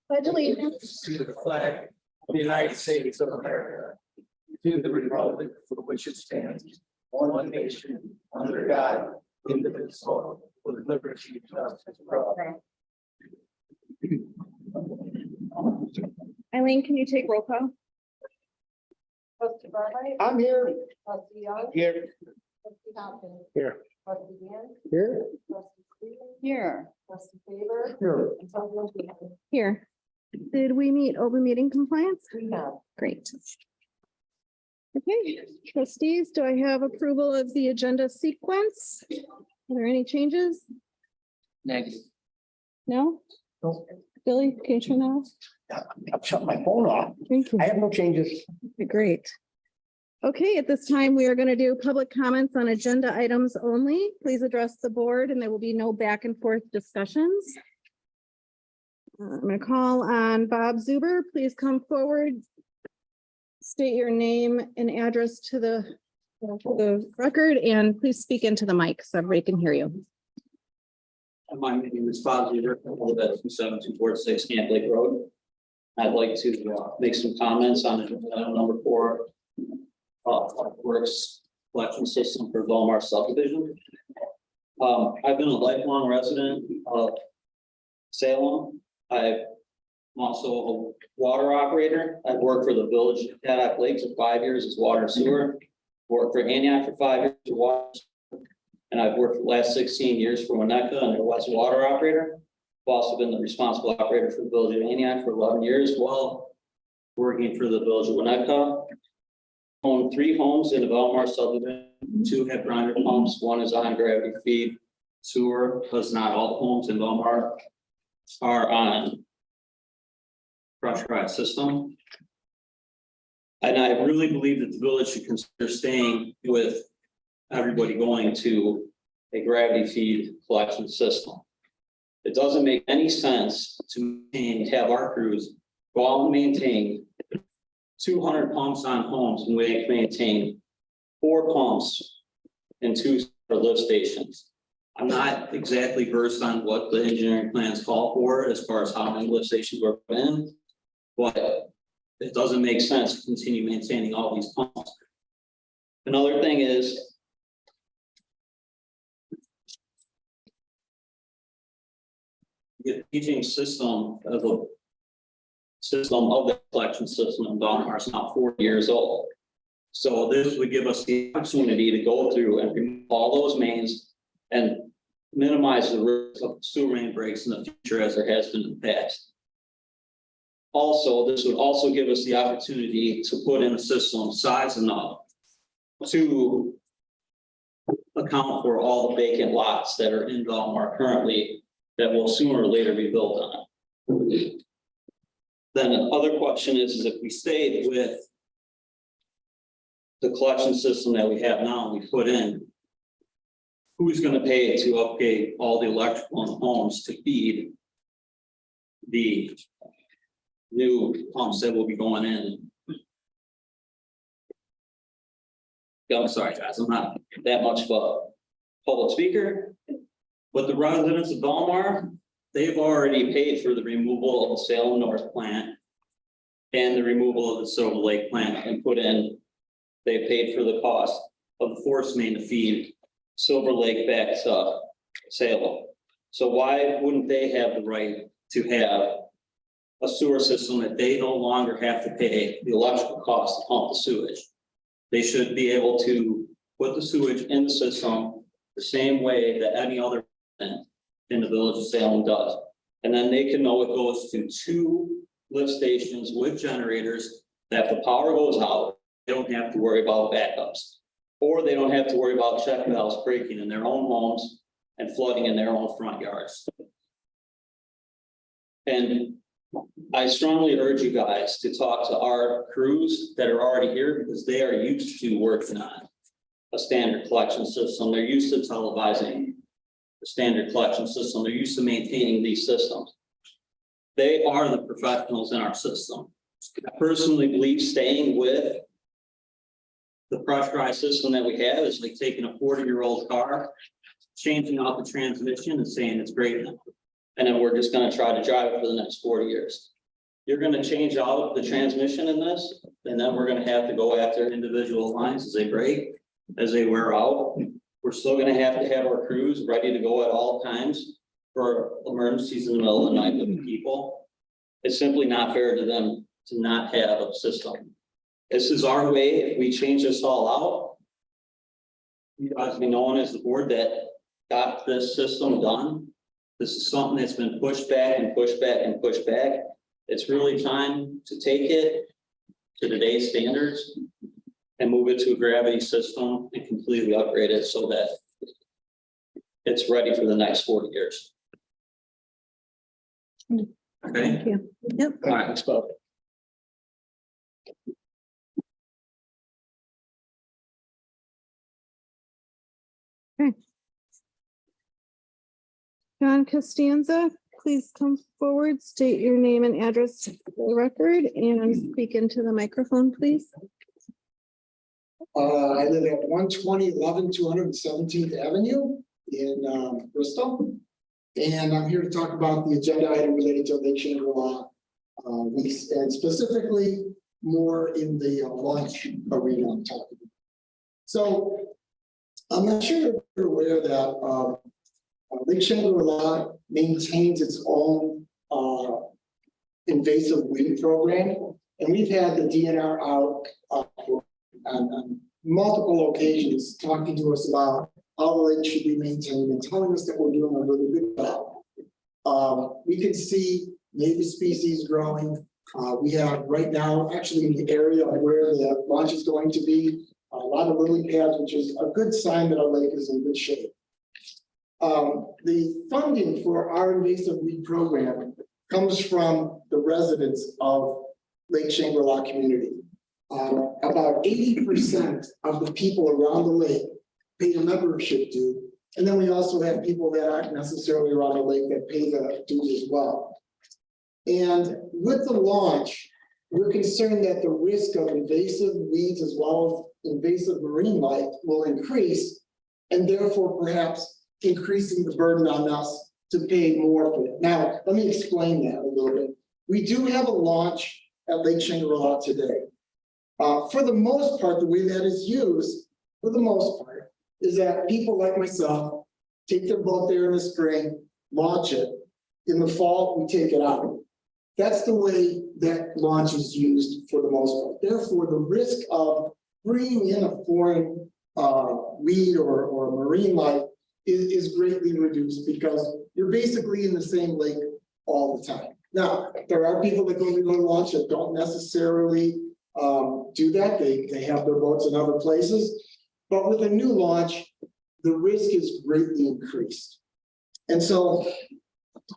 Pledge allegiance. To the flag of the United States of America, to the republic for which it stands, one nation, under God, indivisible, with liberty and justice for all. Eileen, can you take roll call? Trustee Barlight. I'm here. Trustee Young. Here. Trustee Hopkins. Here. Trustee Dan. Here. Trustee Stevens. Here. Trustee Faber. Here. And Trustee O'Brien. Here. Did we meet open meeting compliance? We have. Great. Okay, trustees, do I have approval of the agenda sequence? Are there any changes? Negative. No? No. Billy, can you turn that off? I've shut my phone off. Thank you. I have no changes. Okay, great. Okay, at this time, we are going to do public comments on agenda items only. Please address the board and there will be no back and forth discussions. I'm going to call on Bob Zuber. Please come forward. State your name and address to the record and please speak into the mic so everybody can hear you. My name is Bob Zuber. I live at 27246 Camp Lake Road. I'd like to make some comments on number 4. Works collection system for Belmar subdivision. I've been a lifelong resident of Salem. I'm also a water operator. I've worked for the village of Caddock Lake for 5 years as water and sewer. Worked for Antioch for 5 years as water. And I've worked for the last 16 years for Winnetka and was a water operator. I've also been the responsible operator for the village of Antioch for 11 years while working for the village of Winnetka. Own 3 homes in the Belmar subdivision. 2 have grinder pumps. 1 is on gravity feed sewer, because not all the homes in Belmar are on pressurized system. And I really believe that the village should consider staying with everybody going to a gravity feed collection system. It doesn't make any sense to have our crews go out and maintain 200 pumps on homes and we maintain 4 pumps and 2 lift stations. I'm not exactly versed on what the engineering plans call for as far as how many lift stations were put in, but it doesn't make sense to continue maintaining all these pumps. Another thing is the teaching system of the collection system in Belmar is now 40 years old. So this would give us the opportunity to go through and remove all those mains and minimize the risk of sewer main breaks in the future as there has been in the past. Also, this would also give us the opportunity to put in a system size enough to account for all the vacant lots that are in Belmar currently that will sooner or later be built on. Then the other question is if we stayed with the collection system that we have now, we put in, who's going to pay to upgrade all the electrical in the homes to feed the new pumps that will be going in? I'm sorry, guys, I'm not that much of a public speaker, but the residents of Belmar, they've already paid for the removal of the Salem North plant and the removal of the Silver Lake plant and put in, they paid for the cost of the force main to feed Silver Lake back to Salem. So why wouldn't they have the right to have a sewer system that they no longer have to pay the electrical cost to pump the sewage? They should be able to put the sewage in the system the same way that any other in the village of Salem does. And then they can know it goes to 2 lift stations with generators that if the power goes out, they don't have to worry about backups. Or they don't have to worry about check valves breaking in their own homes and flooding in their own front yards. And I strongly urge you guys to talk to our crews that are already here because they are used to working on a standard collection system. They're used to televising the standard collection system. They're used to maintaining these systems. They are the professionals in our system. I personally believe staying with the pressurized system that we have is like taking a 40-year-old car, changing out the transmission and saying it's great now. And then we're just going to try to drive it for the next 40 years. you're gonna change out the transmission in this, and then we're gonna have to go after individual lines as they break, as they wear out. We're still gonna have to have our crews ready to go at all times for emergencies in the middle of the night with the people. It's simply not fair to them to not have a system. This is our way. If we change this all out, you guys be known as the board that got this system done. This is something that's been pushed back and pushed back and pushed back. It's really time to take it to today's standards and move it to a gravity system and completely upgrade it so that it's ready for the next 40 years. Okay. Thank you. Yep. All right, let's go. John Costanza, please come forward, state your name and address for the record and speak into the microphone, please. I live at 120 217th Avenue in Bristol. And I'm here to talk about the agenda item related to Lake Shangri-La. And specifically more in the launch arena I'm talking about. So I'm not sure if you're aware that Lake Shangri-La maintains its own invasive weed program. And we've had the DNR out on multiple occasions talking to us about how the lake should be maintained and telling us that we're doing a really good job. We can see native species growing. We have right now, actually in the area of where the launch is going to be, a lot of lily pads, which is a good sign that our lake is in good shape. The funding for our invasive weed program comes from the residents of Lake Shangri-La community. About 80% of the people around the lake pay a membership due. And then we also have people that aren't necessarily around the lake that pay the dues as well. And with the launch, we're concerned that the risk of invasive weeds as well as invasive marine life will increase, and therefore perhaps increasing the burden on us to pay more for it. Now, let me explain that a little bit. We do have a launch at Lake Shangri-La today. For the most part, the way that is used, for the most part, is that people like myself take their boat there in the spring, launch it. In the fall, we take it out. That's the way that launch is used for the most part. Therefore, the risk of bringing in a foreign weed or marine life is greatly reduced because you're basically in the same lake all the time. Now, there are people that go to launch that don't necessarily do that. They have their boats in other places. But with a new launch, the risk is greatly increased. And so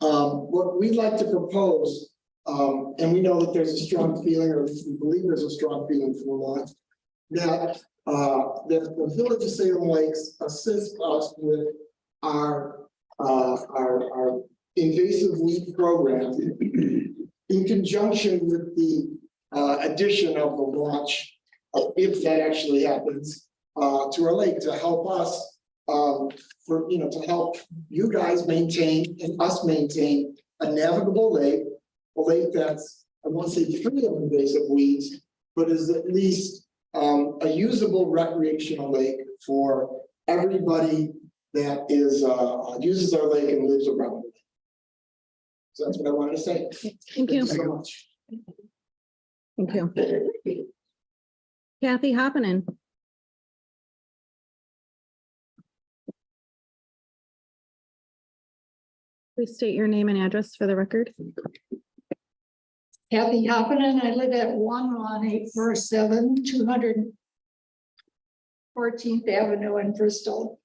what we'd like to propose, and we know that there's a strong feeling, or we believe there's a strong feeling for the launch, that the Village of Salem Lakes assist us with our invasive weed program in conjunction with the addition of the launch, if that actually happens, to our lake to help us to help you guys maintain and us maintain a navigable lake, a lake that's, I won't say free of invasive weeds, but is at least a usable recreational lake for everybody that is uses our lake and lives around it. So that's what I wanted to say. Thank you. So much. Thank you. Kathy Hoppinen. Please state your name and address for the record. Kathy Hoppinen, I live at 11847 214th Avenue in Bristol.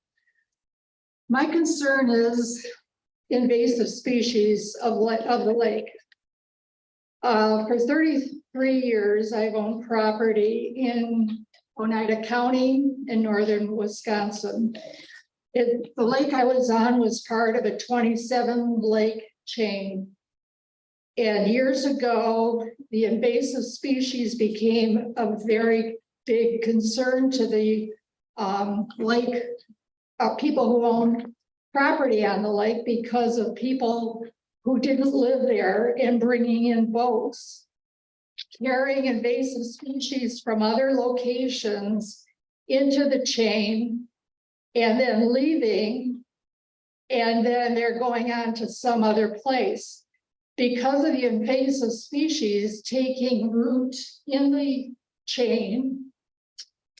My concern is invasive species of the lake. For 33 years, I've owned property in Oneida County in northern Wisconsin. The lake I was on was part of a 27 lake chain. And years ago, the invasive species became a very big concern to the lake, people who own property on the lake because of people who didn't live there and bringing in boats, carrying invasive species from other locations into the chain and then leaving. And then they're going on to some other place. Because of the invasive species taking root in the chain,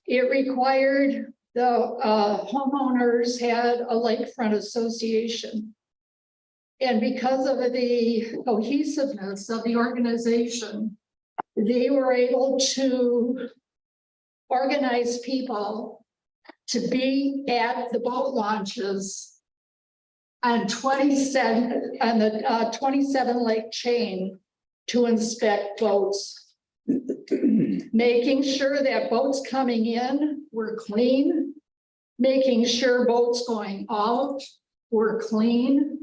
it required the homeowners had a lakefront association. And because of the cohesiveness of the organization, they were able to organize people to be at the boat launches on 27 on the 27 lake chain to inspect boats, making sure that boats coming in were clean, making sure boats going out were clean.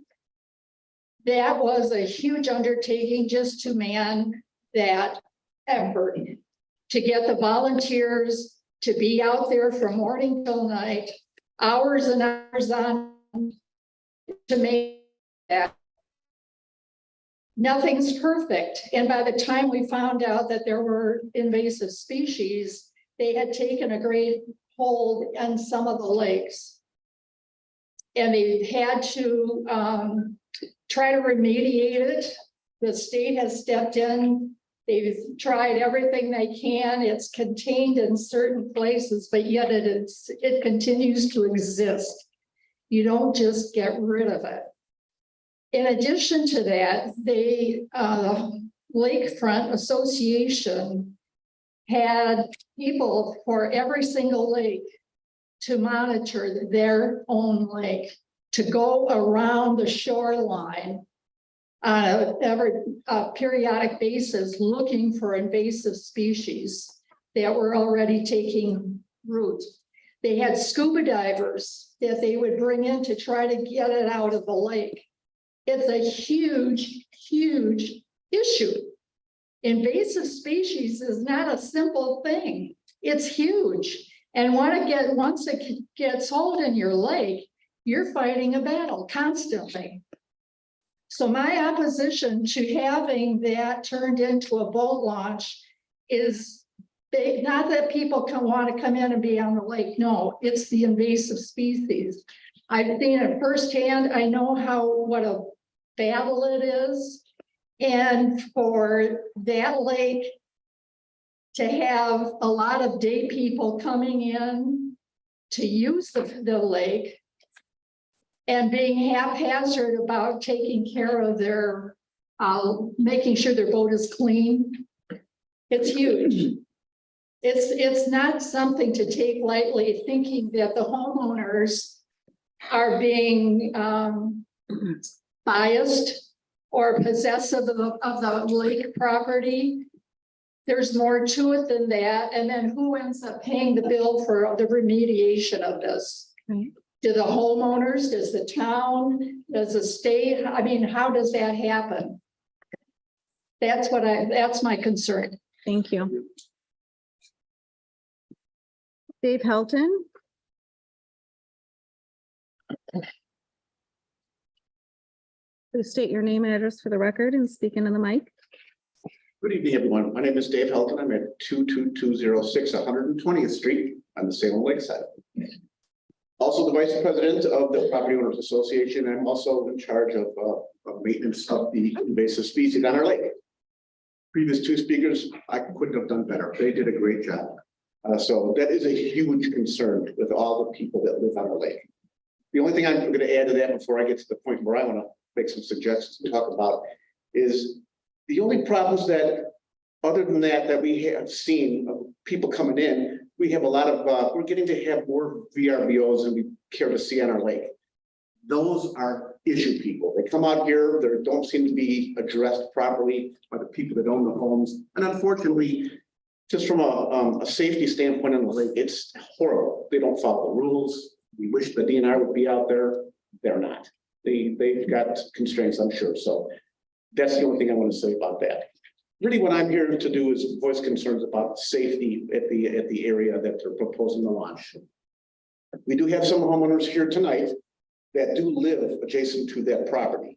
That was a huge undertaking just to man that effort, to get the volunteers to be out there from morning till night, hours and hours on, to make that. Nothing's perfect. And by the time we found out that there were invasive species, they had taken a great hold on some of the lakes. And they had to try to remediate it. The state has stepped in. They've tried everything they can. It's contained in certain places, but yet it continues to exist. You don't just get rid of it. In addition to that, the Lakefront Association had people for every single lake to monitor their own lake, to go around the shoreline on a periodic basis, looking for invasive species that were already taking root. They had scuba divers that they would bring in to try to get it out of the lake. It's a huge, huge issue. Invasive species is not a simple thing. It's huge. And once it gets hold in your lake, you're fighting a battle constantly. So my opposition to having that turned into a boat launch is not that people want to come in and be on the lake. No, it's the invasive species. I've seen it firsthand. I know what a battle it is. And for that lake to have a lot of day people coming in to use the lake and being haphazard about taking care of their, making sure their boat is clean, it's huge. It's not something to take lightly, thinking that the homeowners are being biased or possessive of the lake property. There's more to it than that. And then who ends up paying the bill for the remediation of this? Right. Do the homeowners, does the town, does the state? I mean, how does that happen? That's my concern. Thank you. Dave Helton. Please state your name and address for the record and speak into the mic. Good evening, everyone. My name is Dave Helton. I'm at 22206 120th Street on the Salem Lakeside. Also the Vice President of the Property Owners Association. I'm also in charge of maintenance of the invasive species on our lake. Previous two speakers, I couldn't have done better. They did a great job. So that is a huge concern with all the people that live on our lake. The only thing I'm going to add to that before I get to the point where I want to make some suggestions to talk about is the only problems that, other than that we have seen of people coming in, we have a lot of, we're getting to have more VRBOs than we care to see on our lake. Those are issue people. They come out here, they don't seem to be addressed properly by the people that own the homes. And unfortunately, just from a safety standpoint on the lake, it's horrible. They don't follow the rules. We wish the DNR would be out there. They're not. They've got constraints, I'm sure. So that's the only thing I want to say about that. Really, what I'm here to do is voice concerns about safety at the area that they're proposing to launch. We do have some homeowners here tonight that do live adjacent to that property.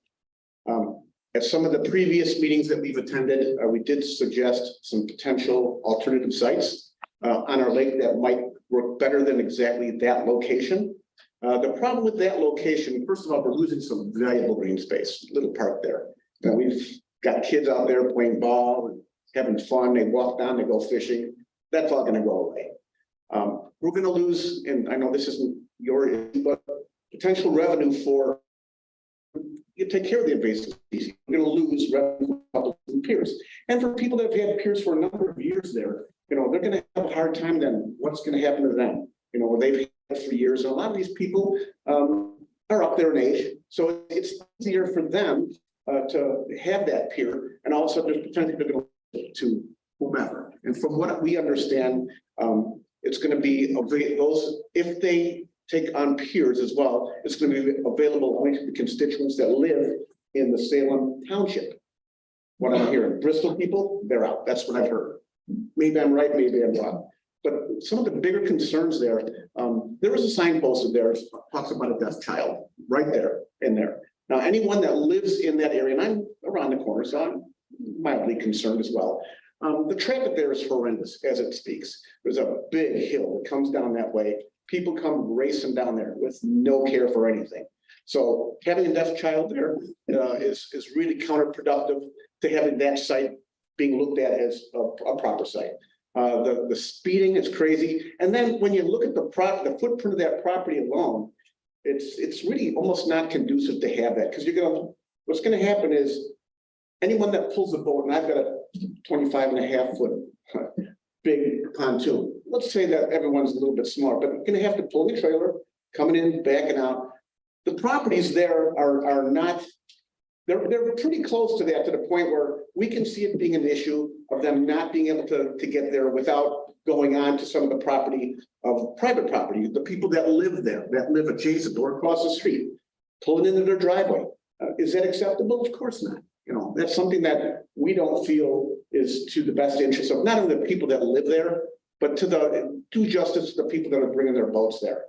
At some of the previous meetings that we've attended, we did suggest some potential alternative sites on our lake that might work better than exactly that location. The problem with that location, first of all, we're losing some valuable green space, little park there. We've got kids out there playing ball and having fun. They walk down, they go fishing. That's all gonna go away. We're gonna lose, and I know this isn't your issue, but potential revenue for you take care of the invasive species. We're gonna lose revenue from piers. And for people that have had piers for a number of years there, they're gonna have a hard time then. What's gonna happen to them? Where they've had it for years. And a lot of these people are up there in age. So it's easier for them to have that pier. And also there's potentially to whomever. And from what we understand, it's going to be those, if they take on piers as well, it's going to be available only to the constituents that live in the Salem Township. What I'm hearing, Bristol people, they're out. That's what I've heard. Maybe I'm right, maybe I'm wrong. But some of the bigger concerns there, there was a sign posted there, talks about a deaf child right there in there. Now, anyone that lives in that area, and I'm around the corner, so I'm mildly concerned as well. The traffic there is horrendous as it speaks. There's a big hill that comes down that way. People come racing down there with no care for anything. So having a deaf child there is really counterproductive to having that site being looked at as a proper site. The speeding is crazy. And then when you look at the footprint of that property alone, it's really almost not conducive to have that, because what's gonna happen is anyone that pulls a boat, and I've got a 25.5-foot big pontoon. Let's say that everyone's a little bit smart, but you're gonna have to pull the trailer, coming in, backing out. The properties there are not, they're pretty close to that, to the point where we can see it being an issue of them not being able to get there without going on to some of the property of private property, the people that live there, that live adjacent or across the street, pulling into their driveway. Is that acceptable? Of course not. That's something that we don't feel is to the best interest of not only the people that live there, but to do justice to the people that are bringing their boats there.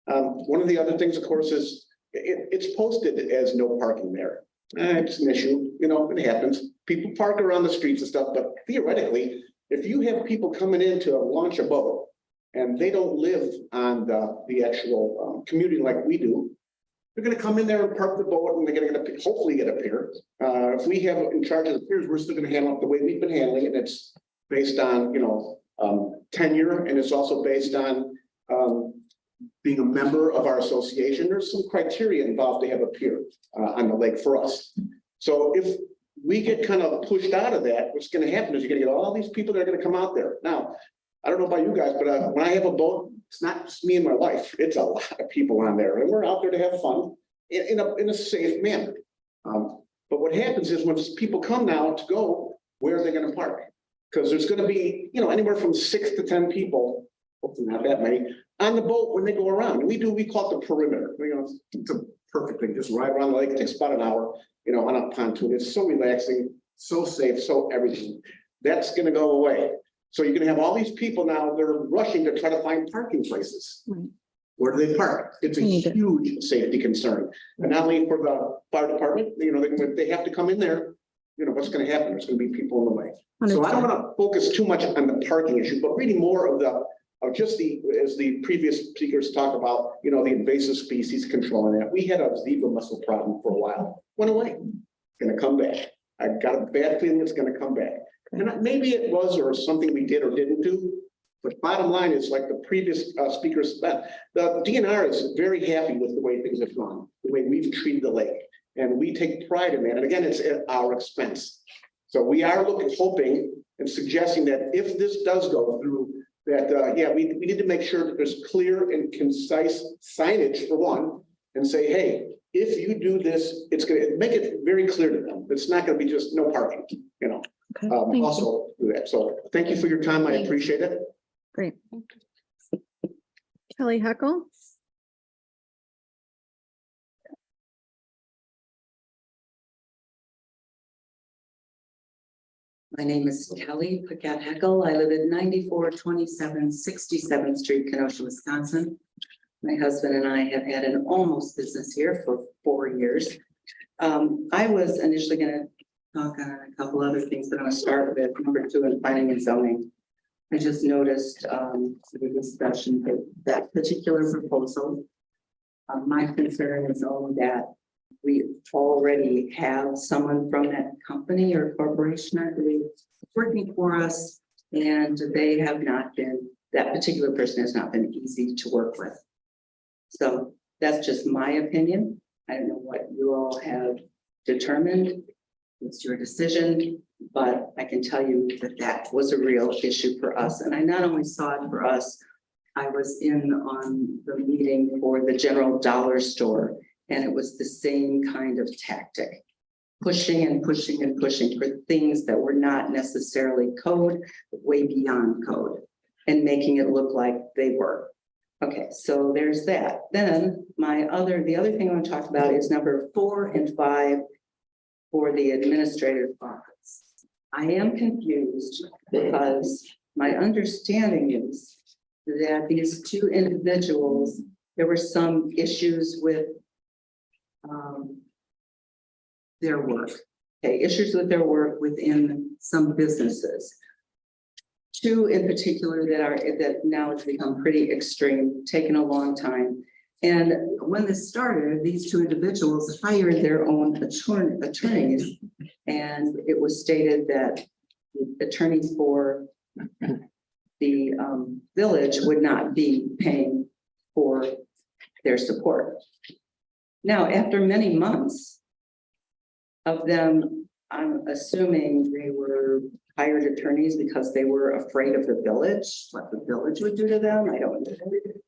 One of the other things, of course, is it's posted as no parking there. It's an issue, it happens. People park around the streets and stuff, but theoretically, if you have people coming in to launch a boat and they don't live on the actual community like we do, they're going to come in there and park the boat, and they're going to hopefully get a pier. If we have in charge of the piers, we're still going to handle it the way we've been handling it. It's based on tenure, and it's also based on being a member of our association. There's some criteria involved to have a pier on the lake for us. So if we get kind of pushed out of that, what's going to happen is you're going to get all these people that are going to come out there. Now, I don't know about you guys, but when I have a boat, it's not just me and my wife. It's a lot of people on there, and we're out there to have fun in a safe manner. But what happens is when people come now to go, where are they going to park? Because there's going to be, anywhere from 6 to 10 people, hopefully not that many, on the boat when they go around. And we call it the perimeter. It's a perfect thing. Just ride around the lake. It takes about an hour, on a pontoon. It's so relaxing, so safe, so everything. That's going to go away. So you're going to have all these people now, they're rushing to try to find parking places. Right. Where do they park? It's a huge safety concern. And not only for the fire department, they have to come in there, what's going to happen? There's going to be people in the way. So I don't want to focus too much on the parking issue, but really more of as the previous speakers talk about, the invasive species controlling that. We had a zebra mussel problem for a while, went away, going to come back. I've got a bad feeling it's going to come back. And maybe it was, or something we did or didn't do, but bottom line is, like the previous speakers said, the DNR is very happy with the way things have gone, the way we've treated the lake, and we take pride in that. And again, it's at our expense. So we are hoping and suggesting that if this does go through, that we need to make sure that there's clear and concise signage for one, and say, hey, if you do this, it's going to make it very clear to them. It's not going to be just no parking, Okay, also do that. So thank you for your time. I appreciate it. great. Kelly Heckle. My name is Kelly Paquette Heckel. I live at 9427 67th Street, Kenosha, Wisconsin. My husband and I have had an almost business here for 4 years. I was initially gonna talk on a couple other things, but I'm gonna start with number 2 in planning and zoning. I just noticed, the discussion that particular proposal. My concern is only that we already have someone from that company or corporation, I believe, working for us, and they have not been, that particular person has not been easy to work with. So that's just my opinion. I don't know what you all have determined. It's your decision, but I can tell you that that was a real issue for us. And I not only saw it for us, I was in on the meeting for the general dollar store, and it was the same kind of tactic. Pushing and pushing and pushing for things that were not necessarily code, but way beyond code, and making it look like they were. Okay, so there's that. Then the other thing I want to talk about is number 4 and 5 for the administrative office. I am confused because my understanding is that these 2 individuals, there were some issues with their work. Okay, issues with their work within some businesses. 2 in particular that now has become pretty extreme, taken a long time. And when this started, these 2 individuals hired their own attorneys. And it was stated that the attorneys for the village would not be paying for their support. Now, after many months of them, I'm assuming they were hired attorneys because they were afraid of the village, what the village would do to them. I don't know.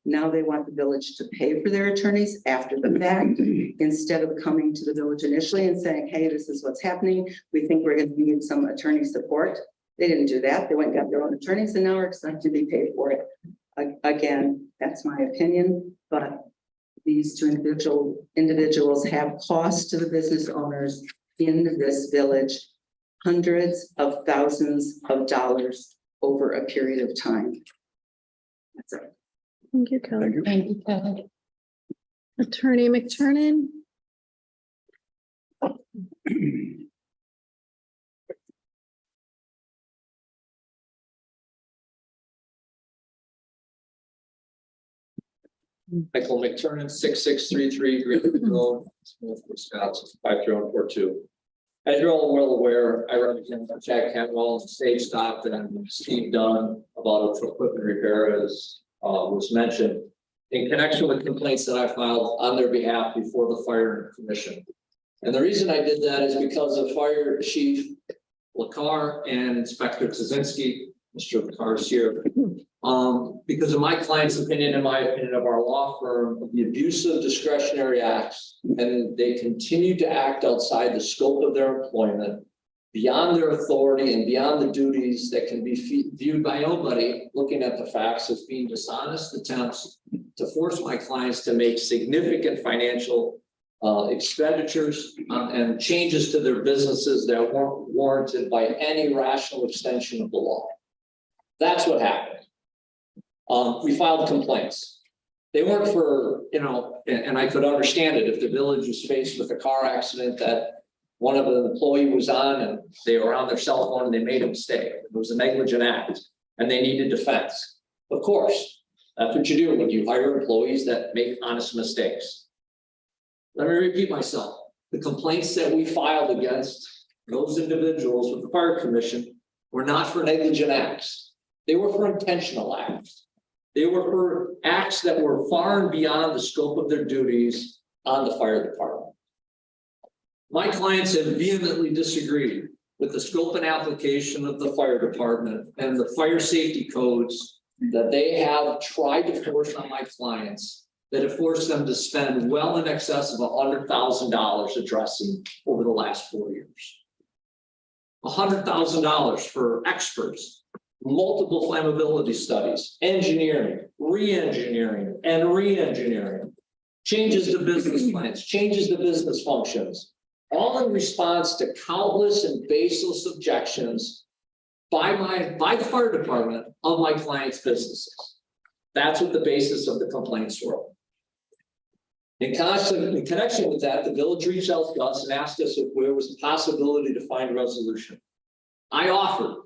Now they want the village to pay for their attorneys after the fact, instead of coming to the village initially and saying, hey, this is what's happening. We think we're going to need some attorney support. They didn't do that. They went and got their own attorneys and now are expected to be paid for it. Again, that's my opinion, but these 2 individuals have cost to the business owners in this village, hundreds of thousands of dollars over a period of time. That's it. Thank you, Kelly. Thank you, Kelly. Attorney McTurnan. Michael McTurnan, 6633 Greenwood Road, Wisconsin, 53142. As you're all well aware, I represent Jack Cantwell, Stage Stop, and Steve Dunn about equipment repair, as was mentioned, in connection with complaints that I filed on their behalf before the Fire Commission. And the reason I did that is because of Fire Chief LaCar and Inspector Kaczynski, Mr. LaCar's here. Because of my client's opinion and my opinion of our law firm, the abuse of discretionary acts, and they continue to act outside the scope of their employment, beyond their authority and beyond the duties that can be viewed by nobody looking at the facts as being dishonest attempts to force my clients to make significant financial expenditures and changes to their businesses that weren't warranted by any rational extension of the law. That's what happened. We filed complaints. They weren't for, and I could understand it if the village was faced with a car accident that one of the employee was on and they were on their cell phone and they made a mistake. It was a negligent act and they needed defense. Of course, that's what you do when you hire employees that make honest mistakes. Let me repeat myself. The complaints that we filed against those individuals with the Fire Commission were not for negligent acts. They were for intentional acts. They were for acts that were far and beyond the scope of their duties on the fire department. My clients have vehemently disagreed with the scope and application of the fire department and the fire safety codes that they have tried to force on my clients, that have forced them to spend well in excess of $100,000 addressing over the last 4 years. $100,000 for experts, multiple flammability studies, engineering, re-engineering, and re-engineering, changes to business plans, changes to business functions, all in response to countless and baseless objections by the fire department of my clients' businesses. That's what the basis of the complaints were. In connection with that, the village reached out to us and asked us if there was a possibility to find a resolution. I offered,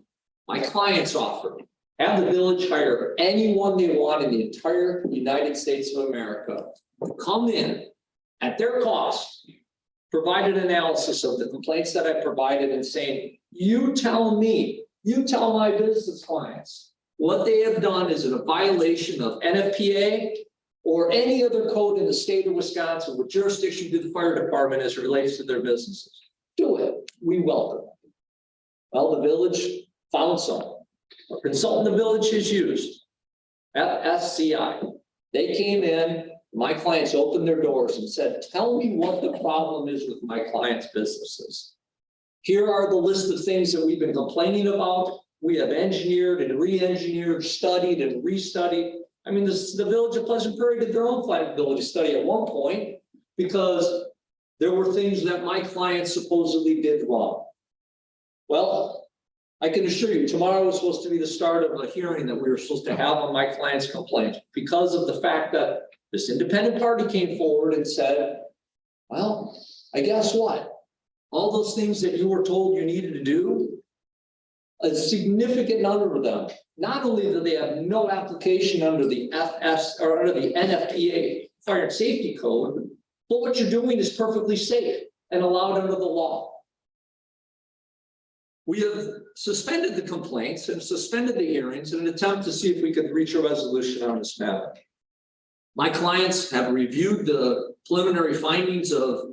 my clients offered, have the village hire anyone they want in the entire United States of America to come in at their cost, provide an analysis of the complaints that I provided and saying, you tell me, you tell my business clients what they have done is a violation of NFPA or any other code in the state of Wisconsin with jurisdiction to the fire department as it relates to their businesses. Do it. We welcome it. Well, the village found someone. A consultant the village has used, FSCI. They came in, my clients opened their doors and said, tell me what the problem is with my clients' businesses. Here are the list of things that we've been complaining about. We have engineered and re-engineered, studied and restudied. I mean, the village of Pleasant Prairie did their own flammability study at one point because there were things that my clients supposedly did wrong. Well, I can assure you, tomorrow was supposed to be the start of a hearing that we were supposed to have on my client's complaint because of the fact that this independent party came forward and said, well, I guess what? All those things that you were told you needed to do, a significant number of them, not only do they have no application under the FS or under the NFPA Fire and Safety Code, but what you're doing is perfectly safe and allowed under the law. We have suspended the complaints and suspended the hearings in an attempt to see if we could reach a resolution on this matter. My clients have reviewed the preliminary findings of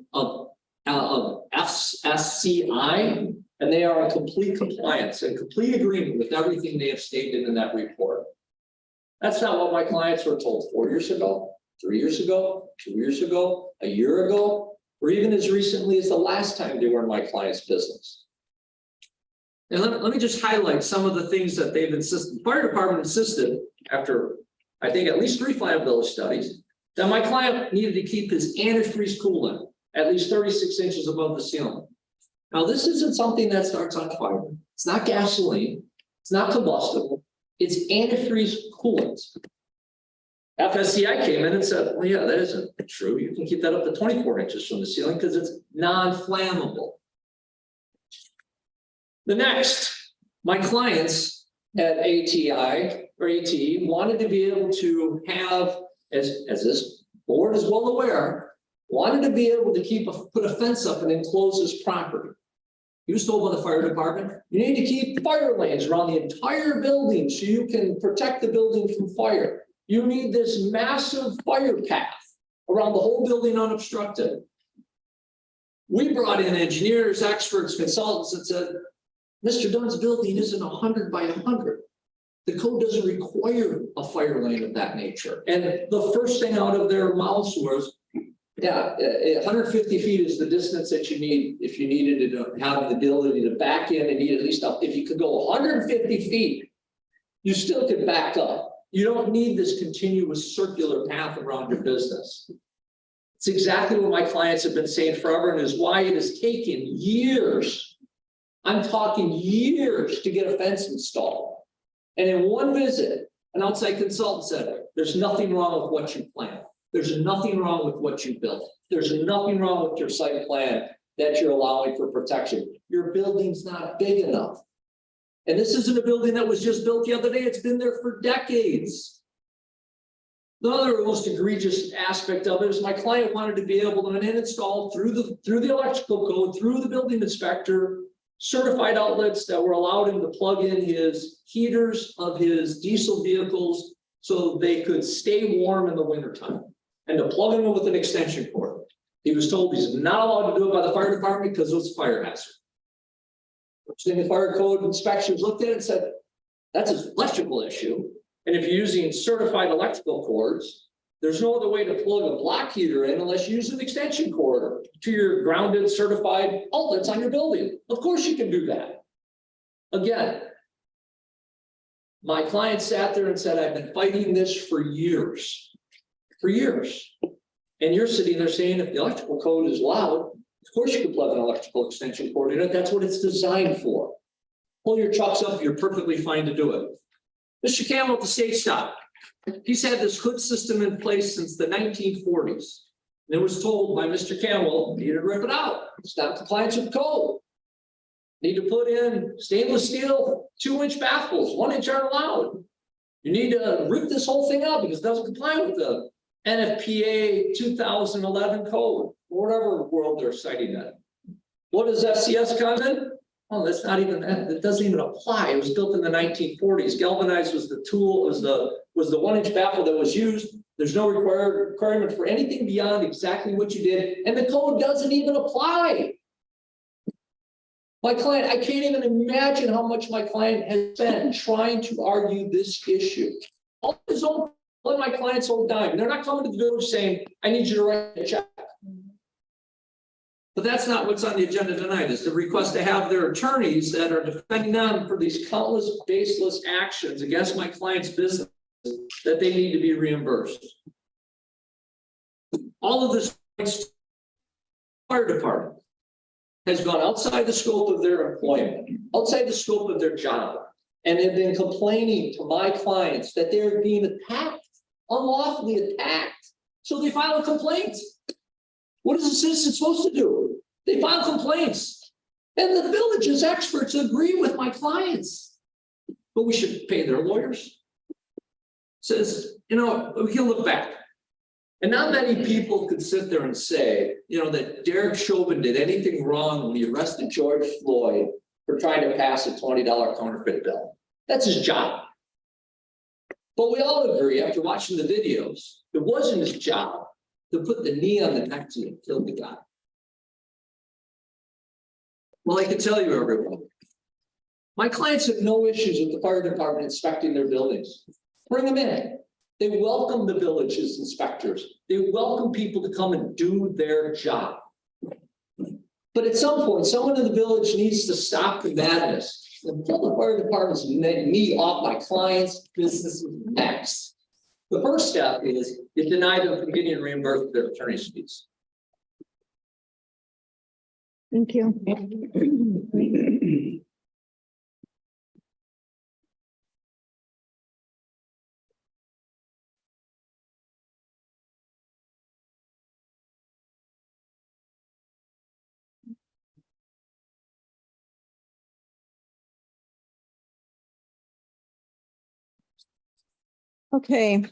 FSCI, and they are in complete compliance and complete agreement with everything they have stated in that report. That's not what my clients were told 4 years ago, 3 years ago, 2 years ago, a year ago, or even as recently as the last time they were in my client's business. And let me just highlight some of the things that they've insisted. The fire department insisted, after I think at least 3 flammability studies, that my client needed to keep his antifreeze coolant at least 36 inches above the ceiling. Now, this isn't something that starts on fire. It's not gasoline. It's not combustible. It's antifreeze coolant. FSCI came in and said, well, yeah, that isn't true. You can keep that up to 24 inches from the ceiling because it's non-flammable. The next, my clients at ATI or ATE wanted to be able to have, as this board is well aware, wanted to be able to put a fence up and enclose his property. He was told by the fire department, you need to keep fire lanes around the entire building so you can protect the building from fire. You need this massive fire path around the whole building unobstructed. We brought in engineers, experts, consultants that said, Mr. Dunn's building isn't 100 by 100. The code doesn't require a fire lane of that nature. And the first thing out of their mouths was, yeah, 150 feet is the distance that you need if you needed to have the ability to back in and need at least up. If you could go 150 feet, you still could back up. You don't need this continuous circular path around your business. It's exactly what my clients have been saying forever and is why it has taken years. I'm talking years to get a fence installed. And in one visit, an outside consultant said, there's nothing wrong with what you planned. There's nothing wrong with what you built. There's nothing wrong with your site plan that you're allowing for protection. Your building's not big enough. And this isn't a building that was just built the other day. It's been there for decades. The other most egregious aspect of it is my client wanted to be able to install through the electrical code, through the building inspector, certified outlets that were allowed him to plug in his heaters of his diesel vehicles so they could stay warm in the wintertime, and to plug them in with an extension cord. He was told he's not allowed to do it by the fire department because it was a fire hazard. Then the fire code inspections looked at it and said, that's an electrical issue. And if you're using certified electrical cords, there's no other way to plug a block heater in unless you use an extension cord to your grounded certified outlets on your building. Of course you can do that. Again, my client sat there and said, I've been fighting this for years. For years. And you're sitting there saying if the electrical code is loud, of course you can plug an electrical extension cord in it. That's what it's designed for. Pull your trucks up, you're perfectly fine to do it. Mr. Campbell at the state stop. He's had this hood system in place since the 1940s. And it was told by Mr. Campbell, need to rip it out. It's not in compliance with code. Need to put in stainless steel 2-inch baffles, 1 inch aren't allowed. You need to rip this whole thing out because it doesn't comply with the NFPA 2011 code, or whatever world they're citing that. What does FCS come in? Oh, that's not even, that doesn't even apply. It was built in the 1940s. Galvanized was the tool, was the 1-inch baffle that was used. There's no requirement for anything beyond exactly what you did, and the code doesn't even apply. My client, I can't even imagine how much my client has spent trying to argue this issue. All his own, let my clients hold dime. They're not coming to the village saying, I need you to write a check. But that's not what's on the agenda tonight, is the request to have their attorneys that are defending them for these countless baseless actions against my client's business, that they need to be reimbursed. All of this fire department has gone outside the scope of their employment, outside the scope of their job, and have been complaining to my clients that they're being attacked, unlawfully attacked. So they file a complaint. What is a citizen supposed to do? They file complaints. And the village's experts agree with my clients. But we should pay their lawyers. Says, you know, we can look back. And not many people could sit there and say, you know, that Derek Chauvin did anything wrong when he arrested George Floyd for trying to pass a $20 counterfeit bill. That's his job. But we all agree, after watching the videos, it wasn't his job to put the knee on the neck to kill the guy. Well, I can tell you, everyone, my clients have no issues with the fire department inspecting their buildings. Bring them in. They welcome the village's inspectors. They welcome people to come and do their job. But at some point, someone in the village needs to stop the madness and pull the fire department's knee off my client's business necks. The first step is you deny them from getting reimbursed for their attorney's fees. Thank you. Okay.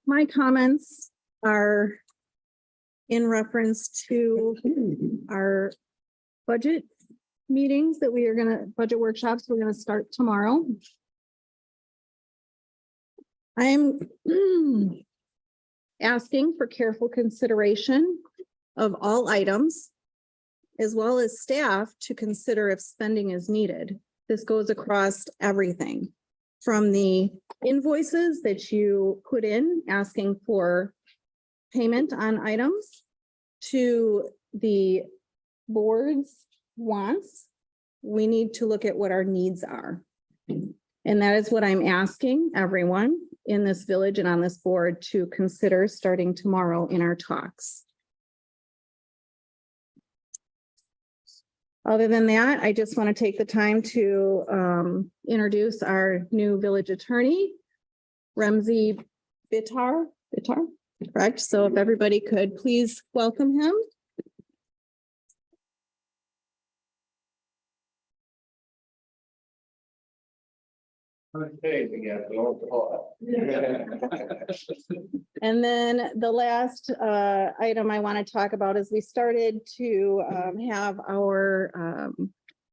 My comments are in reference to our budget meetings that we are budget workshops, we're gonna start tomorrow. I'm asking for careful consideration of all items, as well as staff to consider if spending is needed. This goes across everything, from the invoices that you put in asking for payment on items to the board's wants. We need to look at what our needs are. And that is what I'm asking everyone in this village and on this board to consider starting tomorrow in our talks. Other than that, I just want to take the time to introduce our new village attorney, Ramsey Bitar, correct? So if everybody could please welcome him. And then the last item I want to talk about is we started to have our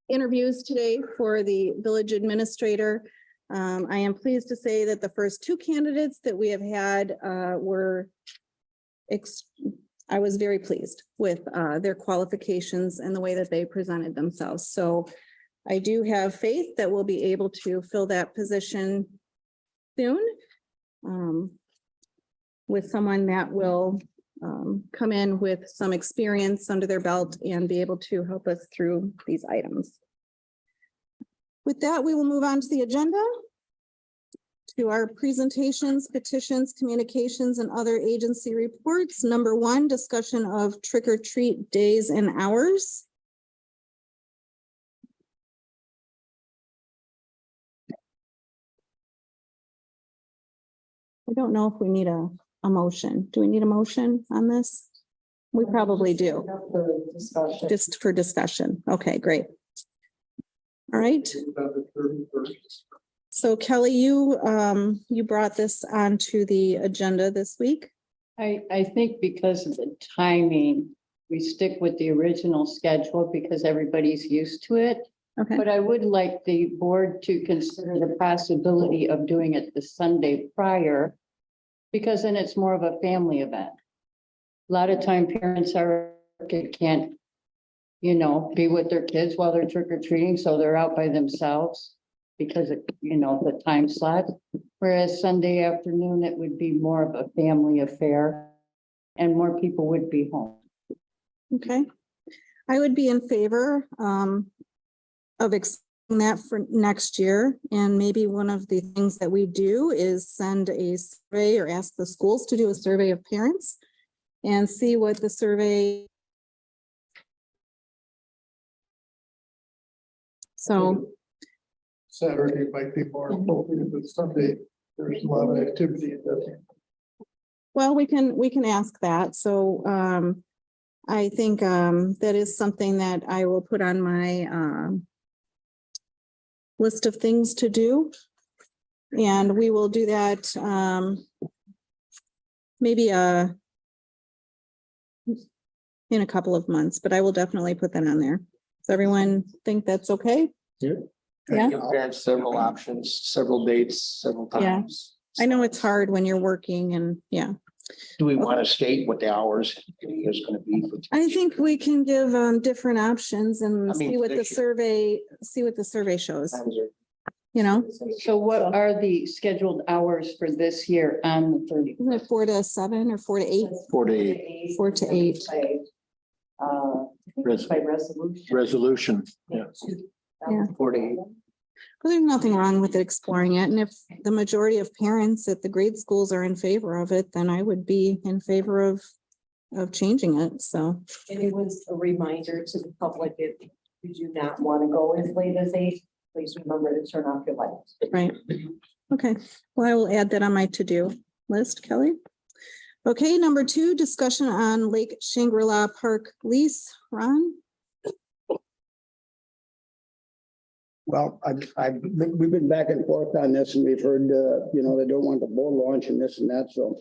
interviews today for the village administrator. I am pleased to say that the first 2 candidates that we have had were, I was very pleased with their qualifications and the way that they presented themselves. So I do have faith that we'll be able to fill that position soon with someone that will come in with some experience under their belt and be able to help us through these items. With that, we will move on to the agenda, to our presentations, petitions, communications, and other agency reports. Number 1, discussion of trick or treat days and hours. I don't know if we need a a motion. Do we need a motion on this? We probably do, For discussion. just for discussion. Okay, great. All right. So Kelly, you brought this onto the agenda this week. I think because of the timing, we stick with the original schedule because everybody's used to it. Okay, But I would like the board to consider the possibility of doing it the Sunday prior, because then it's more of a family event. A lot of time parents can't, be with their kids while they're trick or treating, so they're out by themselves because of, the time slot. Whereas Sunday afternoon, it would be more of a family affair and more people would be home. okay. I would be in favor of extending that for next year. And maybe one of the things that we do is send a survey or ask the schools to do a survey of parents and see what the survey. So, Saturday might be more appropriate, but Sunday, there's a lot of activity. well, we can ask that. So I think that is something that I will put on my list of things to do. And we will do that maybe in a couple of months, but I will definitely put that on there. Does everyone think that's okay? Yeah. Give parents several options, several dates, several Yeah. times. I know it's hard when you're working and yeah, Do we want to state what the hours is going to be? I think we can give different options and I mean, see what the this survey shows, you know? So what are the scheduled hours for this year on the 30th? Isn't it 4 to 7 or 4 to 8? 4 to 8 4 to 8. By resolution. resolution. Yeah. Yeah. 48. Well, there's nothing wrong with exploring it. And if the majority of parents at the grade schools are in favor of it, then I would be in favor of changing it. So, And it was a reminder to the public, if you do not want to go as late as 8, please remember to turn off your lights. right. Okay. Well, I will add that on my to-do list, Kelly. Okay, number 2, discussion on Lake Shangri-La Park lease. Ron? Well, we've been back and forth on this and we've heard, they don't want the boat launch and this and that, so.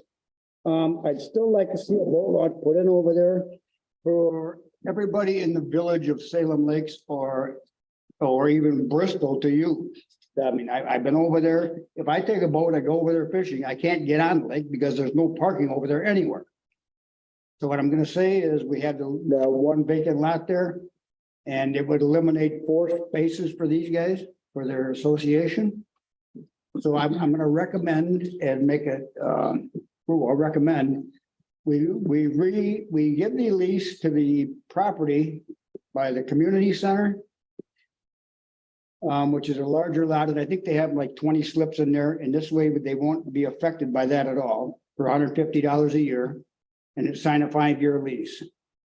I'd still like to see a boat launch put in over there for everybody in the village of Salem Lakes or even Bristol to use. I mean, I've been over there. If I take a boat, I go over there fishing, I can't get on the lake because there's no parking over there anywhere. So what I'm gonna say is we have the one vacant lot there. And it would eliminate 4 spaces for these guys, for their association. So I'm gonna recommend and make it, I'll recommend. We give the lease to the property by the community center. Which is a larger lot, and I think they have like 20 slips in there, and this way they won't be affected by that at all, for $150 a year. And it's sign a 5-year lease.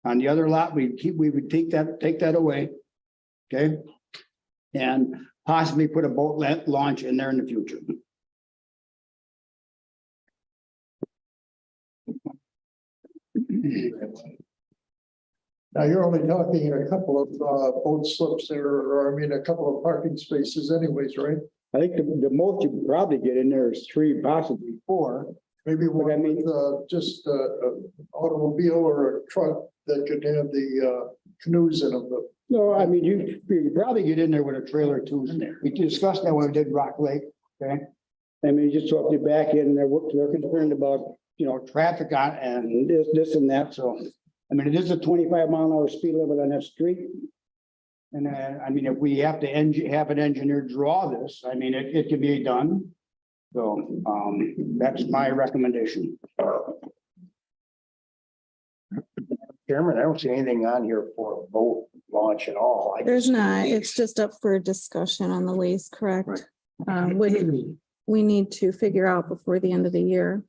On the other lot, we would take that away. Okay. And possibly put a boat launch in there in the future. Now, you're only talking a couple of boat slips there, or I mean, a couple of parking spaces anyways, right? I think the most you could probably get in there is 3, possibly 4. Maybe one I mean- with just an automobile or a truck that could have the canoes in them. No, I mean, you could probably get in there with a trailer too in there. We discussed that when we did Rock Lake, okay? I mean, you just throw your back in, they're concerned about, traffic on and this and that, so. I mean, it is a 25-mile-an-hour speed limit on that street. And I mean, if we have to have an engineer draw this, I mean, it can be done. So, that's my recommendation. Chairman, I don't see anything on here for a boat launch at all. There's not, it's just up for discussion on the lease, correct? Which we need to figure out before the end of the year.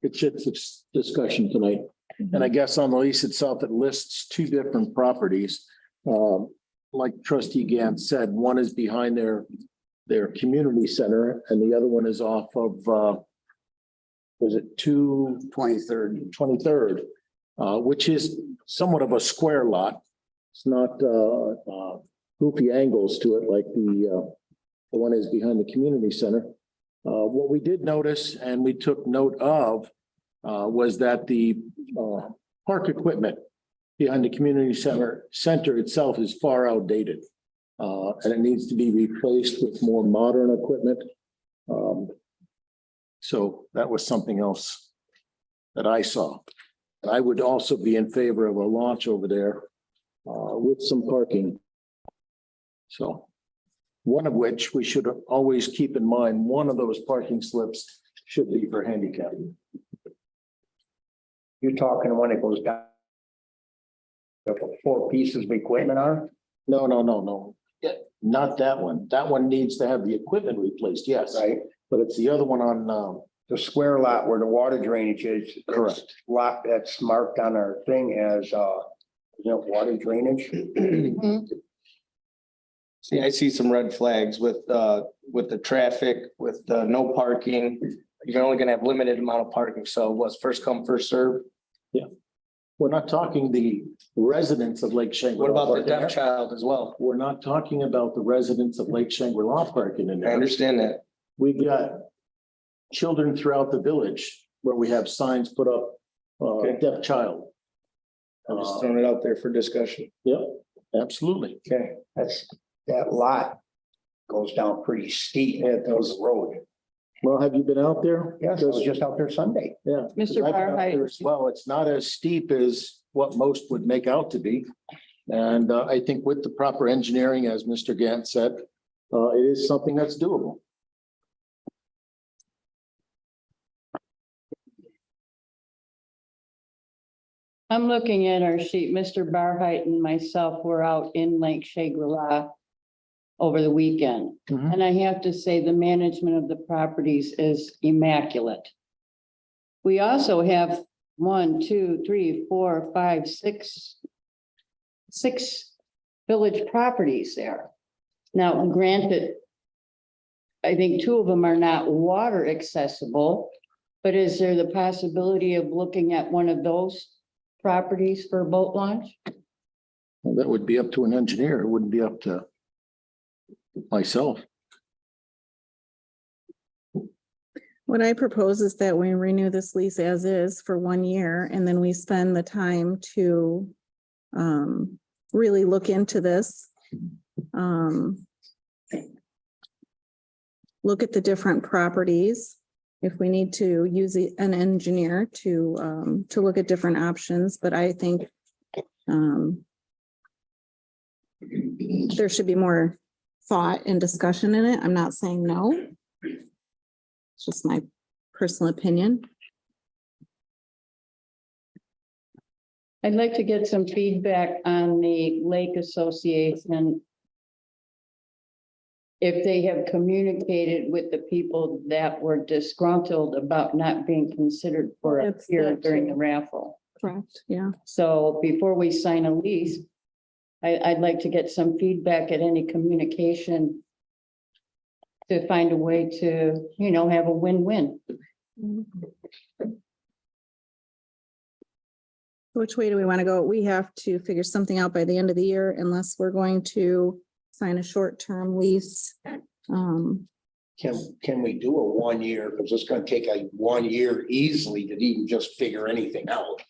It's discussion tonight. And I guess on the lease itself, it lists 2 different properties. Like Trustee Gant said, one is behind their community center and the other one is off of was it 23rd, which is somewhat of a square lot. It's not goofy angles to it like the one is behind the community center. What we did notice and we took note of was that the park equipment behind the community center itself is far outdated. And it needs to be replaced with more modern equipment. So that was something else that I saw. And I would also be in favor of a launch over there with some parking. So one of which we should always keep in mind, one of those parking slips should be for handicap. You're talking when it goes down. The 4 pieces of equipment are? No. Yeah, not that one. That one needs to have the equipment replaced, yes. Right. But it's the other one on, The square lot where the water drainage is. Correct. Lot that's marked on our thing as, water drainage. See, I see some red flags with the traffic, with no parking. You're only gonna have limited amount of parking, so what's first come, first serve? we're not talking the residents of Lake What Shangri-La. about the parking there. deaf child as well? We're not talking about the residents of Lake Shangri-La parking in I there. understand that. We've got children throughout the village where we have signs put up, Okay. deaf child. I'm just throwing it out there for discussion. Yep, absolutely. Okay, that lot goes down pretty steep. It goes the road. Well, have you been out there? Yes, I was just out there Sunday. Yeah. Mr. I've been out there Barhide. as well, it's not as steep as what most would make out to be. And I think with the proper engineering, as Mr. Gant said, it is something that's doable. I'm looking at our sheet. Mr. Barhide and myself were out in Lake Shangri-La over the weekend. Mhm. And I have to say, the management of the properties is immaculate. We also have 1, 2, 3, 4, 5, 6 village properties there. Now, granted, I think 2 of them are not water accessible, but is there the possibility of looking at one of those properties for a boat launch? Well, that would be up to an engineer. It wouldn't be up to myself. What I propose is that we renew this lease as is for 1 year, and then we spend the time to really look into this. Look at the different properties. If we need to use an engineer to look at different options, but I think there should be more thought and discussion in it. I'm not saying no. It's just my personal opinion. I'd like to get some feedback on the Lake Association. If they have communicated with the people that were disgruntled about not being considered for a That's pier that during too. the raffle. Correct, yeah. So before we sign a lease, I'd like to get some feedback at any communication to find a way to, have a win-win. Which way do we want to go? We have to figure something out by the end of the year unless we're going to sign a short-term lease. Can we do a 1 year? Because it's gonna take 1 year easily to even just figure anything out.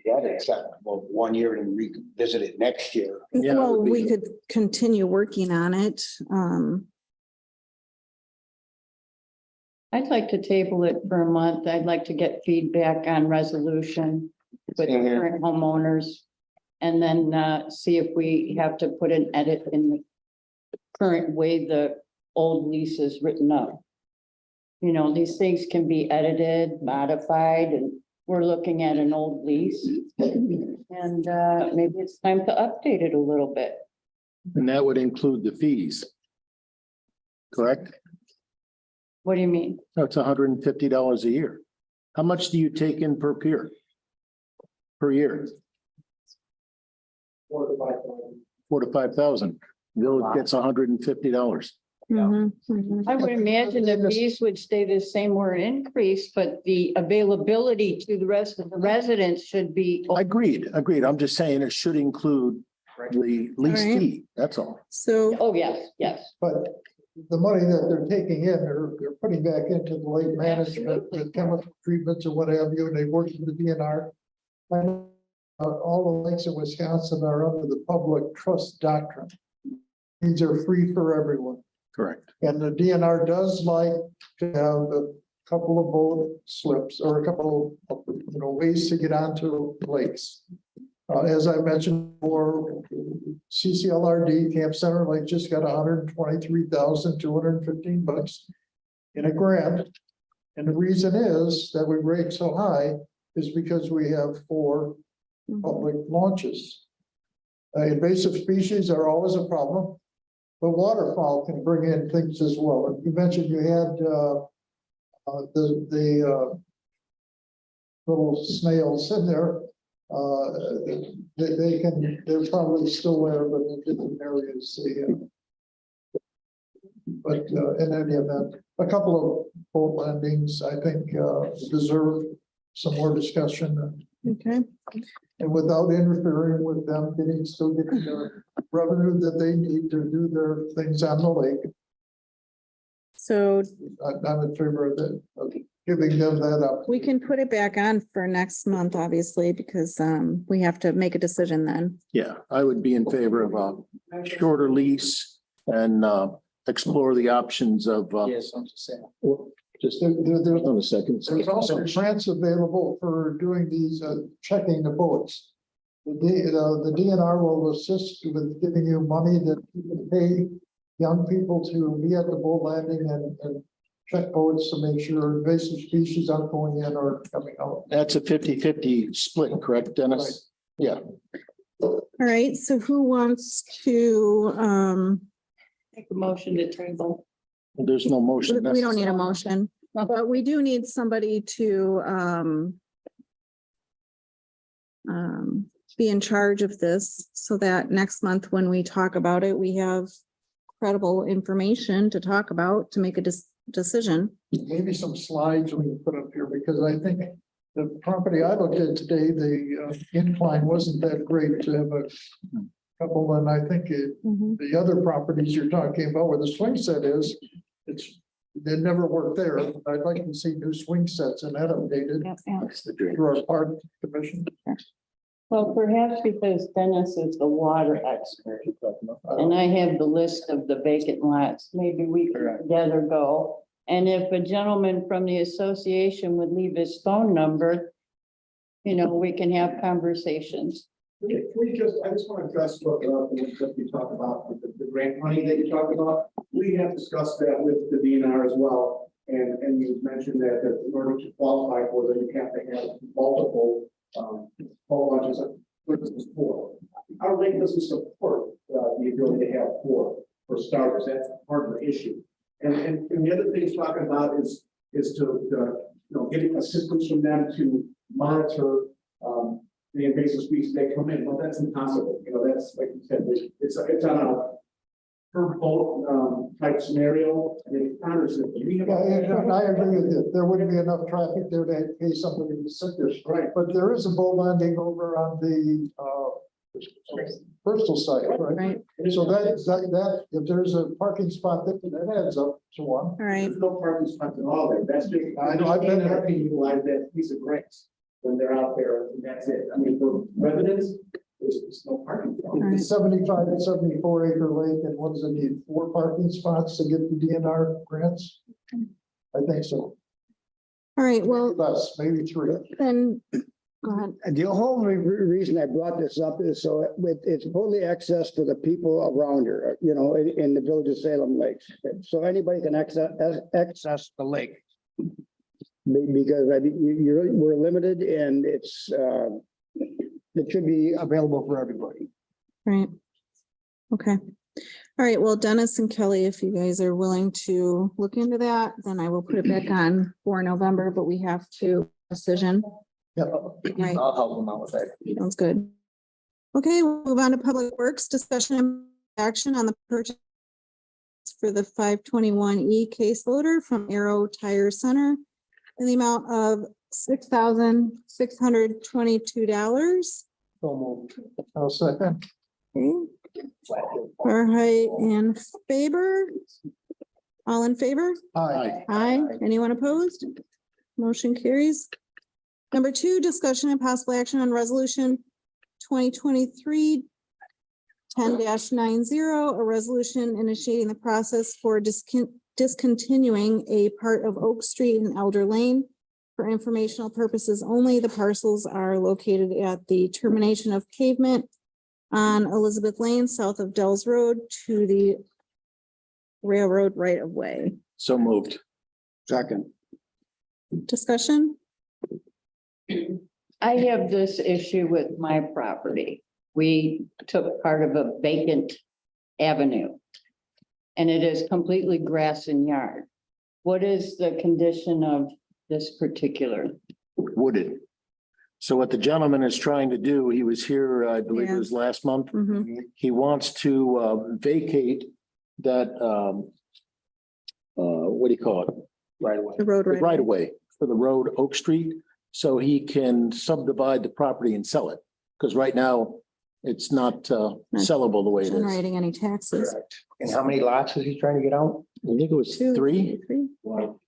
Yeah, except 1 year and revisit it next year. Yeah, it Well, would be- we could continue working on it. I'd like to table it for a month. I'd like to get feedback on resolution with Same here. current homeowners. And then see if we have to put an edit in the current way the old lease is written up. These things can be edited, modified, and we're looking at an old lease. And maybe it's time to update it a little bit. And that would include the fees. Correct? What do you mean? That's $150 a year. How much do you take in per pier? Per year? 4 to 5,000. Village gets $150. Mhm, mhm. I would imagine the fees would stay the same or increase, but the availability to the rest of the residents should be. Agreed. I'm just saying it should include the lease All right. fee. That's all. So, Oh, yes, yes. But the money that they're taking in, they're putting back into the lake management, the chemical treatments or what have you, and they work with the DNR. All the lakes in Wisconsin are under the public trust doctrine. These are free for everyone. Correct. And the DNR does like to have a couple of boat slips or a couple of, ways to get onto lakes. As I mentioned before, CCLRD Camp Center Lake just got $123,215 in a grant. And the reason is that we rate so high is because we have 4 public launches. Invasive species are always a problem, but waterfowl can bring in things as well. You mentioned you had the little snails in there. They're probably still there, but in different areas. But in any event, a couple of boat landings, I think, deserve some more discussion. okay, And without interfering with them still getting the revenue that they need to do their things on the lake. so I'm in favor of that, of giving them that up. we can put it back on for next month, obviously, because we have to make a decision then. Yeah, I would be in favor of a shorter lease and explore the options of. Yes, I'm just saying. Just There's on a second. also grants available for doing these, checking the boats. The DNR will assist with giving you money that you can pay young people to be at the boat landing and check boats to make sure invasive species aren't going in or coming out. That's a 50-50 split, correct, Dennis? Yeah. All right, so who wants to, Make a motion to table. There's no motion. we don't need a motion, but we do need somebody to be in charge of this so that next month when we talk about it, we have credible information to talk about to make a decision. Maybe some slides we can put up here, because I think the property I looked at today, the incline wasn't that great to have a couple, and I think Mhm. the other properties you're talking about where the swing set is, they never worked there. I'd like to see new swing sets and that updated Yep, yeah. That's the dream. through our park commission. Well, perhaps because Dennis is the water expert and I have the list of the vacant lots, maybe we could together go. And if a gentleman from the association would leave his phone number, we can have conversations. I just want to address what you talked about, the grant money that you talked about. We have discussed that with the DNR as well. And you mentioned that in order to qualify for them, you have to have multiple boat launches, for instance, 4. Our lake doesn't support the ability to have 4 for starters. That's part of the issue. And the other thing he's talking about is to getting assistance from them to monitor the invasive species that come in. Well, that's impossible. That's like you said, it's on a per boat type scenario, and it counters it. And I agree with you. There wouldn't be enough traffic there to pay somebody to sit there. Right. But there is a boat landing over on the Bristol side, right? Right, So that, if there's a parking spot, that adds up to one. all right. There's no parking spots at all there. That's just, I know, I've been there. Can utilize that piece of grass when they're out there, and that's it. I mean, for residents, there's no parking. Right. It's 75 and 74 acre lake, and what does it need? 4 parking spots to get the DNR grants? I think so. All right, well, Less, maybe 3. then, go ahead. The whole reason I brought this up is so it's totally access to the people around here, in the village of Salem Lakes. So anybody can access the lake. Because we're limited and it should be available for everybody. Right. Okay. All right, well, Dennis and Kelly, if you guys are willing to look into that, then I will put it back on for November, but we have to decision. Yep. Right, I'll help them out with that. sounds good. Okay, we'll move on to Public Works discussion and action on the purchase for the 521E case loader from Aero Tire Center in the amount of $6,622. So moved. I'll second. Farhite and Faber. All in favor? Aye. Aye. Anyone opposed? Motion carries. Number two, discussion and possible action on resolution 2023 10-90, a resolution initiating the process for discontinuing a part of Oak Street and Elder Lane. For informational purposes only, the parcels are located at the termination of pavement on Elizabeth Lane, south of Dells Road to the railroad right of way. So moved. Second. Discussion? I have this issue with my property. We took part of a vacant avenue. And it is completely grass and yard. What is the condition of this particular? Wooded. So what the gentleman is trying to do, he was here, I believe it was last month. Mhm. He wants to vacate that, what do you call it? Right away. The road The right. right of way for the road Oak Street, so he can subdivide the property and sell it. Because right now, it's not sellable the way it is. Generating any taxes. And how many lots is he trying to get out? I think it was Two, three. three. One.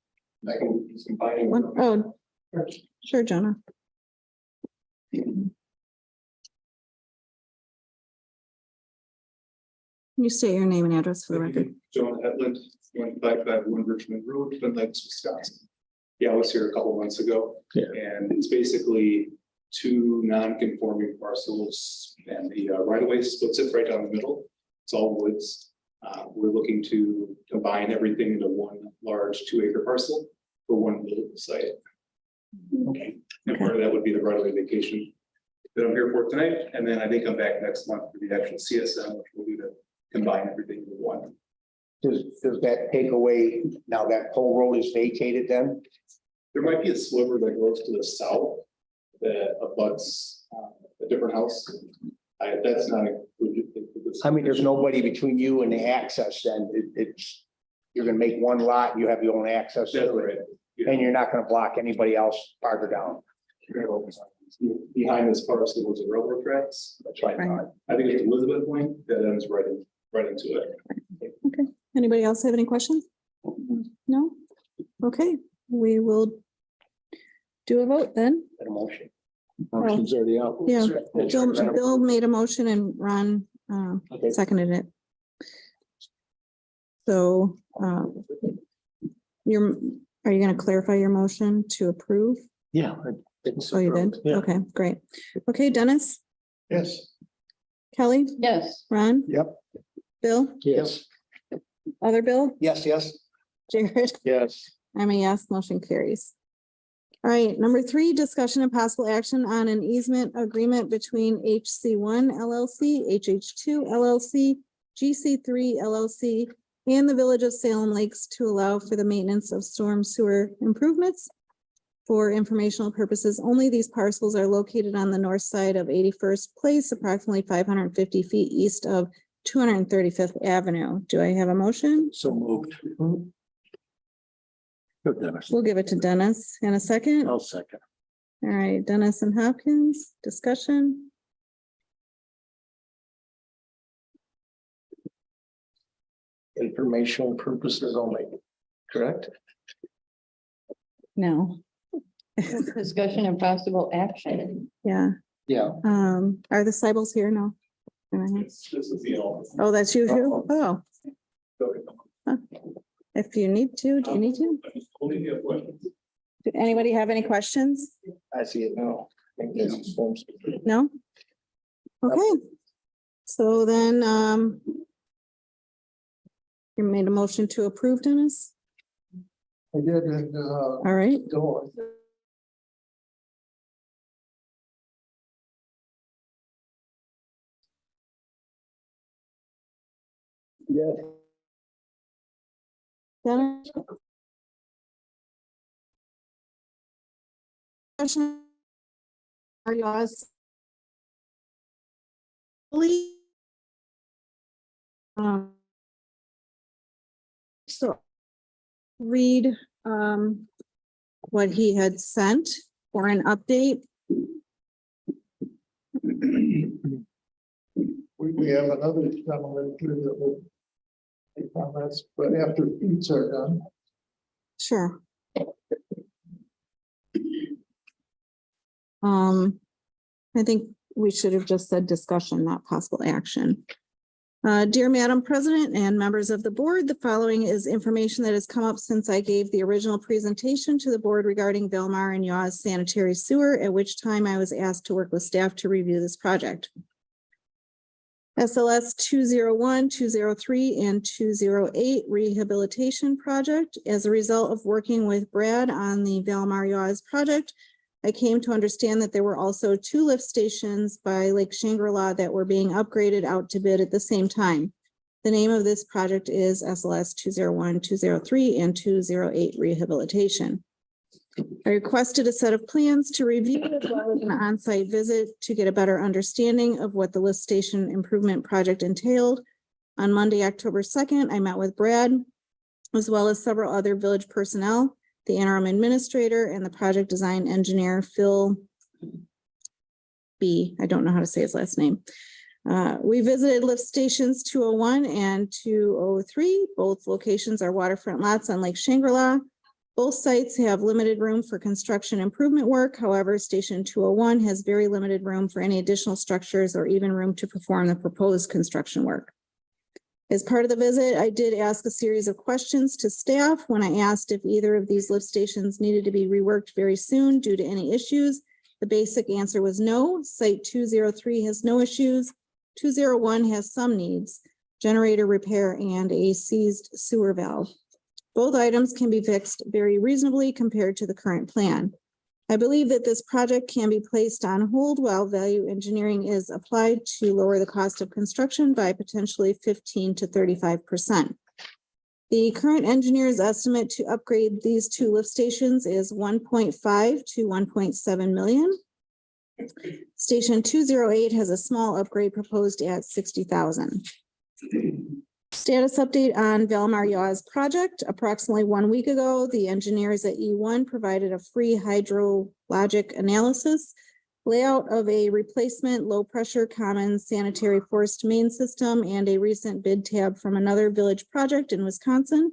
I can, he's combining. One, oh, sure, Jonah. You state your name and address for the record. John Edlund, 1551 Richmond Road, Twin Lakes, Wisconsin. Yeah, I was here a couple months ago. Yeah. And it's basically two non-conforming parcels and the right of way splits it right down the middle. It's all woods. We're looking to combine everything into one large 2-acre parcel for one little site. Okay. And part of that would be the right of way vacation that I'm here for tonight. And then I think I'm back next month for the actual CSM, which will be to combine everything into one. Does that take away, now that whole road is vacated then? There might be a sliver that goes to the south that abuts a different house. That's not included. I mean, there's nobody between you and the access then. It's, you're gonna make one lot, you have your own access. That's right. And you're not gonna block anybody else farther down. Behind this parcel was a railroad tracks. That's right. Right. I think it's Elizabeth Point that ends right into it. Anybody else have any questions? No? Okay, we will do a vote then. That motion. Motion's already out. Yeah, Bill made a motion and Ron Okay. seconded it. So are you gonna clarify your motion to approve? Yeah. It's Oh, you did? approved. Yeah. Okay, great. Okay, Dennis, Yes. Kelly, Yes, Ron, Yep. Bill, Yes. other Bill, Yes, yes. Jared. Yes. I'm a yes, motion carries. All right, number three, discussion and possible action on an easement agreement between HC1 LLC, HH2 LLC, GC3 LLC, and the Village of Salem Lakes to allow for the maintenance of storm sewer improvements. For informational purposes only, these parcels are located on the north side of 81st Place, approximately 550 feet east of 235th Avenue. Do I have a motion? So moved. Good, Dennis. We'll give it to Dennis in a second. I'll second. All right, Dennis and Hopkins, discussion. Informational purposes only, correct? No, discussion and possible action. yeah, Yeah. are the Sybils here? No. This is the all. Oh, that's you too? Oh, if you need to, do you need to? Only if questions. Do anybody have any questions? I see it now. I think this is forms. No? Okay. So then, you made a motion to approve, Dennis? I did, All right, go. Yes. Dennis? Question? Are yours? Um, read what he had sent for an update. We have another gentleman here that will make comments, but after each are done. Sure. I think we should have just said discussion, not possible action. Dear Madam President and members of the board, the following is information that has come up since I gave the original presentation to the board regarding Velmar and Yaws sanitary sewer, at which time I was asked to work with staff to review this project. SLS 201, 203, and 208 rehabilitation project. As a result of working with Brad on the Velmar Yaws project, I came to understand that there were also 2 lift stations by Lake Shangri-La that were being upgraded out to bid at the same time. The name of this project is SLS 201, 203, and 208 rehabilitation. I requested a set of plans to review as well as an on-site visit to get a better understanding of what the lift station improvement project entailed. On Monday, October 2nd, I met with Brad, as well as several other village personnel, the interim administrator, and the project design engineer, Phil B. I don't know how to say his last name. We visited lift stations 201 and 203. Both locations are waterfront lots on Lake Shangri-La. Both sites have limited room for construction improvement work. However, Station 201 has very limited room for any additional structures or even room to perform the proposed construction work. As part of the visit, I did ask a series of questions to staff when I asked if either of these lift stations needed to be reworked very soon due to any issues. The basic answer was no. Site 203 has no issues. 201 has some needs, generator repair and a seized sewer valve. Both items can be fixed very reasonably compared to the current plan. I believe that this project can be placed on hold while value engineering is applied to lower the cost of construction by potentially 15 to 35%. The current engineer's estimate to upgrade these 2 lift stations is 1.5 to 1.7 million. Station 208 has a small upgrade proposed at 60,000. Status update on Velmar Yaws project. Approximately 1 week ago, the engineers at E1 provided a free hydrologic analysis, layout of a replacement low pressure common sanitary forced main system, and a recent bid tab from another village project in Wisconsin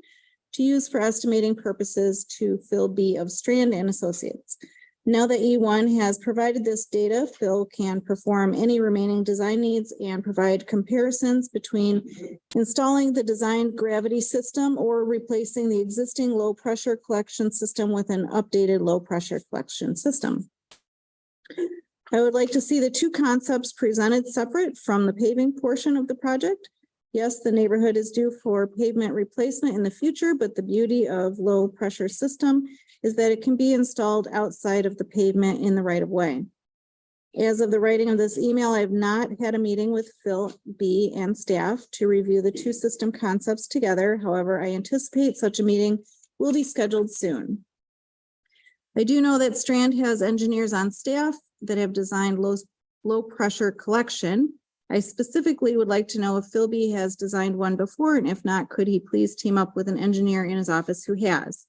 to use for estimating purposes to Phil B. of Strand and Associates. Now that E1 has provided this data, Phil can perform any remaining design needs and provide comparisons between installing the designed gravity system or replacing the existing low pressure collection system with an updated low pressure collection system. I would like to see the 2 concepts presented separate from the paving portion of the project. Yes, the neighborhood is due for pavement replacement in the future, but the beauty of low pressure system is that it can be installed outside of the pavement in the right of way. As of the writing of this email, I have not had a meeting with Phil B. and staff to review the 2 system concepts together. However, I anticipate such a meeting will be scheduled soon. I do know that Strand has engineers on staff that have designed low pressure collection. I specifically would like to know if Phil B. has designed one before, and if not, could he please team up with an engineer in his office who has?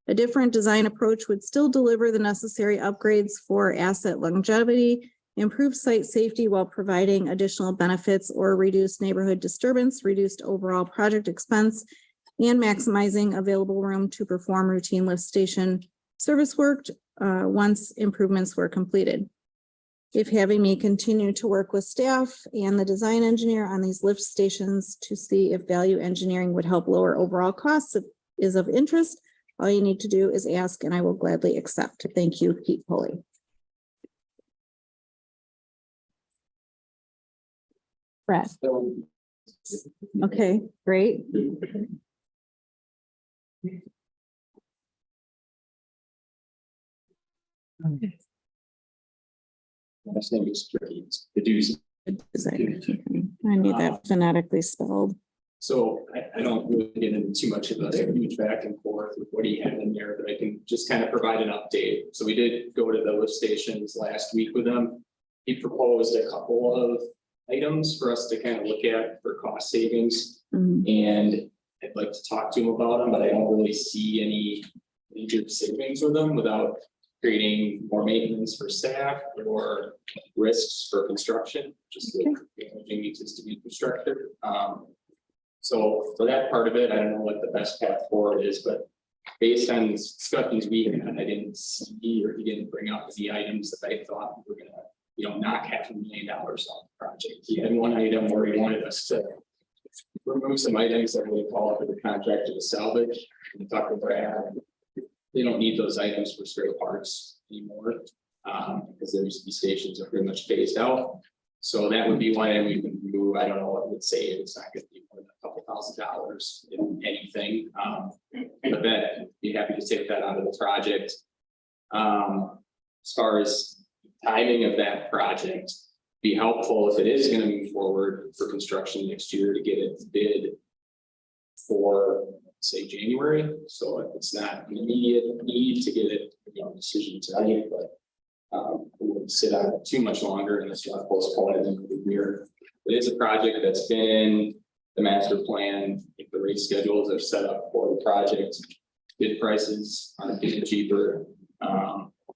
A different design approach would still deliver the necessary upgrades for asset longevity, improve site safety while providing additional benefits or reduce neighborhood disturbance, reduced overall project expense, and maximizing available room to perform routine lift station service work once improvements were completed. If having me continue to work with staff and the design engineer on these lift stations to see if value engineering would help lower overall costs is of interest, all you need to do is ask and I will gladly accept. Thank you, Pete Pulley. Brad. Okay, great. Last name is tricky. It's the dues. I need that phonetically spelled. So I don't really get into too much of a huge back and forth with what he had in there, but I can just kind of provide an update. So we did go to the lift stations last week with him. He proposed a couple of items for us to kind of look at for cost savings. And I'd like to talk to them about them, but I don't really see any major savings with them without creating more maintenance for staff or risks for construction, just the existing infrastructure. So for that part of it, I don't know what the best path forward is, but based on discussions we had, I didn't see or he didn't bring up the items that I thought were gonna, knock $500,000 off the project. He had one item where he wanted us to remove some items that we call for the contractor to salvage. And talk to Brad. They don't need those items for spare parts anymore, because those stations are pretty much phased out. So that would be one, and we can remove, I don't know what it would say, it's not gonna be more than a couple $1,000 in anything. But that, be happy to take that out of the project. As far as timing of that project, be helpful if it is gonna move forward for construction next year to get it bid for, say, January. So if it's not an immediate need to get it, decision tonight, but we wouldn't sit on it too much longer unless you want to postpone it into the year. It is a project that's been the master plan. If the rate schedules are set up for the project, bid prices aren't getting cheaper.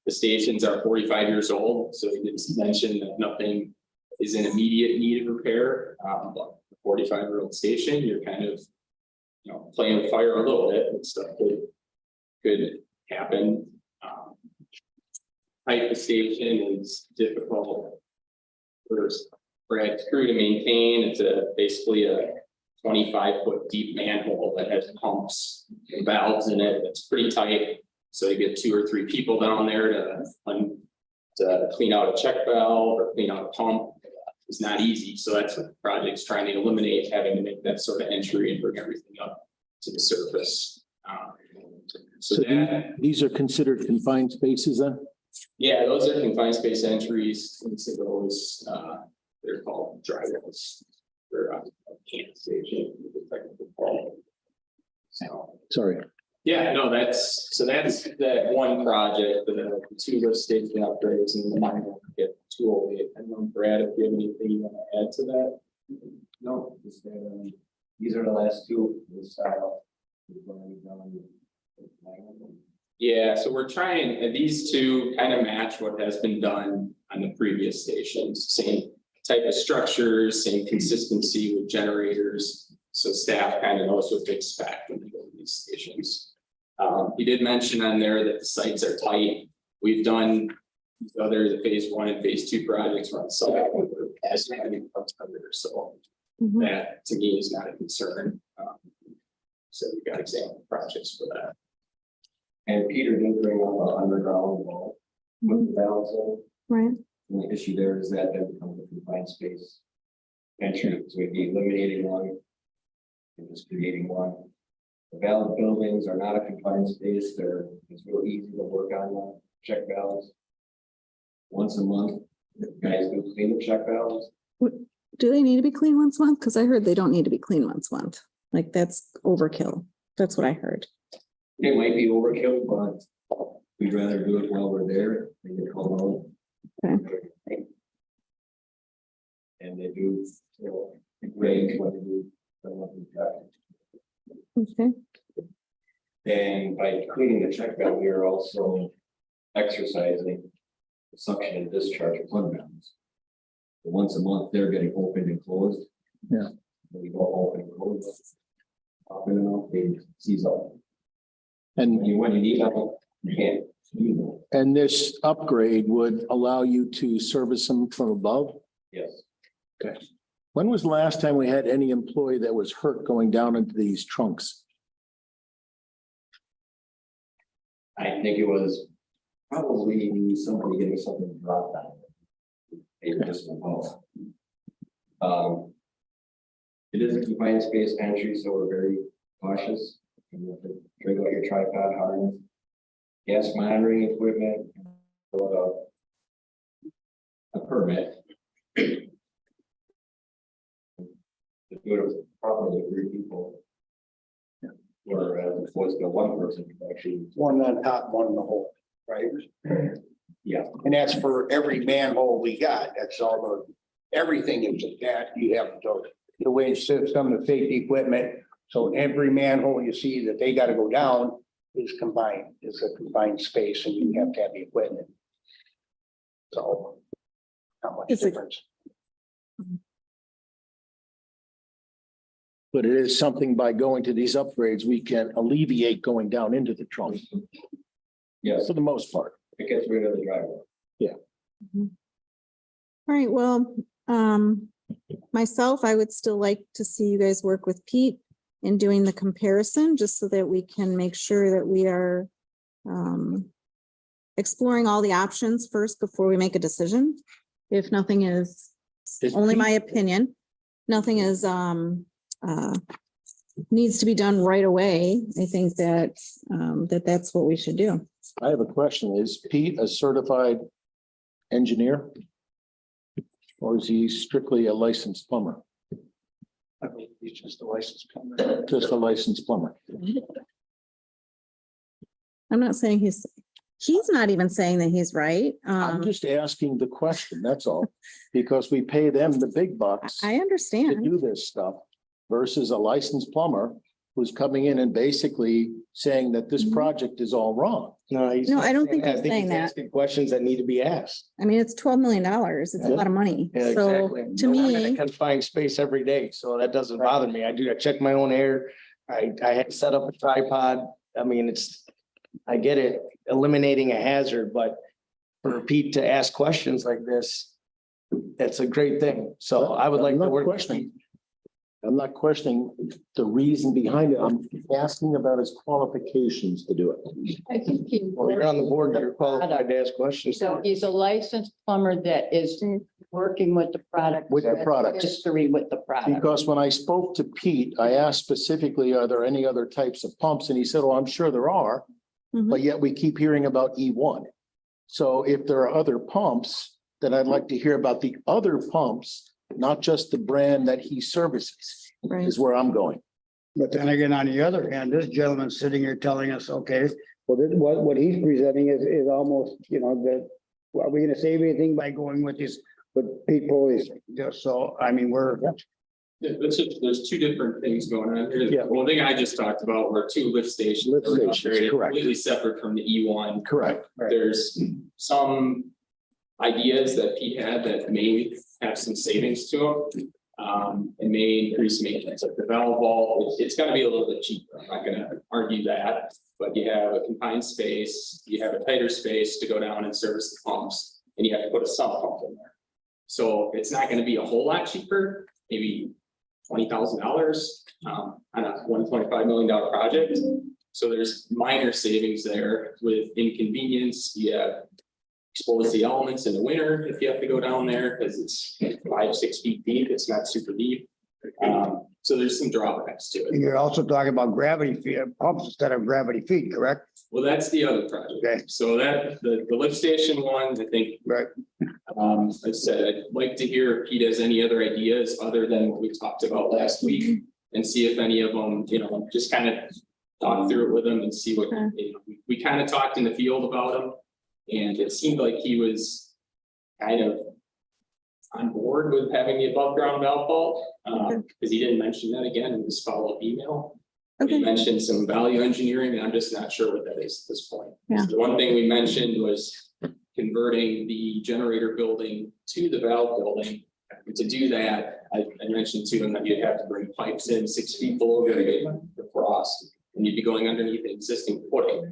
The stations are 45 years old, so we did mention that nothing is in immediate need of repair. But a 45-year-old station, you're kind of, playing with fire a little bit, and stuff could happen. Height of station is difficult for Brad crew to maintain. It's basically a 25-foot deep manhole that has pumps and valves in it. It's pretty tight. So you get 2 or 3 people down there to clean out a check valve or clean out a pump. It's not easy. So that's what the project's trying to eliminate, having to make that sort of entry and bring everything up to the surface. So these are considered confined spaces then? Yeah, those are confined space entries. Those, they're called driveways. They're a camp station. So, Sorry. yeah, no, that's that one project, the 2 lift station upgrades and the 9 get 208. I don't know, Brad, if you have anything you want to add to that? No, just, these are the last 2 this style. Yeah, so we're trying, these 2 kind of match what has been done on the previous stations, same type of structures, same consistency with generators. So staff kind of knows what to expect when they go to these stations. He did mention on there that the sites are tight. We've done the phase 1 and phase 2 projects on site as having under, so that to me is not a concern. So we've got example projects for that. And Peter did bring up an underground wall with the balancing. Right. And the issue there is that becomes a confined space entry, so we'd be eliminating one and just creating one. The valve buildings are not a confined space. It's real easy to work on the check valves. Once a month, guys go clean the check valves. Do they need to be clean once a month? Because I heard they don't need to be clean once a month. Like that's overkill. That's what I heard. It might be overkill, but we'd rather do it while we're there than get called out. Okay. And they do, range when they do. Okay. And by cleaning the check valve, we are also exercising the suction and discharge of fund balance. Once a month, they're getting opened and closed. Yeah. We go open and close. Open and off, they seize up. And When you need them, you can't use them. And this upgrade would allow you to service them from above? Yes. Okay. When was the last time we had any employee that was hurt going down into these trunks? I think it was probably somebody getting something dropped on it. Maybe just a ball. It is a confined space entry, so we're very cautious. You have to drag out your tripod harness, gas monitoring equipment, a permit. To do it properly, 3 people. Whereas it was the 1 person who actually. One on top, one in the hole, right? Yeah. And that's for every manhole we got. That's all everything is that you have to, the way some of the safety equipment, So every manhole you see that they gotta go down is a combined space, and you have to have the equipment. So. Not much Is it- difference. But it is something by going to these upgrades, we can alleviate going down into the trunk. Yes, For the most part. it gets rid of the driveway. All right, well, myself, I would still like to see you guys work with Pete in doing the comparison, just so that we can make sure that we are exploring all the options first before we make a decision. If nothing is, Is only Pete- my opinion, nothing is needs to be done right away. I think that that's what we should do. I have a question. Is Pete a certified engineer? Or is he strictly a licensed plumber? I mean, he's just a licensed plumber. Just a licensed plumber. I'm not saying he's not even saying that he's right. I'm just asking the question, that's all. Because we pay them the big bucks I to understand. do this stuff versus a licensed plumber who's coming in and basically saying that this Mhm. project is all wrong. No, I don't think he's saying that. Questions that need to be asked. I mean, it's $12 million. It's a lot of money. Yeah, So exactly. to I'm in a me, confined space every day, so that doesn't bother me. I check my own air. I had set up a tripod. I mean, I get it, eliminating a hazard, but for Pete to ask questions like this, that's a great thing. So I would like I'm to not work. questioning. I'm not questioning the reason behind it. I'm asking about his qualifications to do it. I think he. Well, you're on the board, you're qualified to ask questions. So he's a licensed plumber that is working with the product. With the product. History with the product. Because when I spoke to Pete, I asked specifically, are there any other types of pumps? And he said, oh, I'm sure there are, Mhm. but yet we keep hearing about E1. So if there are other pumps, then I'd like to hear about the other pumps, not just the brand that he services, right. is where I'm going. But then again, on the other hand, this gentleman's sitting here telling us, okay, well, what he's presenting is almost, are we gonna save anything by going with this, with people? So, I mean, There's two different things going on here. Yeah. One thing I just talked about were two lift stations. Lift stations, Operated correct. Completely separate from the E1. Correct. There's some ideas that Pete had that may have some savings to them. And may increase maintenance of the valve vault. It's gotta be a little bit cheaper. I'm not gonna argue that. But you have a confined space, you have a tighter space to go down and service the pumps, and you have to put a sump pump in there. So it's not gonna be a whole lot cheaper, maybe $20,000 on a $1.5 million project. So there's minor savings there with inconvenience. You have expose the elements in the winter if you have to go down there because it's 5-6 feet deep. It's not super deep. So there's some drawbacks to it. you're also talking about gravity feed pumps instead of gravity feed, correct? Well, that's the other project. Okay. So that the lift station one, I think. Right. Like I said, I'd like to hear if Pete has any other ideas other than what we talked about last week and see if any of them, just kind of talk through it with him and see what, we kind of talked in the field about them. And it seemed like he was kind of on board with having the above ground valve vault, because he didn't mention that again in his follow-up email. Okay. He mentioned some value engineering, and I'm just not sure what that is at this point. Yeah. The one thing we mentioned was converting the generator building to the valve building. And to do that, I mentioned to him that you'd have to bring pipes in 6 feet below the frost, and you'd be going underneath the existing footing,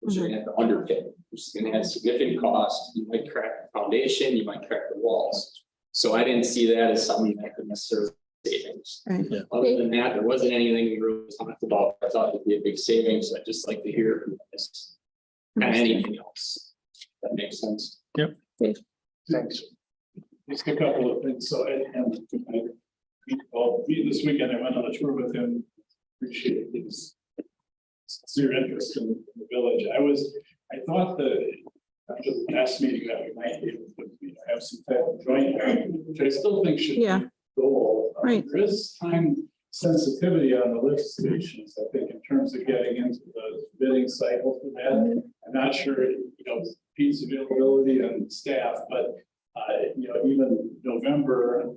which you're gonna have to underpin, which is gonna have significant cost. You might crack the foundation, you might crack the walls. So I didn't see that as something that could necessarily savings. Right. Yeah. Other than that, there wasn't anything we really talked about. I thought it'd be a big savings. I'd just like to hear from this. And anything else. That makes sense. Thanks. Just a couple of things, so, this weekend, I went on a tour with him, appreciate his sincere interest in the village. I thought that after the last meeting that we might be able to have some type of joint, which I still think should be Yeah. a goal. Right. There is time sensitivity on the lift stations, I think, in terms of getting into the bidding cycle for that. I'm not sure, Pete's availability and staff, but even November,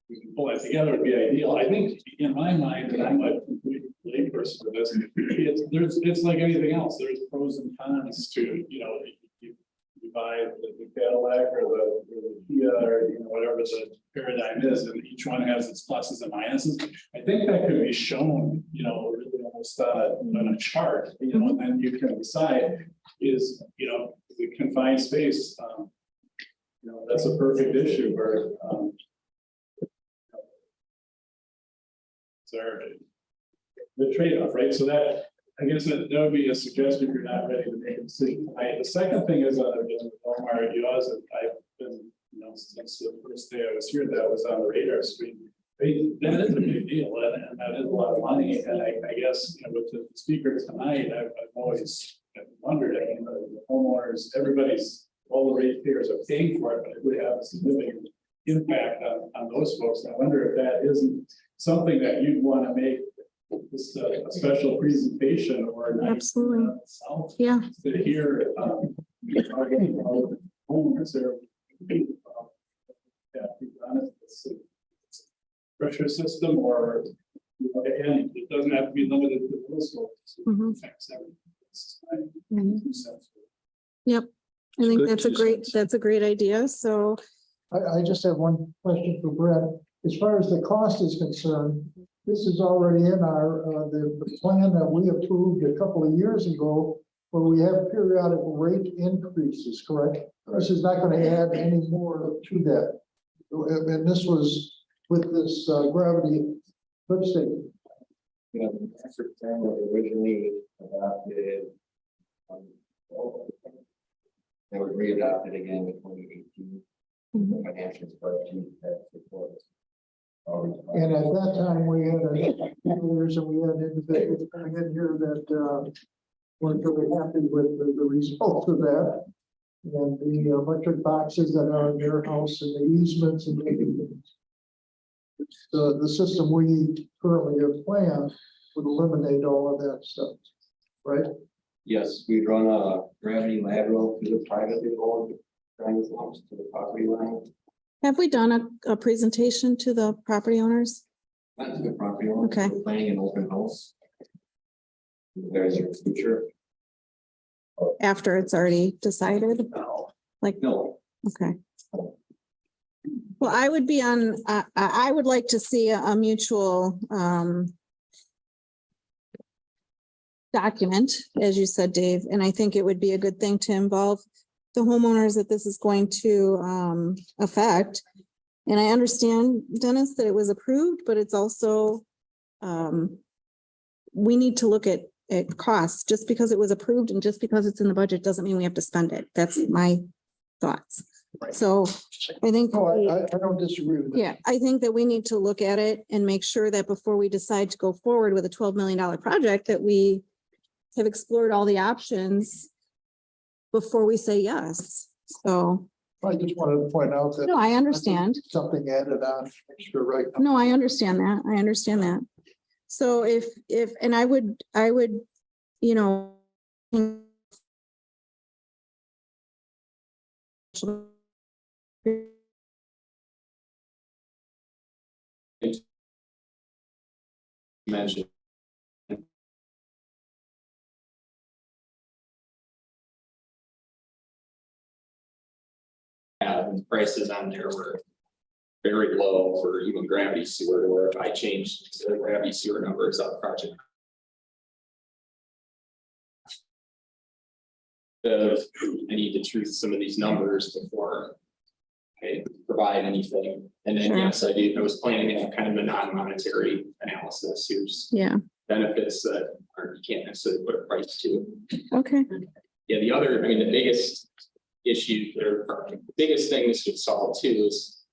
we can pull it together would be ideal. I think in my mind, and I might completely resource for this. It's like anything else. There's pros and cons to, you know, you buy the Cadillac or the Kia or, you know, whatever the paradigm is, and each one has its pluses and minuses. I think that could be shown, you know, really almost on a chart, you know, and then you can decide is, you know, the confined space, you know, that's a perfect issue where, sorry, the trade-off, right? So that, I guess that would be a suggestion if you're not ready to make a decision tonight. The second thing is, Omar, I've been, you know, since the first day I was here, that was on the radar screen. That is a big deal, and that is a lot of money. And I guess, you know, with the speaker tonight, I've always wondered, I mean, the homeowners, all the ratepayers are paying for it, but it would have a significant impact on those folks. I wonder if that isn't something that you'd want to make just a special presentation or an Absolutely. itself Yeah. to hear homeowners there. Yeah, to be honest, it's a pressure system, or you know, again, it doesn't have to be limited to middle school. Mhm. It affects everything. Yep. I think good that's a great idea. So I just have one question for Brett. As far as the cost is concerned, this is already in our, the plan that we approved a couple of years ago, where we have periodic rate increases, correct? This is not going to add any more to that. And this was with this gravity flip station. You know, the master plan was originally adopted. They were re-adopted again in 2018. The financial spreadsheet that supports. And at that time, we had years and we had individuals coming in here that weren't really happy with the results of that. And the electric boxes that are in their house and the easements and the system we currently have planned would eliminate all of that stuff, right? Yes, we run a gravity lateral to the privately owned drainage lines to the property line. have we done a presentation to the property owners? Not to the property owner. Okay. We're planning an open house. There's your future. After it's already decided? No. Like, No. okay. Well, I would be on, I would like to see a mutual document, as you said, Dave, and I think it would be a good thing to involve the homeowners that this is going to affect. And I understand, Dennis, that it was approved, but it's also we need to look at costs. Just because it was approved and just because it's in the budget doesn't mean we have to spend it. That's my thoughts. So I think. No, I don't disagree with that. Yeah, I think that we need to look at it and make sure that before we decide to go forward with a $12 million project, that we have explored all the options before we say yes. So. I just wanted to point out that. No, I understand. Something added on extra right now. No, I understand that. I understand that. So and I would, you know, Mentioned. The prices on there were very low for even gravity sewer, where if I changed the gravity sewer numbers on the project. I need to truth some of these numbers before I provide anything. And then, Sure. yes, I was planning a kind of a non-monetary analysis. Here's yeah, benefits that you can't necessarily put a price to. okay. Yeah, the other, I mean, the biggest issue or the biggest thing this would solve too is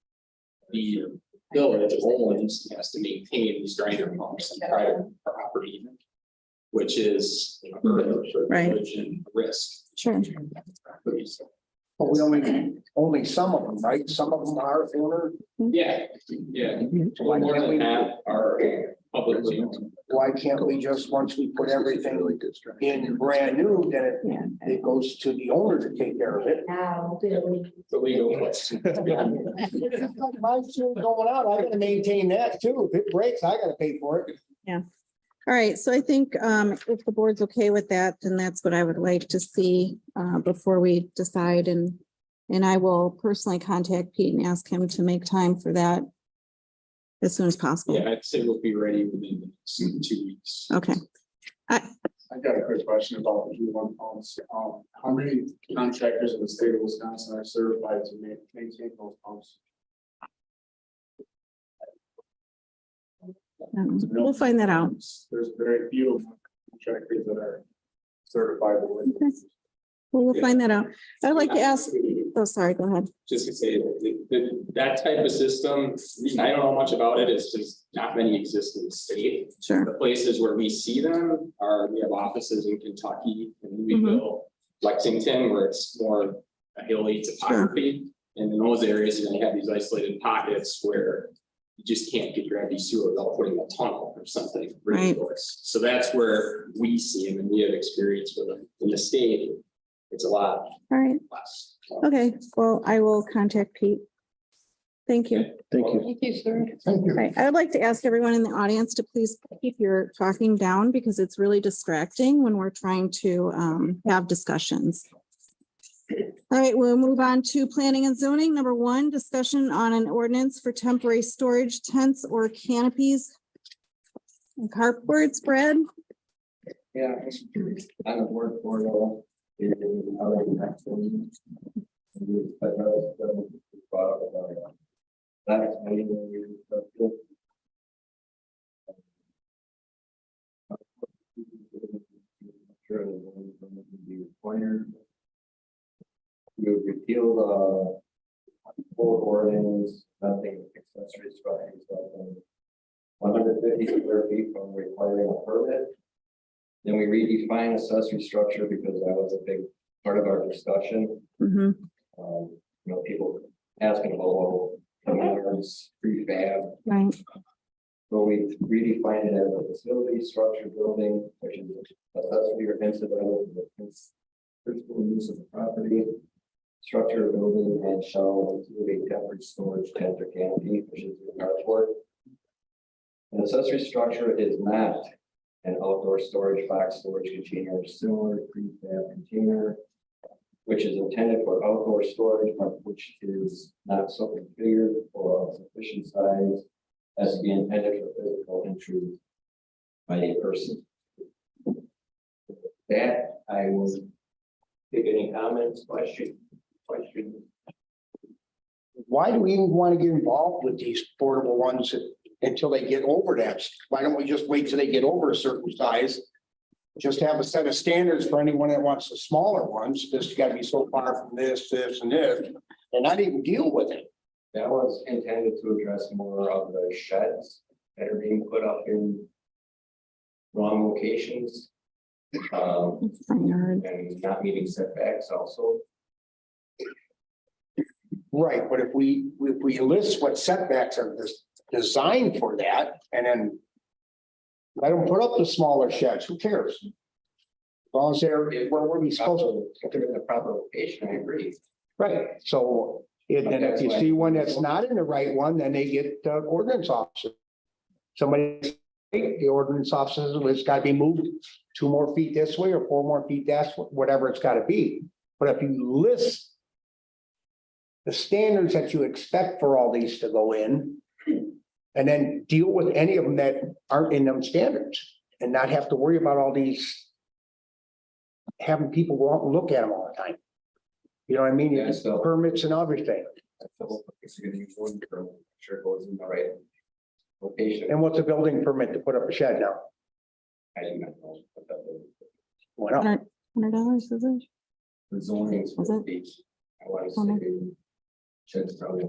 the village owns has to maintain these grinder pumps on private property, which is a burden for the Right. village and risk. Sure. But we only some of them, right? Some of them are owner. Yeah, yeah. Why More can't than we, half are publicly owned. why can't we just, once we put everything in brand new, then it goes to the owner to take care of it? Now, The legal question. My fuel going out, I gotta maintain that too. If it breaks, I gotta pay for it. All All right, so I think if the board's okay with that, then that's what I would like to see before we decide, and I will personally contact Pete and ask him to make time for that as soon as possible. Yeah, I'd say we'll be ready within the next 2 weeks. Okay. I got a quick question about the G1 pumps. How many contractors in the state of Wisconsin are certified to maintain those pumps? We'll find that out. There's very few contractors that are certified. Okay. Well, we'll find that out. I'd like to ask, oh, sorry, go ahead. Just to say, that type of system, the reason I don't know much about it is just not many exist in the state. Sure. The places where we see them are, we have offices in Kentucky and Louisville, Lexington, where it's more a hilly topography. And in those areas, you're gonna have these isolated pockets where you just can't get gravity sewer without putting a tunnel or something really Right. close. So that's where we see them and we have experience with them. In the state, it's a lot All right. less. Okay, well, I will contact Pete. Thank you. Thank you. Thank you, sir. Thank you. Right, I would like to ask everyone in the audience to please keep your talking down because it's really distracting when we're trying to have discussions. All right, we'll move on to planning and zoning. Number 1, discussion on an ordinance for temporary storage tents or canopies. And carports, Brad? Yeah, I'm a board for it. That's sure be required. We would repeal the full ordinance, nothing accessory structures, nothing 150 square feet from requiring a permit. Then we redefine accessory structure because that was a big part of our discussion. Mhm. You know, people asking about, well, containers, prefab. Right, So we redefined it as a facility, structure, building, which is accessory or incidental to the principal use of the property. Structure, building, and shall include a temporary storage tent or canopy, which is the carport. An accessory structure is not an outdoor storage, box storage container, similar prefab container, which is intended for outdoor storage, but which is not so configured or of sufficient size as to be intended for physical entry by a person. That I will take any comments, question. Why do we even want to get involved with these portable ones until they get over that? Why don't we just wait till they get over a certain size? Just have a set of standards for anyone that wants the smaller ones, just gotta be so far from this, and this, and not even deal with it. That was intended to address more of the sheds that are being put up in wrong locations. And not meeting setbacks also. Right, but if we list what setbacks are designed for that, and then let them put up the smaller sheds, who cares? As long as they're, where we supposed to. If they're in the proper location, I agree. Right, so, and then if you see one that's not in the right one, then they get the ordinance officer. Somebody, the ordinance officer says it's gotta be moved 2 more feet this way or 4 more feet that, whatever it's gotta be. But if you list the standards that you expect for all these to go in, and then deal with any of them that aren't in them standards, and not have to worry about all these having people go out and look at them all the time. You know what I mean? Yeah, so- Permits and everything. I feel like it's gonna use one term, sure it goes in the right location. And what's a building permit to put up a shed now? I didn't know what that was. Why not? $100, is it? The zoning is Was it? I want to say. Sheds probably.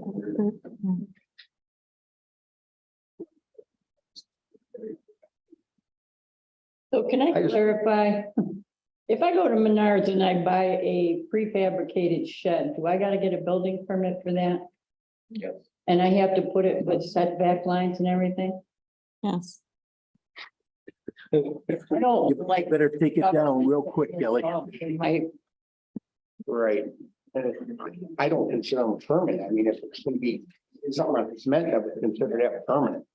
So can I clarify? If I go to Menards and I buy a prefabricated shed, do I gotta get a building permit for that? Yes. And I have to put it with setback lines and everything? Yes. I don't like. Better take it down real quick, Kelly. My, Right. And I don't consider them permanent. I mean, if it's gonna be something like it's meant, I would consider that permanent.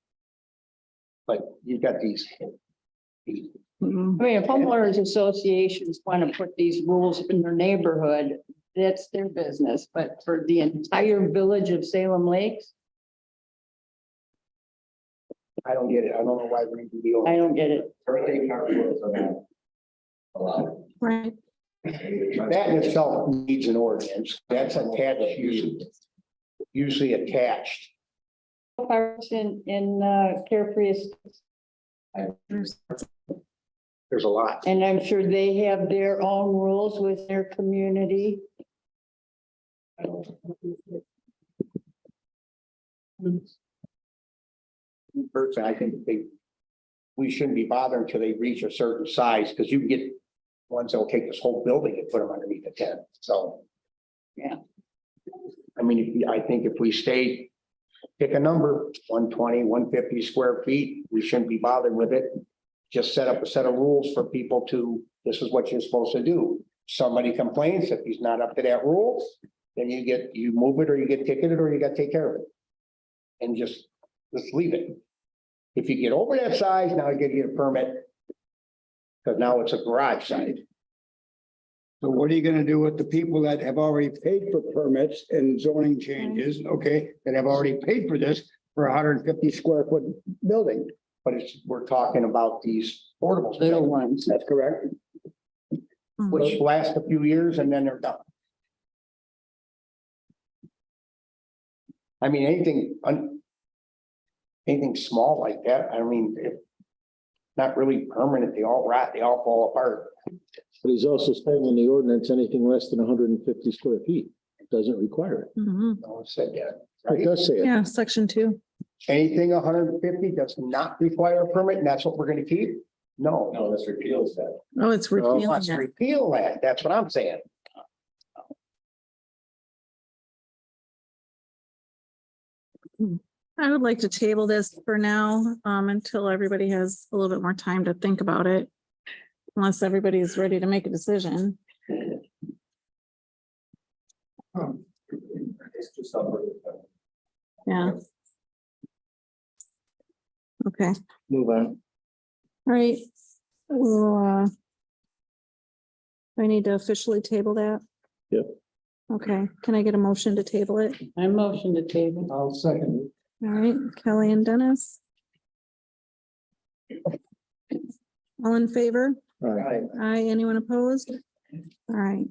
But you've got these Mhm. I mean, if homeowners associations want to put these rules in their neighborhood, that's their business, but for the entire village of Salem Lakes, I don't get it. I don't know why we do the. I don't get it. Birthday carnivals are not allowed. Right. That in itself needs an ordinance. That's attached, usually attached. Parks in Carefree, There's a lot. and I'm sure they have their own rules with their community. Personally, I think we shouldn't be bothering until they reach a certain size, because you can get ones that'll take this whole building and put them underneath the tent, so. Yeah. I mean, I think if we stay, pick a number, 120, 150 square feet, we shouldn't be bothered with it. Just set up a set of rules for people to, this is what you're supposed to do. Somebody complains, if he's not up to that rule, then you move it, or you get ticketed, or you got to take care of it. And just leave it. If you get over that size, now you get to get a permit. Because now it's a garage size. So what are you gonna do with the people that have already paid for permits and zoning changes, okay, that have already paid for this for 150 square foot building? But we're talking about these portable. Little ones. That's correct. Which last a few years and then they're done. I mean, anything small like that, I mean, if not really permanent, they all rot, they all fall apart. But he's also saying in the ordinance, anything less than 150 square feet doesn't require it. Mhm. No one said that. It Right? does say it. Yeah, section 2. Anything 150 does not require a permit, and that's what we're gonna keep? No. No, this repeals that. Oh, it's repealing Let's it. repeal that. That's what I'm saying. I would like to table this for now, until everybody has a little bit more time to think about it. Unless everybody's ready to make a decision. It's just something. Yeah. Okay, Move on. all right. Well, I need to officially table that. Yep. Okay, can I get a motion to table it? I motion to table. I'll second. All right, Kelly and Dennis. All in favor? All right. Aye, anyone opposed? All right.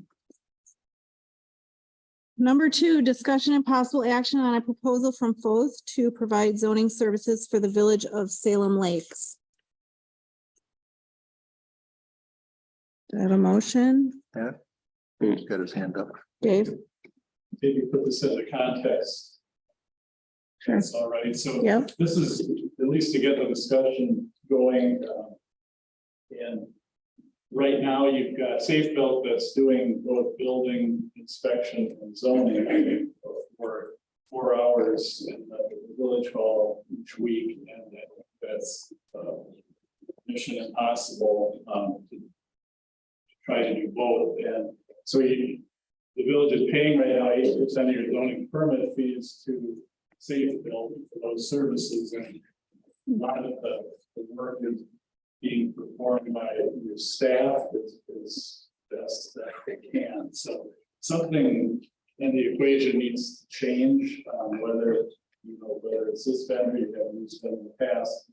Number 2, discussion and possible action on a proposal from Foth to provide zoning services for the village of Salem Lakes. Do I have a motion? He's got his hand up. Dave? Maybe put this into context. Sure. That's all right. So Yep. this is at least to get the discussion going. And right now you've got Safe Built that's doing both building inspection and zoning, I think, for 4 hours in the village hall each week. And that's mission impossible to try to do both. And so the village is paying right now 8% of your zoning permit fees to Safe Built for those services. And a lot of the work is being performed by your staff is best that they can. So something in the equation needs to change, whether it's this vendor you haven't used in the past.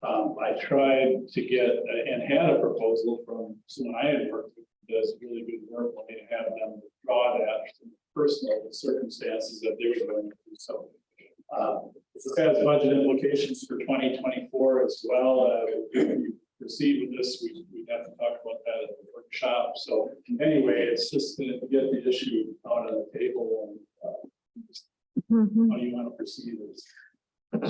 I tried to get and had a proposal from someone I had worked with who does really good work when they have them draw that from personal circumstances that they were going through. So this has budget implications for 2024 as well. If we proceed with this, we have to talk about that at the workshop. So anyway, it's just to get the issue out on the table and how you want to proceed is.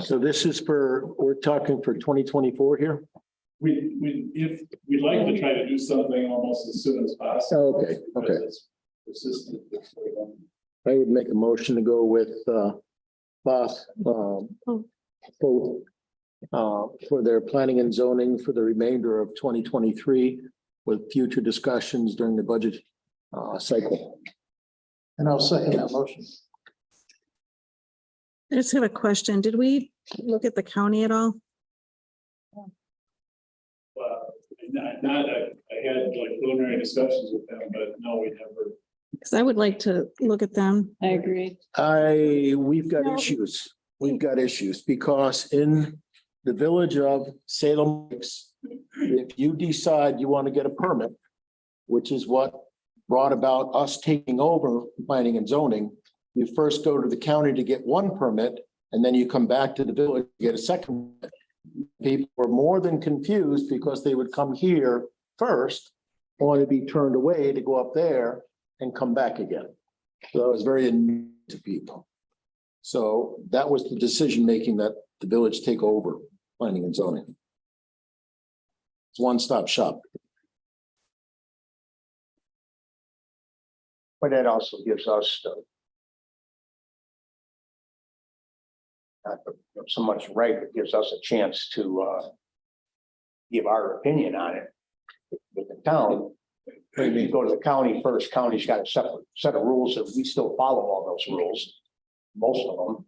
So this is we're talking for 2024 here? If we'd like to try to do something almost as soon as possible. Okay, okay. because it's persistent. I would make a motion to go with Boss for their planning and zoning for the remainder of 2023 with future discussions during the budget cycle. And I'll second that motion. I just have a question. Did we look at the county at all? I had like preliminary discussions with them, but no, we never. Because I would like to look at them. I agree. We've got No. issues. We've got issues because in the village of Salem, if you decide you want to get a permit, which is what brought about us taking over planning and zoning, you first go to the county to get one permit, and then you come back to the village to get a second. People were more than confused because they would come here first, only to be turned away to go up there and come back again. So it was very annoying to people. So that was the decision making that the village take over planning and zoning. It's one-stop shop. But that also gives us not so much right, it gives us a chance to give our opinion on it with the town. When you go to the county first, county's got a separate set of rules that we still follow all those rules, most of them.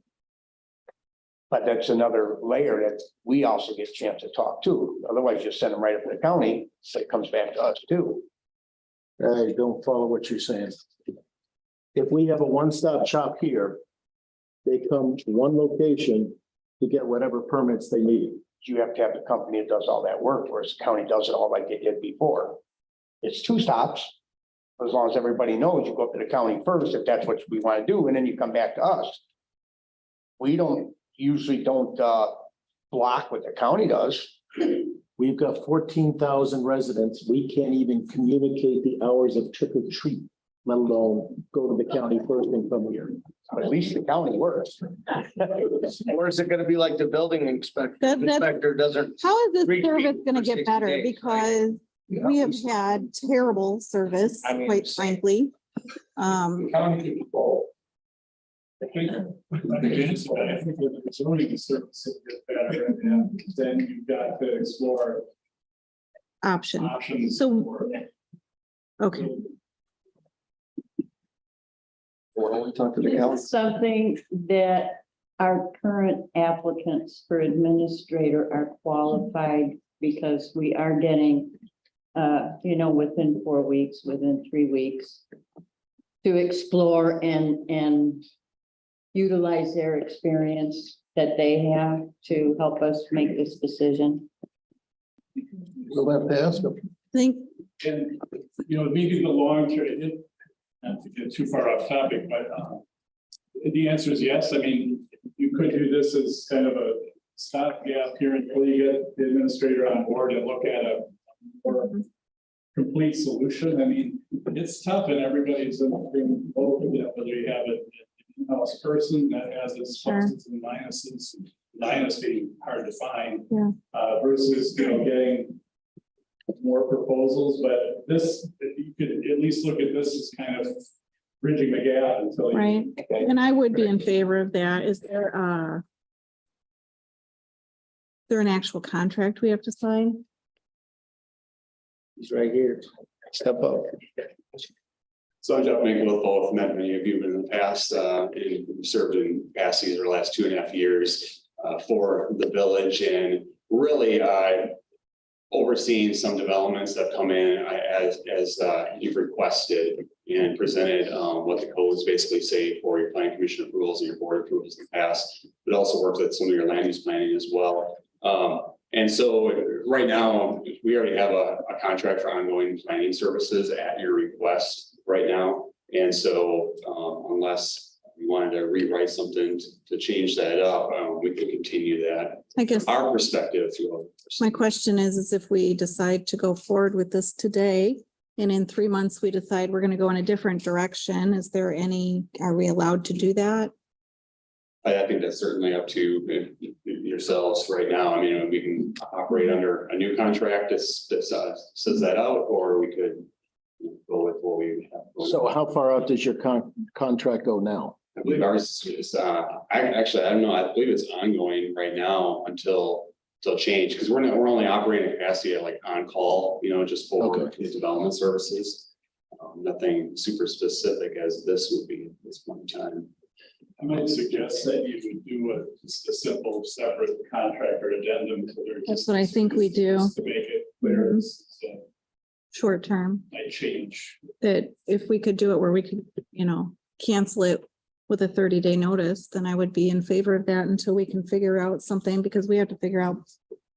But that's another layer that we also get a chance to talk to. Otherwise, just send them right up to the county, so it comes back to us too. I don't follow what you're saying. If we have a one-stop shop here, they come to one location to get whatever permits they need. You have to have the company that does all that work, whereas the county does it all like they did before. It's two stops. As long as everybody knows, you go up to the county first, if that's what we want to do, and then you come back to us. We usually don't block what the county does. We've got 14,000 residents. We can't even communicate the hours of trick or treat, let alone go to the county first and come here. But at least the county works. Or is it gonna be like the building inspector? Inspector doesn't. How is this Read service people gonna for get 60 better? days, Because we have had terrible service, I mean, quite frankly. County people. I think with the zoning services get better, and then you've got to explore Option. options. So- for- Okay, Why don't we talk to the This council? is something that our current applicants for administrator are qualified because we are getting, within 4 weeks, within 3 weeks, to explore and utilize their experience that they have to help us make this decision. We'll have to ask them. I think, And, maybe the long term, not to get too far off topic, but the answer is yes. I mean, you could do this as kind of a stopgap here until you get the administrator on board and look at a more complete solution. I mean, it's tough and everybody's in both of them, whether you have an in-house person that has its Sure. pluses and minuses, minus being hard to find. Yeah. Versus, getting more proposals, but this, you could at least look at this as kind of bridging the gap until. you- right, and I would be in favor of that. Is there an actual contract we have to sign? He's right here. Step up. So I'm Jeff Mingle with both, met many of you in the past, and served in capacities over the last 2.5 years for the village, and really overseeing some developments that come in as you've requested and presented what the codes basically say for your planning commission approvals and your board approvals in the past, but also worked with some of your land use planning as well. And so right now, we already have a contract for ongoing planning services at your request right now. And so unless you wanted to rewrite something to change that up, we could continue that. I guess Our perspective through. my question is if we decide to go forward with this today, and in 3 months, we decide we're gonna go in a different direction, are we allowed to do that? I think that's certainly up to yourselves right now. I mean, we can operate under a new contract that says that out, or we could go with what we have. So how far out does your contract go now? I believe ours is, I don't know, I believe it's ongoing right now until change, because we're only operating capacity at like on-call, just for development services. Nothing super specific as this would be at this point in time. I might suggest that you would do just a simple separate contractor addendum to their. That's what I think we do. To make it clear, Mhm. so Short term, might change. that if we could do it where we could, cancel it with a 30-day notice, then I would be in favor of that until we can figure out something, because we have to figure out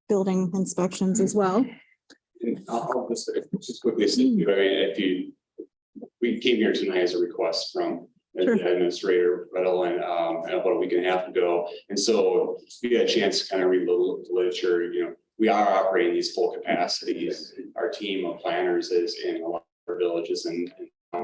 building inspections as well. I'll just quickly say, I mean, we came here tonight as a request from the Sure. administrator, Gretel, and about a week and a half ago. And so we had a chance to kind of read the literature, we are operating these full capacities. Our team of planners is in a lot of our villages in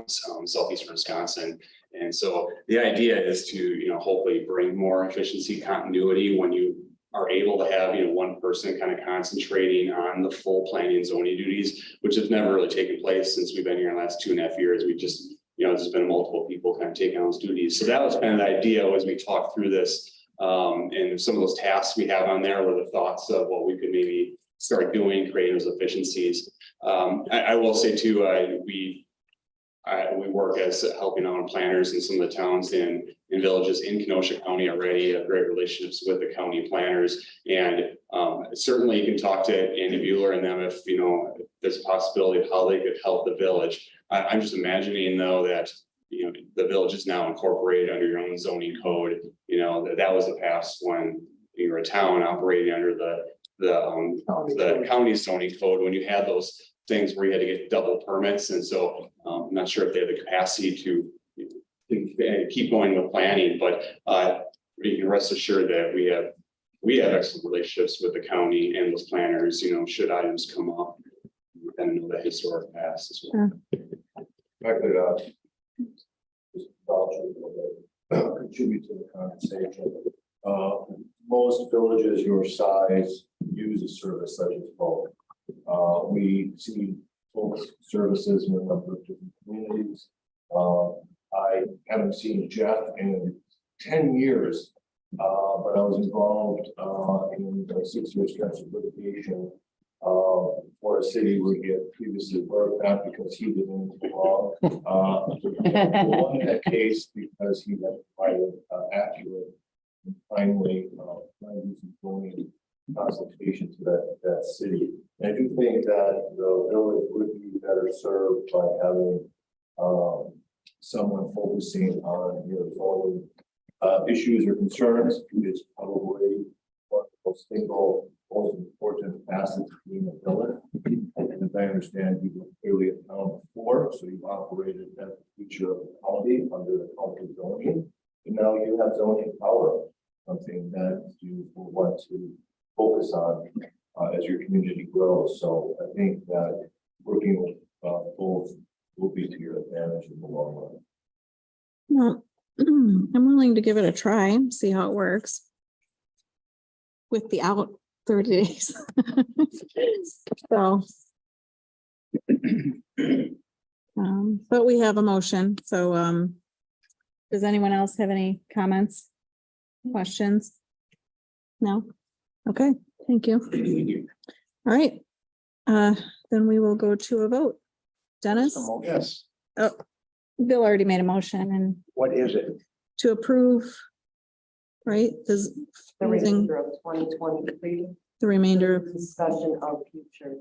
southeastern Wisconsin. And so the idea is to, hopefully bring more efficiency, continuity when you are able to have, one person kind of concentrating on the full planning and zoning duties, which has never really taken place since we've been here in the last 2.5 years. We just, there's been multiple people kind of taking on those duties. So that was kind of the idea as we talked through this. And some of those tasks we have on there were the thoughts of what we could maybe start doing, creating those efficiencies. I will say too, we work as helping out planners in some of the towns in villages in Kenosha County already, have great relationships with the county planners. And certainly you can talk to Andy Bueller and them if, if there's a possibility of how they could help the village. I'm just imagining though that, the village is now incorporated under your own zoning code. That was the past when you were a town operating under the county zoning code, when you had those things where you had to get double permits. And so I'm not sure if they have the capacity to keep going with planning, but you can rest assured that we have excellent relationships with the county and those planners, should items come up and know the historic past as well. I could, just contribute to the conversation. Most villages your size use a service such as both. We see both services in a number of different communities. I haven't seen Jeff in 10 years, but I was involved in a 6-year stretch of litigation for a city where he had previously worked, not because he did anything wrong. Won that case because he had provided accurate and timely zoning consultation to that city. And I do think that the village would be better served by having someone focusing on zoning issues or concerns. It's probably one of the single most important facets of being a village. And as I understand, you were clearly a town before, so you operated as the future of the county under the county zoning. And now you have zoning power, something that you will want to focus on as your community grows. So I think that working with both will be to your advantage in the long run. Well, I'm willing to give it a try, see how it works. With the out 30 days. So. But we have a motion, so does anyone else have any comments? Questions? No? Okay, thank you. All right. Then we will go to a vote. Dennis? Yes. Oh, Bill already made a motion and What is it? to approve. Right, The remainder of 2023, the remainder of, discussion of future.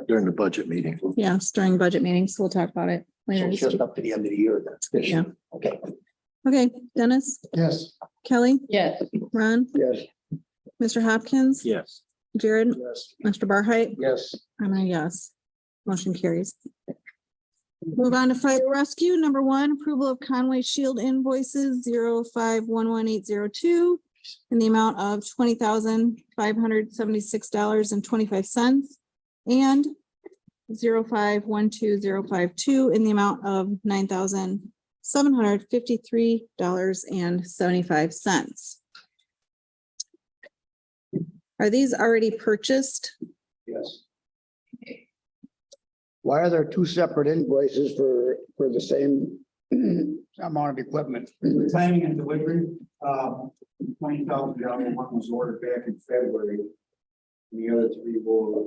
During the budget meeting. yes, during budget meetings, we'll talk about it So later. it's just up to the end of the year. Then. Yeah. Okay. Okay, Dennis, Yes. Kelly, Yes. Ron, Yes. Mr. Hopkins, Yes. Jared, Yes. Mr. Barheit, Yes. I'm a yes. Motion carries. Move on to fire rescue. Number 1, approval of Conway Shield invoices 05111802 in the amount of $20,576.25 and 0512,052 in the amount of $9,753.75. Are these already purchased? Yes. Why are there two separate invoices for the same amount of equipment? The timing and delivery, $20,000 one was ordered back in February. And the other 3 were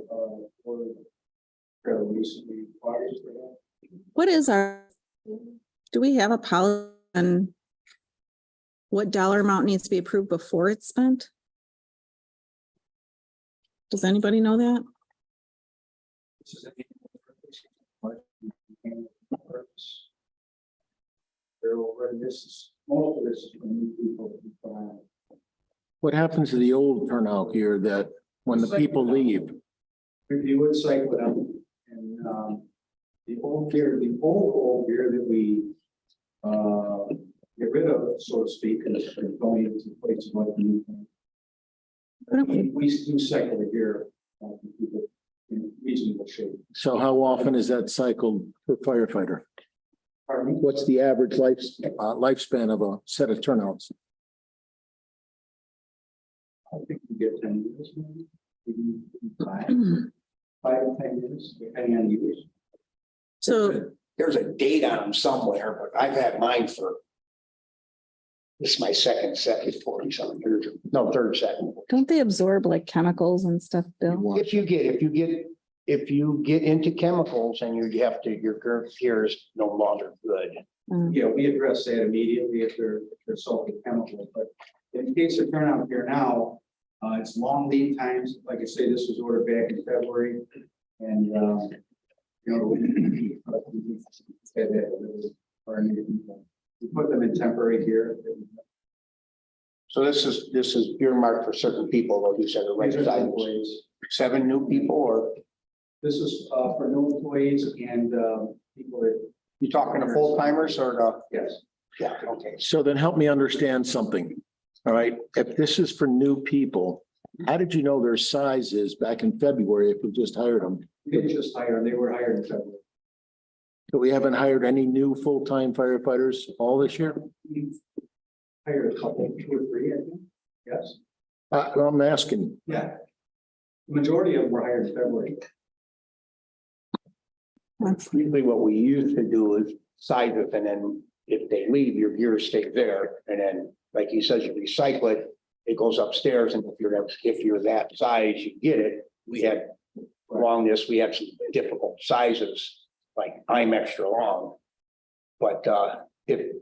ordered fairly recently. What is our, do we have a policy on what dollar amount needs to be approved before it's spent? Does anybody know that? Most of this is for new people. What happens to the old turnout gear that when the people leave? You would cycle it out and, the old gear that we, get rid of, so to speak, and going into places like the new thing. We do cycle the gear, people in reasonable shape. So how often is that cycled per firefighter? Pardon me? What's the average lifespan of a set of turnouts? I think we get 10 years, maybe. Five to 10 years, depending on use. So There's a date on them somewhere, but I've had mine for. This is my second set, 40-something years, no, third set. don't they absorb like chemicals and stuff, Bill? If you get into chemicals and you have to, your gear is no longer good. Yeah, we address that immediately if they're salty chemicals, but in case of turnout gear now, it's long lead times. Like I say, this was ordered back in February and, we put them in temporary gear. So this is earmarked for certain people, like you said, the right size. 7 new people or? This is for new employees and people that. You talking to full timers or the? Yes. Yeah, okay. So then help me understand something. All right, if this is for new people, how did you know their sizes back in February if we just hired them? We didn't just hire them, they were hired in February. So we haven't hired any new full-time firefighters all this year? We hired a couple, 2 or 3, I think. Yes. I'm asking. Yeah. The majority of them were hired in February. Usually what we used to do is size it, and then if they leave, your gear stays there, and then, like he says, you recycle it, it goes upstairs, and if you're that size, you get it. We had along this, we had some difficult sizes, like I'm extra long. But if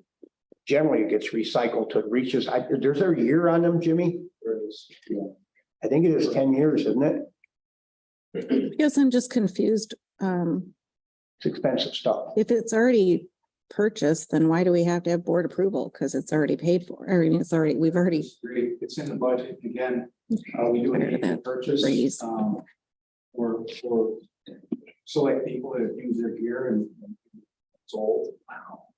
generally it gets recycled to it reaches, there's a year on them, Jimmy? There is, yeah. I think it is 10 years, isn't it? I guess I'm just confused. It's expensive stuff. If it's already purchased, then why do we have to have board approval? Because it's already paid for. I mean, we've already. It's in the budget. Again, we do a purchase. For select people that use their gear and it's old. Wow.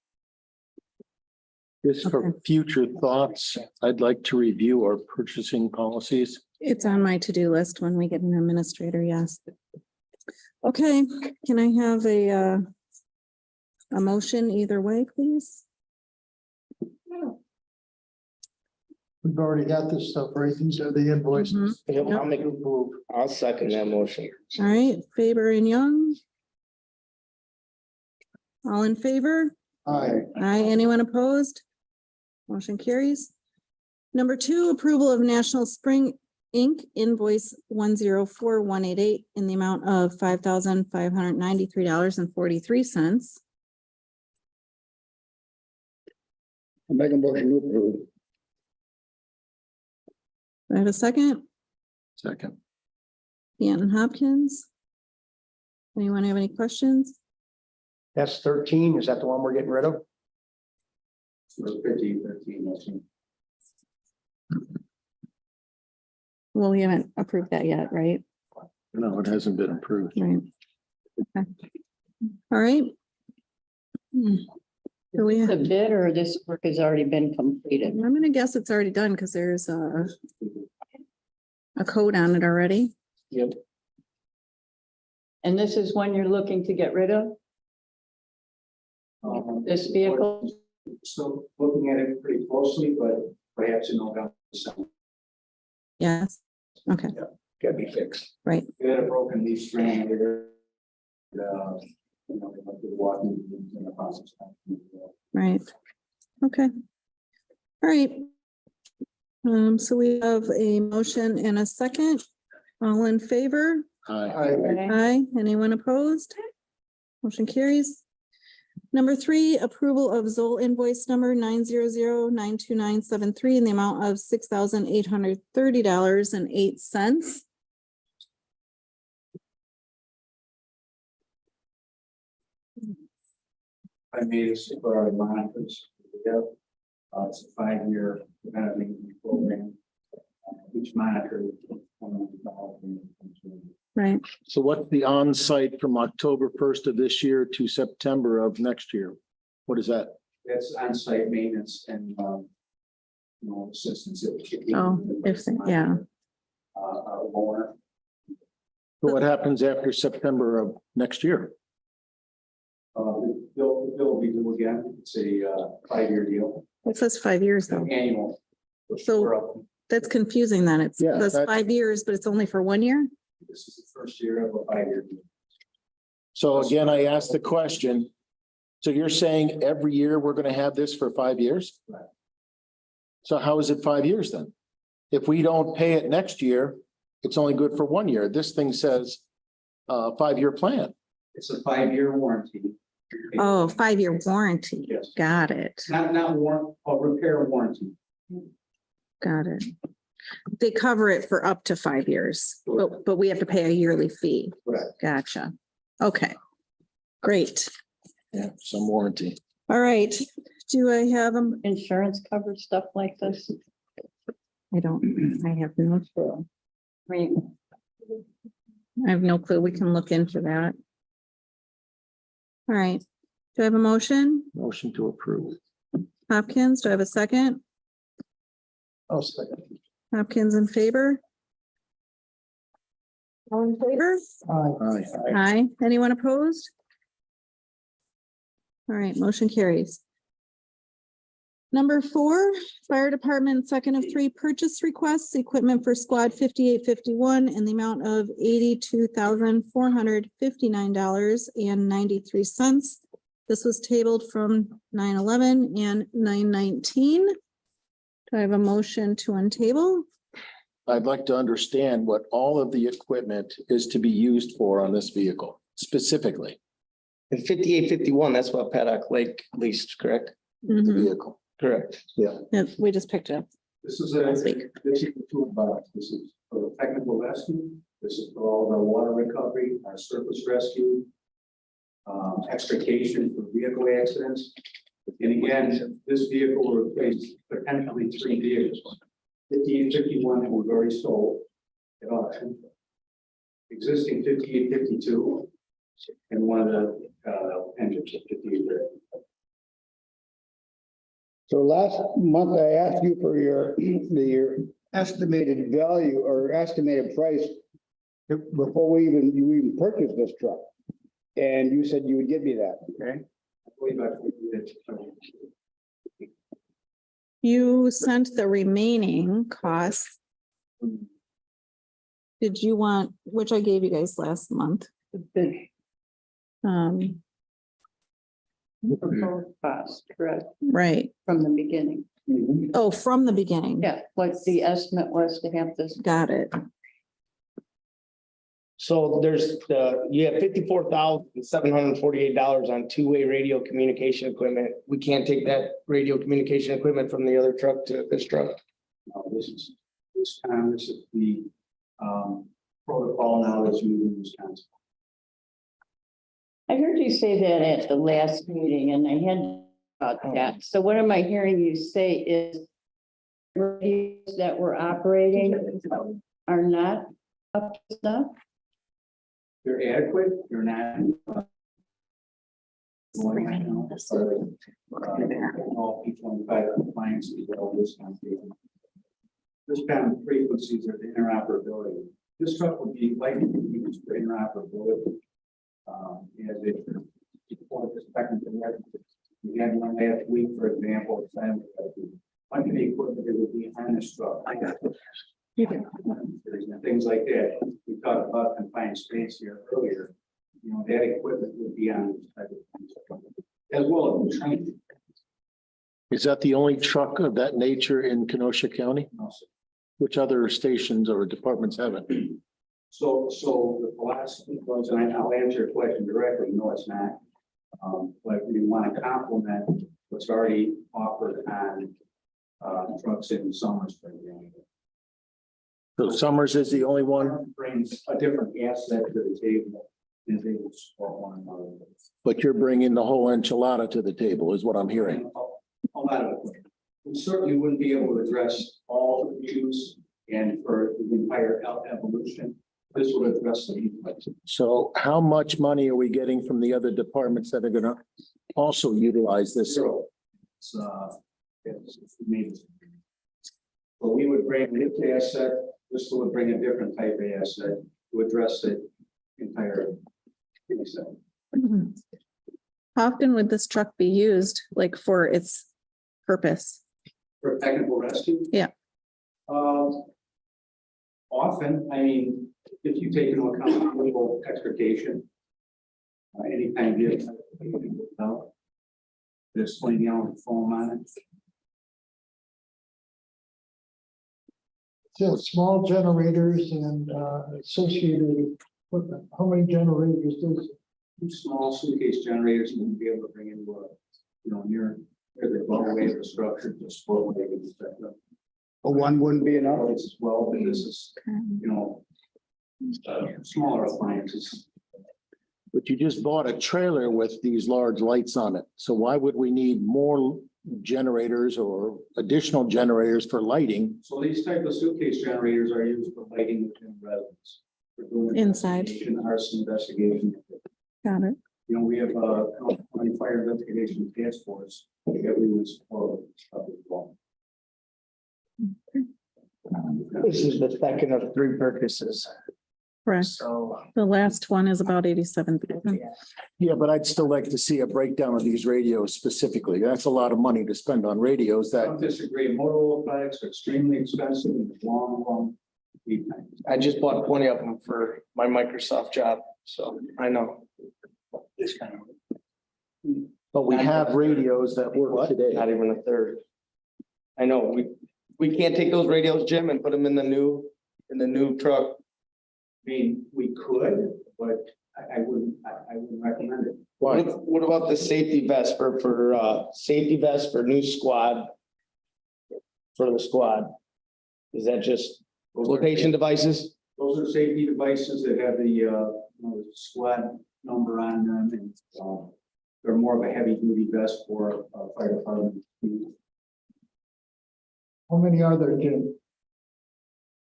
Just for future thoughts, I'd like to review our purchasing policies. It's on my to-do list when we get an administrator, yes. Okay, can I have a motion either way, please? We've already got this stuff, right? These are the invoices. I'll make a move. I'll second that motion. All right, Faber and Young. All in favor? Aye. Aye, anyone opposed? Motion carries. Number 2, approval of National Spring Inc. invoice 104188 in the amount of $5,593.43. I'll make a motion to approve. Do I have a second? Second. Danton Hopkins. Anyone have any questions? That's 13. Is that the one we're getting rid of? 13. Well, we haven't approved that yet, right? No, it hasn't been approved. Right. Okay. All right. So we The bid or this work has already been completed? I'm gonna guess it's already done because there's a code on it already. Yep. And this is one you're looking to get rid of, this vehicle? Still looking at it pretty closely, but perhaps in November. Yes. Okay, Gotta be fixed. right. We had a broken leaf strand here. Walking in the process. Right. Okay. All right. So we have a motion and a second. All in favor? Aye. Aye. Anyone opposed? Motion carries. Number 3, approval of Zoll invoice number 900-92973 in the amount of $6,830.08. I made a similar monitors. It's a 5-year preventative maintenance program. Each monitor. Right. So what's the on-site from October 1st of this year to September of next year? What is that? That's on-site maintenance and, assistance. Oh, yeah. Loaner. So what happens after September of next year? The bill will be due again. It's a 5-year deal, It says 5 years though. annual. So that's confusing then. It Yeah, says that's- 5 years, but it's only for 1 year? This is the first year of a 5-year deal. So again, I asked the question. So you're saying every year we're gonna have this for 5 years? Right. So how is it 5 years then? If we don't pay it next year, it's only good for 1 year. This thing says 5-year plan. It's a 5-year warranty. Oh, 5-year warranty. Yes. Got it. Not warrant, a repair warranty. Got it. They cover it for up to 5 years, but we have to pay a yearly fee. Correct. Gotcha. Okay. Great. Yeah, some warranty. All right. Do I have them? Insurance covers stuff like this. I have no clue. I mean, I have no clue. We can look into that. All right. Do I have a motion? Motion to approve. Hopkins, do I have a second? Oh, second. Hopkins in favor? All in favor? Aye. Aye. Anyone opposed? All right, motion carries. Number 4, fire department, second of 3 purchase requests, equipment for squad 5851 in the amount of $82,459.93. This was tabled from 9/11 and 9/19. Do I have a motion to untable? I'd like to understand what all of the equipment is to be used for on this vehicle specifically. In 5851, that's what Paddock Lake leased, correct? The Mhm. vehicle. Correct. Yeah. Yeah, we just picked it up. This is Last week. this is the toolbox. This is for the technical rescue. This is for all of our water recovery, our surface rescue. Extrication for vehicle accidents. And again, this vehicle will replace potentially 3 vehicles. 5851 that we've already sold at auction. Existing 5852 and one of the engines of 5830. So last month I asked you for your estimated value or estimated price before you even purchased this truck. And you said you would give me that, okay? I believe I did. You sent the remaining costs. Did you want, which I gave you guys last month? the bid Um, proposed cost, correct, right. from the beginning. Oh, from the beginning. Yeah, what the estimate was to have this. Got it. So there's you have $54,748 on 2-way radio communication equipment. We can't take that radio communication equipment from the other truck to this truck. This is this is the protocol now that's used in Wisconsin. I heard you say that at the last meeting and I had about that. So what am I hearing you say is radios that we're operating are not up to snuff? They're adequate, they're not. All P25 compliance as well, this kind of thing. This kind of frequencies are the interoperability. This truck would be likely to be used for interoperability. As it, for this technical record, we had one last week, for example, bunch of the equipment that would be on this truck. I got it. Things like that. We talked about confined space here earlier. That equipment would be on this type of thing. As well as training. Is that the only truck of that nature in Kenosha County? Which other stations or departments have it? So the philosophy was, and I'll answer your question directly, no, it's not. But we want to complement what's already offered on trucks in Summers, for example. So Summers is the only one, Brings a different asset to the table and they will support one another. but you're bringing the whole enchilada to the table is what I'm hearing. A lot of it. We certainly wouldn't be able to address all the issues and for the entire evolution. This would address the. So how much money are we getting from the other departments that are gonna also utilize this? Zero. It's maybe. But we would bring this asset, this would bring a different type of asset to address the entire. asset. How often would this truck be used, like for its purpose? For technical rescue? Yeah. Often, I mean, if you take into account legal extrication. Anytime you get out. There's 20 gallon foam on it. So small generators and associated equipment, how many generators does? Two small suitcase generators you wouldn't be able to bring into a, near the way of the structure, just for what they can expect. One wouldn't be enough. As well, but this is, smaller appliances. But you just bought a trailer with these large lights on it. So why would we need more generators or additional generators for lighting? So these type of suitcase generators are used for lighting within residence. For doing Inside. investigation, arson investigation. Got it. We have a county fire investigation task force that we would support. This is the second of 3 purchases. Correct. So The last one is about 87,000. Yeah, but I'd still like to see a breakdown of these radios specifically. That's a lot of money to spend on radios I that, don't disagree. Motorola products are extremely expensive and long lead time. I just bought 20 of them for my Microsoft job, so I know. This kind of. but we have radios that work today. Not even a third. I know, we can't take those radios, Jim, and put them in the new truck. I mean, we could, but I wouldn't recommend it. Why? What about the safety vest for safety vest for new squad? For the squad? Is that just location devices? Those are safety devices that have the squad number on them and they're more of a heavy duty vest for fire department. How many are there, Jim?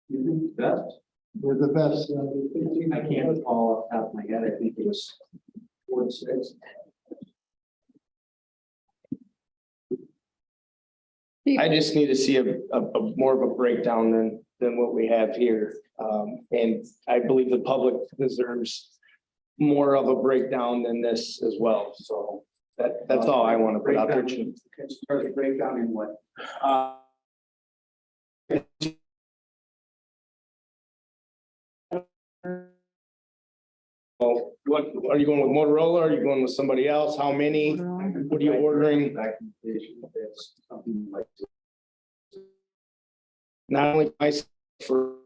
You think that? They're the best. I can't recall off the top of my head. I think it was 4 to 6. I just need to see a more of a breakdown than what we have here. And I believe the public deserves more of a breakdown than this as well. So that's all I want to put out there. Jim. Start the breakdown in what? Well, what, are you going with Motorola? Are you going with somebody else? How many? What are you ordering? That's something like. Not only myself for.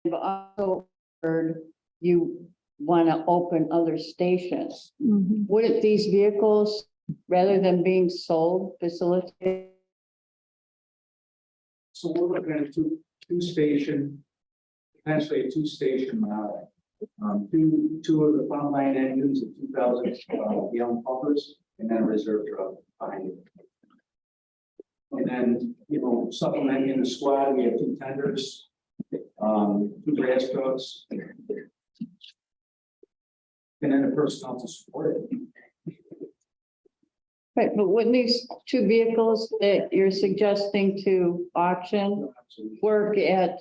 I've also heard you want to open other stations. Mhm. Wouldn't these vehicles, rather than being sold, facilitate? So we're looking at a two station, potentially a 2-station model. Two of the frontline engines of 2,000 gallon pumpers and then a reserve truck behind it. And then, supplementing the squad, we have 2 tenders, 2 grass trucks. And then the personnel to support it. Right, but wouldn't these 2 vehicles that you're suggesting to auction work at,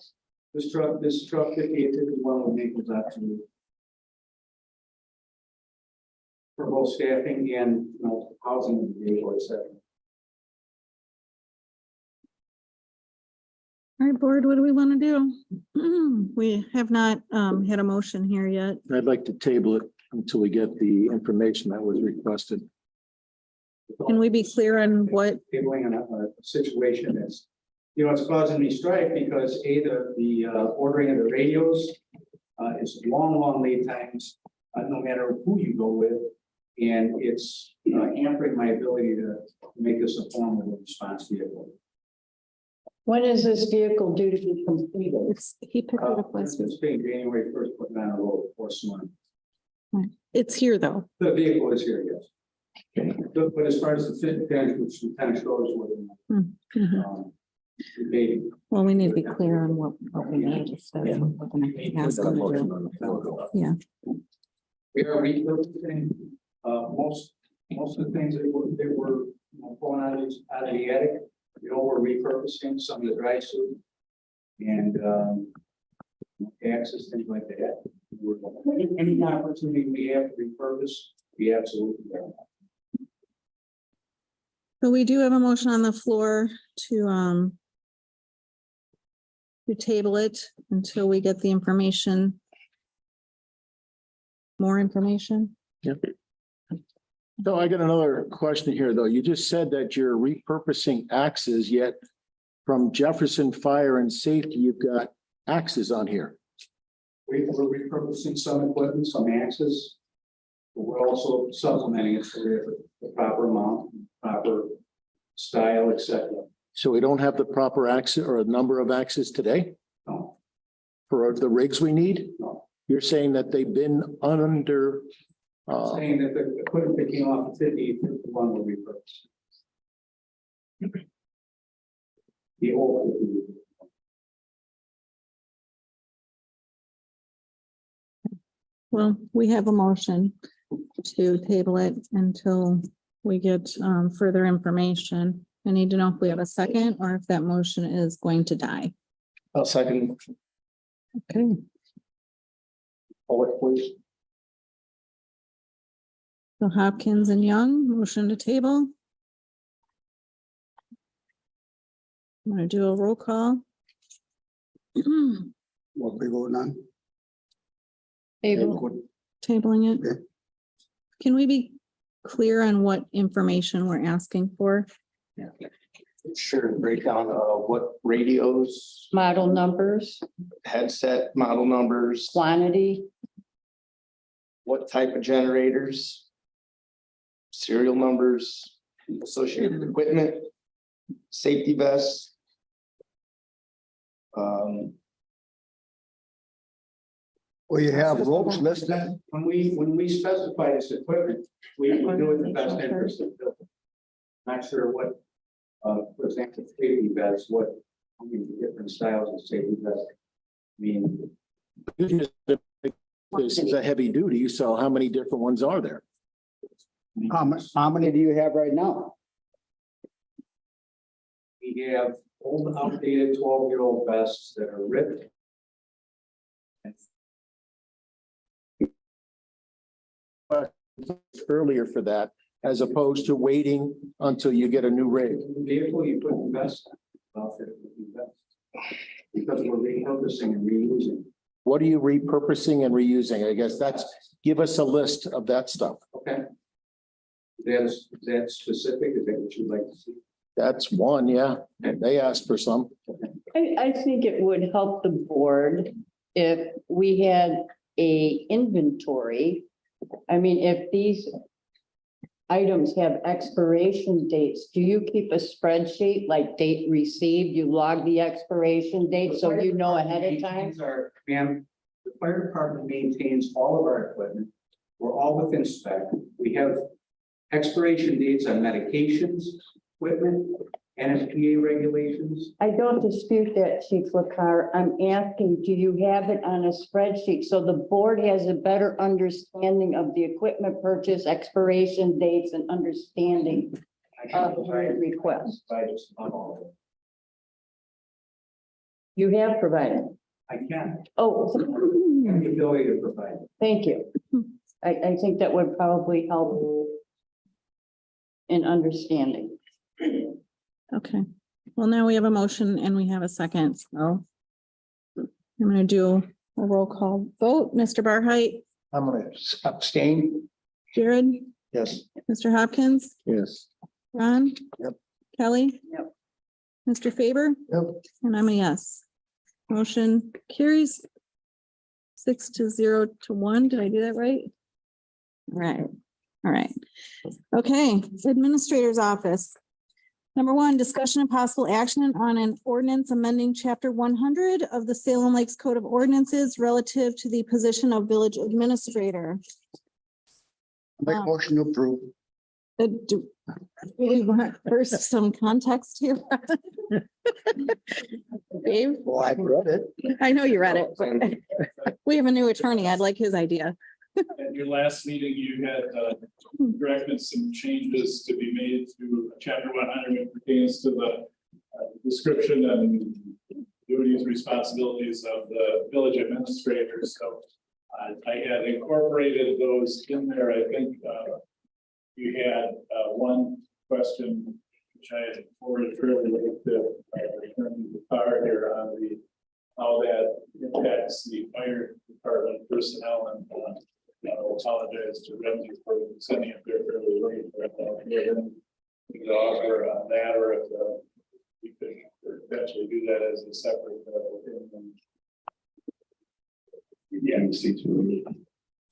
This truck 5851 will make us actually. For both staffing and, housing and vehicle, et cetera. All right, board, what do we want to do? We have not had a motion here yet. I'd like to table it until we get the information that was requested. Can we be clear on what, Tabling on a situation that's, it's causing me strife because the ordering of the radios is long lead times, no matter who you go with. And it's hampering my ability to make this a formidable response vehicle. When is this vehicle due to be completed? he picked it up last week. It's being January 1st, putting on a road for someone. It's here though. The vehicle is here, yes. But as far as the fit finish, which kind of shows what maybe. Well, we need to be clear on what we need. Instead of what we're gonna ask them to do. Yeah. We are repurposing, most of the things that were pulling out of the attic, we're repurposing some of the dry suit and, access, things like that. Any opportunity we have to repurpose, we absolutely are. So we do have a motion on the floor to table it until we get the information. More information. Yep. So I got another question here, though. You just said that you're repurposing axes, yet from Jefferson Fire and Safety, you've got axes on here. We're repurposing some equipment, some axes. But we're also supplementing it so we have the proper amount, proper style, etc. So we don't have the proper axis or a number of axes today No, for the rigs we need? no. You're saying that they've been under, Saying that the equipment that came off of 51 will be repurposed. The old. Well, we have a motion to table it until we get further information. I need to know if we have a second or if that motion is going to die. I'll second the motion. Okay. Poet, please. So Hopkins and Young, motion to table. I'm gonna do a roll call. What we voting on? Table. Tabling it. Okay. Can we be clear on what information we're asking for? Sure, breakdown of what radios, Model numbers, headset model numbers, quantity, what type of generators, serial numbers, associated equipment, safety vests. Well, you have ropes listed. When we specify this equipment, we do it in the best interest of the building. Not sure what, for example, safety vests, how many different styles of safety vests. I mean, this is a heavy duty, so how many different ones are there? How many do you have right now? we have old outdated 12-year-old vests that are ripped. Earlier for that, as opposed to waiting until you get a new rig. Vehicle, you put the vest outfit with the vest. Because we're repurposing and reusing. What are you repurposing and reusing? I guess give us a list of that stuff. Okay. That's specific, is that what you'd like to see? That's one, yeah. They asked for some. I think it would help the board if we had a inventory. I mean, if these items have expiration dates, do you keep a spreadsheet like date received? You log the expiration date so you know ahead of time? Ma'am, the fire department maintains all of our equipment. We're all within spec. We have expiration dates on medications, equipment, NFPA regulations. I don't dispute that, Chief LaCar. I'm asking, do you have it on a spreadsheet so the board has a better understanding of the equipment purchase, expiration dates, and understanding of your request? By just about all of it. You have provided. I can. Oh, I have the ability to provide it. thank you. I think that would probably help in understanding. Okay, well, now we have a motion and we have a second, so I'm gonna do a roll call vote. Mr. Barheit, I'm gonna abstain. Jared, Yes. Mr. Hopkins, Yes. Ron? Yep. Kelly? Yep. Mr. Faber? Yep. And I'm a yes. Motion carries 6-0-1. Did I do that right? Right. All right. Okay, Administrator's Office. Number one, discussion and possible action on an ordinance amending chapter 100 of the Salem Lakes Code of Ordinances relative to the position of village administrator. Make a motion to approve. Do we want first some context here? Dave, Well, I read it. I know you read it, but we have a new attorney. I'd like his idea. At your last meeting, you had directed some changes to be made to chapter 100 when it pertains to the description and duties, responsibilities of the village administrator. So I had incorporated those in there. I think you had one question, which I had forwarded fairly late to the car here on the how that impacts the fire department personnel and I'll apologize to Renzi for sending it there fairly late. We could offer on that, or if we could eventually do that as a separate.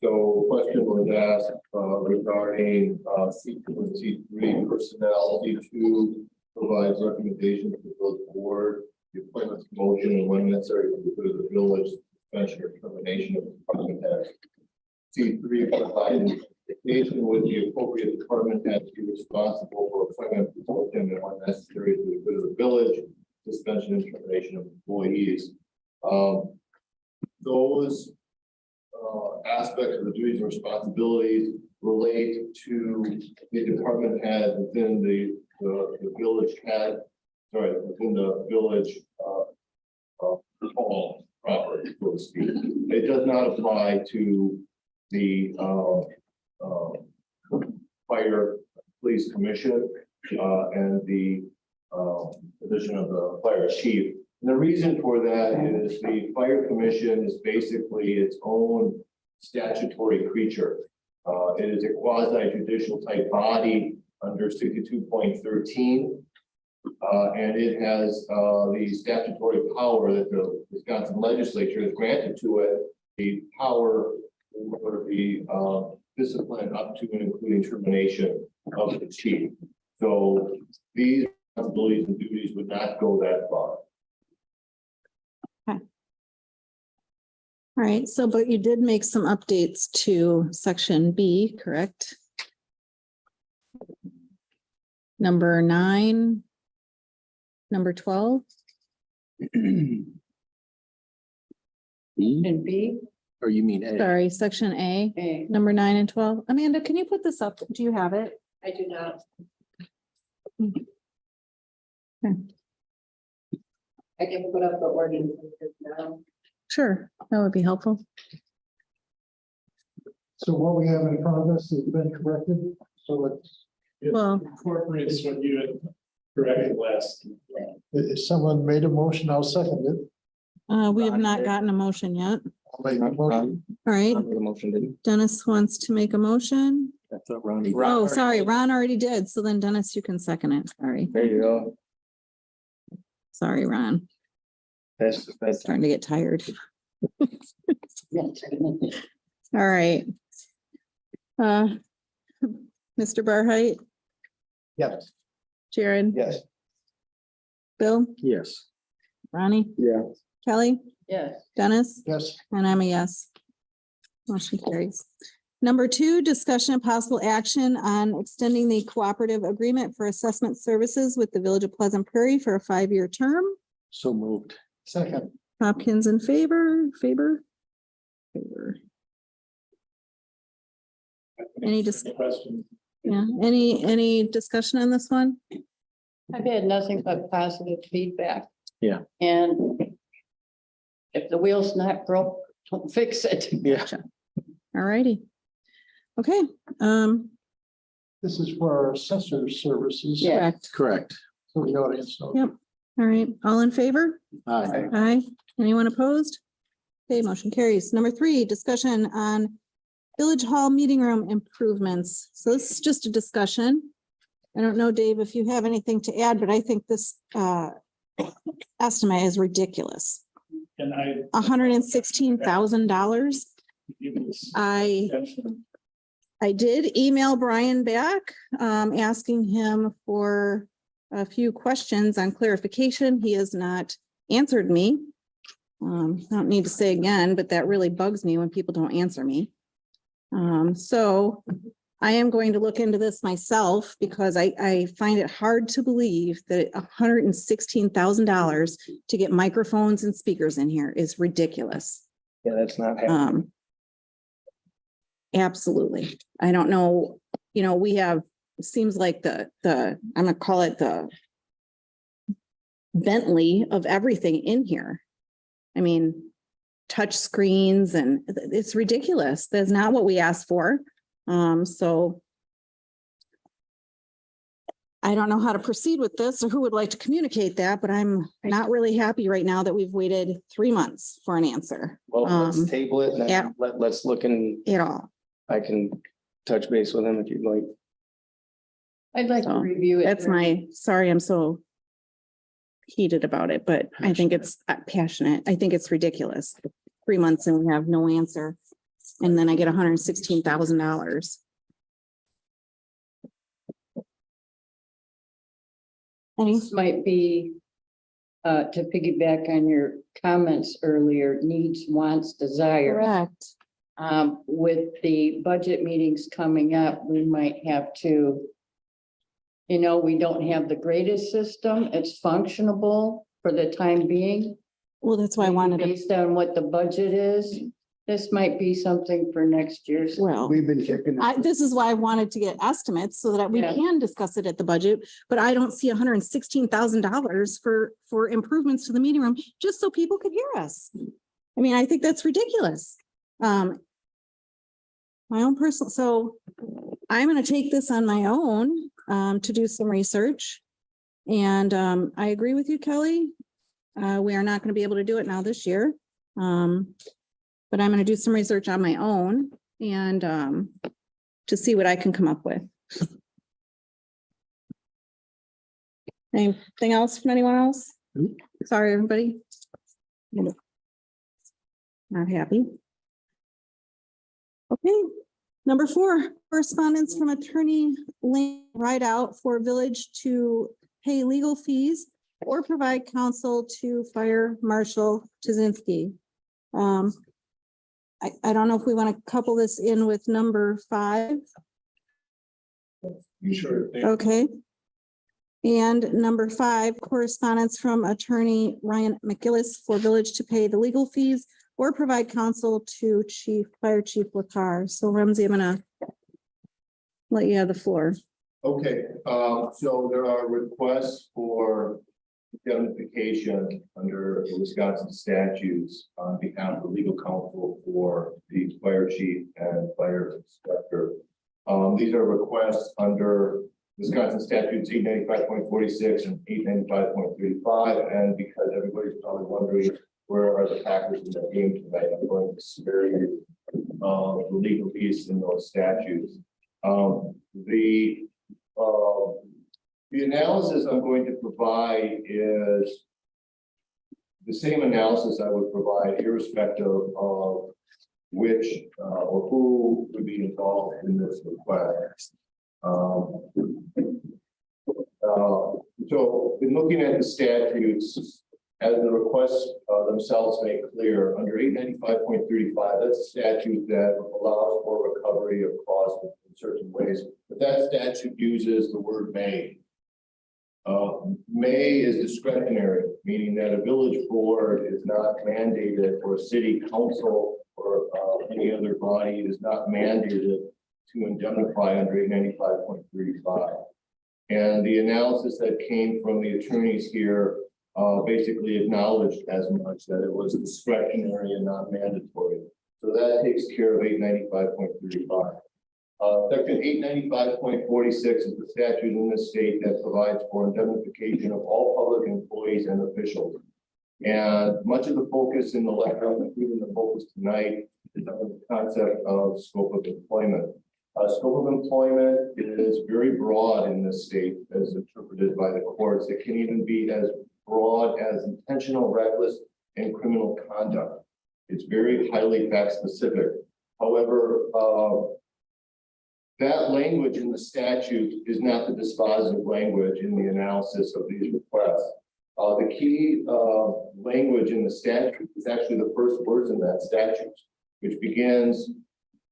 So question was asked regarding C2 and C3 personnel. C2 provides recommendations to the village board, the appointment, promotion, and when necessary for the good of the village, suspension or termination of the department head. C3 provides indication with the appropriate department head to be responsible for appointment, promotion, and when necessary for the good of the village, suspension and termination of employees. Those aspects of the duties and responsibilities relate to the department head within the village head, within the village hall property, so to speak. It does not apply to the fire police commission and the position of the fire chief. And the reason for that is the fire commission is basically its own statutory creature. It is a quasi judicial type body under 62.13. And it has the statutory power that the Wisconsin legislature has granted to it, the power over the discipline up to and including termination of the chief. So these responsibilities and duties would not go that far. All right, so but you did make some updates to section B, correct? Number 9, number 12. And B, Or you mean A? Sorry, section A, A. number 9 and 12. Amanda, can you put this up? Do you have it? I do not. I can put up the ordinance now. Sure, that would be helpful. So what we have in front of us has been corrected, so it's. Well, Incorporates what you had corrected last. If someone made a motion, I'll second it. we have not gotten a motion yet. I'll make a motion. All right, The motion didn't. Dennis wants to make a motion. I thought Ronnie. Oh, sorry, Ron already did. So then Dennis, you can second it. Sorry. There you go. Sorry, Ron. That's Starting to get tired. Yes. All right. Mr. Barheit, Yes. Jared, yes. Bill, Yes. Ronnie, Yeah. Kelly, Yes. Dennis, Yes. and I'm a yes. Motion carries. Number 2, discussion and possible action on extending the cooperative agreement for assessment services with the Village of Pleasant Prairie for a 5-year term. So moved. Second. Hopkins in favor, Faber. Any Question. Yeah, any discussion on this one? I've had nothing but positive feedback. Yeah. And if the wheel's not broke, don't fix it. Yeah. All righty. Okay, This is for our assessor services. Yeah. correct. Correct. For the audience. So. Yep. All right, all in favor? Aye. Aye. Anyone opposed? Okay, motion carries. Number 3, discussion on Village Hall meeting room improvements. So this is just a discussion. I don't know, Dave, if you have anything to add, but I think this estimate is ridiculous. And I. $116,000. I did email Brian back, asking him for a few questions on clarification. He has not answered me. I don't need to say again, but that really bugs me when people don't answer me. So I am going to look into this myself because I find it hard to believe that $116,000 to get microphones and speakers in here is ridiculous. Yeah, that's not happening. Absolutely. I don't know, we have, it seems like I'm gonna call it the Bentley of everything in here. I mean, touch screens and it's ridiculous. That's not what we asked for. So I don't know how to proceed with this or who would like to communicate that, but I'm not really happy right now that we've waited 3 months for an answer. Well, let's table it and yeah. let's look in. At all. I can touch base with him if you'd like. I'd like to So, review it. That's sorry, I'm so heated about it, but I think it's passionate. I think it's ridiculous. 3 months and we have no answer. And then I get $116,000. This might be, to piggyback on your comments earlier, needs, wants, desires. Correct. With the budget meetings coming up, we might have to, we don't have the greatest system. It's functionable for the time being. Well, that's why I wanted to, Based on what the budget is, this might be something for next year's. well, We've been checking. this is why I wanted to get estimates so that we Yeah. can discuss it at the budget, but I don't see $116,000 for improvements to the meeting room, just so people could hear us. I mean, I think that's ridiculous. My own personal, so I'm gonna take this on my own, to do some research. And, I agree with you, Kelly. We are not gonna be able to do it now this year. But I'm gonna do some research on my own and, to see what I can come up with. Anything else from anyone else? Sorry, everybody. Not happy. Okay, number 4, correspondence from Attorney Lane write out for village to pay legal fees or provide counsel to Fire Marshal Tuzinski. I don't know if we want to couple this in with number 5. You sure? Okay. And number 5, correspondence from Attorney Ryan McGillis for village to pay the legal fees or provide counsel to Fire Chief LaCar. So Ramsey, I'm gonna let you have the floor. Okay, so there are requests for indemnification under the Wisconsin statutes on behalf of legal counsel for the fire chief and fire inspector. These are requests under Wisconsin statutes 895.46 and 895.35, and because everybody's probably wondering where are the Packers in the game tonight, I'm going to spare you the legal piece in those statutes. The analysis I'm going to provide is the same analysis I would provide irrespective of which or who would be involved in this request. So in looking at the statutes, as the requests themselves make clear, under 895.35, that's a statute that allows for recovery of costs in certain ways, but that statute uses the word may. May is discretionary, meaning that a village board is not mandated, or a city council or any other body is not mandated to indemnify under 895.35. And the analysis that came from the attorneys here basically acknowledged as much, that it was discretionary and not mandatory. So that takes care of 895.35. Section 895.46 is the statute in this state that provides for indemnification of all public employees and officials. And much of the focus in the letter, including the focus tonight, is on the concept of scope of employment. Scope of employment is very broad in this state as interpreted by the courts. It can even be as broad as intentional, reckless, and criminal conduct. It's very highly fact specific. However, that language in the statute is not the dispositive language in the analysis of these requests. The key language in the statute is actually the first words in that statute, which begins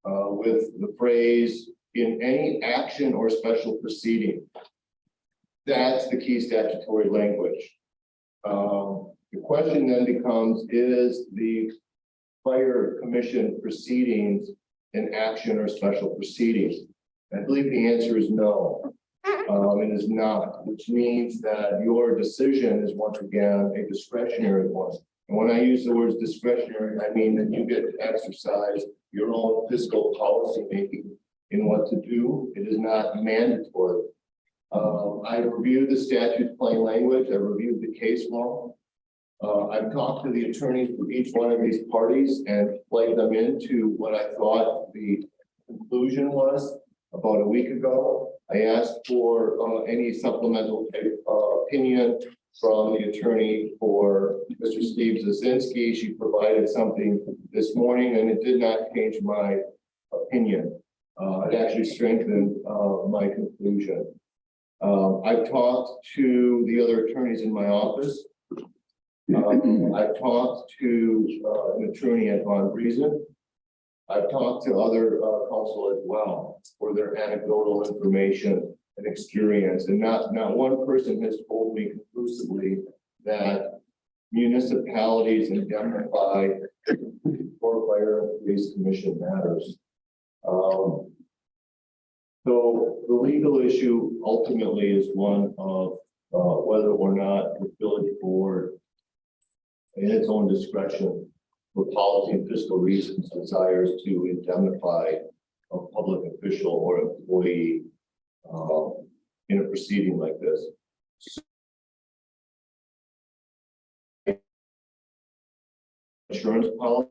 with the phrase "in any action or special proceeding." That's the key statutory language. The question then becomes, is the fire commission proceedings an action or special proceedings? I believe the answer is no. It is not, which means that your decision is once again a discretionary one. And when I use the words discretionary, I mean that you get to exercise your own fiscal policy making in what to do. It is not mandatory. I've reviewed the statute's plain language. I've reviewed the case law. I've talked to the attorneys for each one of these parties and played them into what I thought the conclusion was about a week ago. I asked for any supplemental opinion from the attorney for Mr. Steve Zazinski. She provided something this morning and it did not change my opinion. It actually strengthened my conclusion. I've talked to the other attorneys in my office. I've talked to an attorney at Von Reason. I've talked to other counsel as well for their anecdotal information and experience. And not one person has told me conclusively that municipalities indemnify for fire and police commission matters. So the legal issue ultimately is one of whether or not the village board in its own discretion for policy and fiscal reasons desires to indemnify a public official or employee in a proceeding like this. Insurance policy,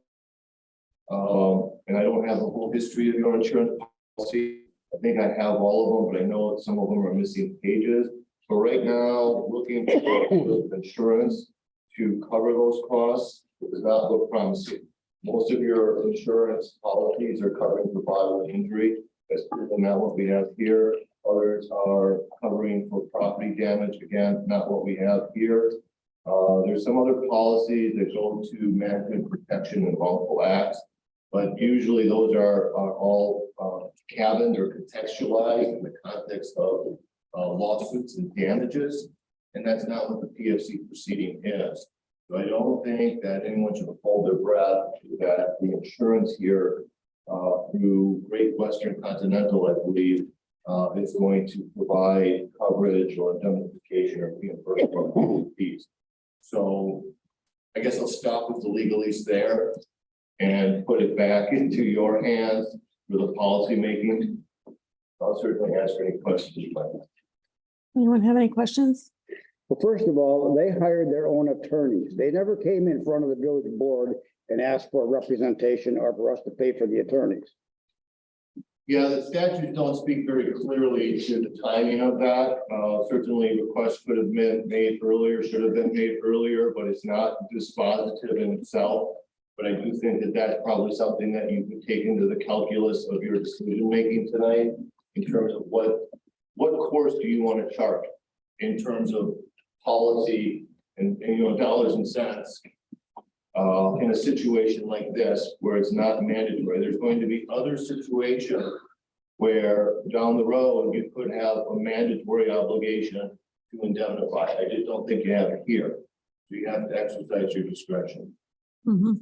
and I don't have the whole history of your insurance policy. I think I have all of them, but I know some of them are missing pages. So right now, looking for insurance to cover those costs does not look promising. Most of your insurance policies are covering for bodily injury. That's not what we have here. Others are covering for property damage. Again, not what we have here. There's some other policies that go to management protection and wrongful acts, but usually those are all cabined or contextualized in the context of lawsuits and damages. And that's not what the PFC proceeding is. So I don't think that anyone should hold their breath that the insurance here through Great Western Continental, I believe, is going to provide coverage or indemnification or reimbursement of fees. So I guess I'll stop with the legalese there and put it back into your hands for the policy making. I'll certainly answer any questions you might have. Anyone have any questions? Well, first of all, they hired their own attorneys. They never came in front of the village board and asked for representation or for us to pay for the attorneys. Yeah, the statutes don't speak very clearly to the timing of that. Certainly requests could have been made earlier, should have been made earlier, but it's not dispositive in itself. But I do think that that's probably something that you could take into the calculus of your decision making tonight in terms of what course do you want to chart in terms of policy and dollars and cents in a situation like this where it's not mandatory. There's going to be other situations where down the road you could have a mandatory obligation to indemnify. I just don't think you have it here. So you have to exercise your discretion. Mm-hmm.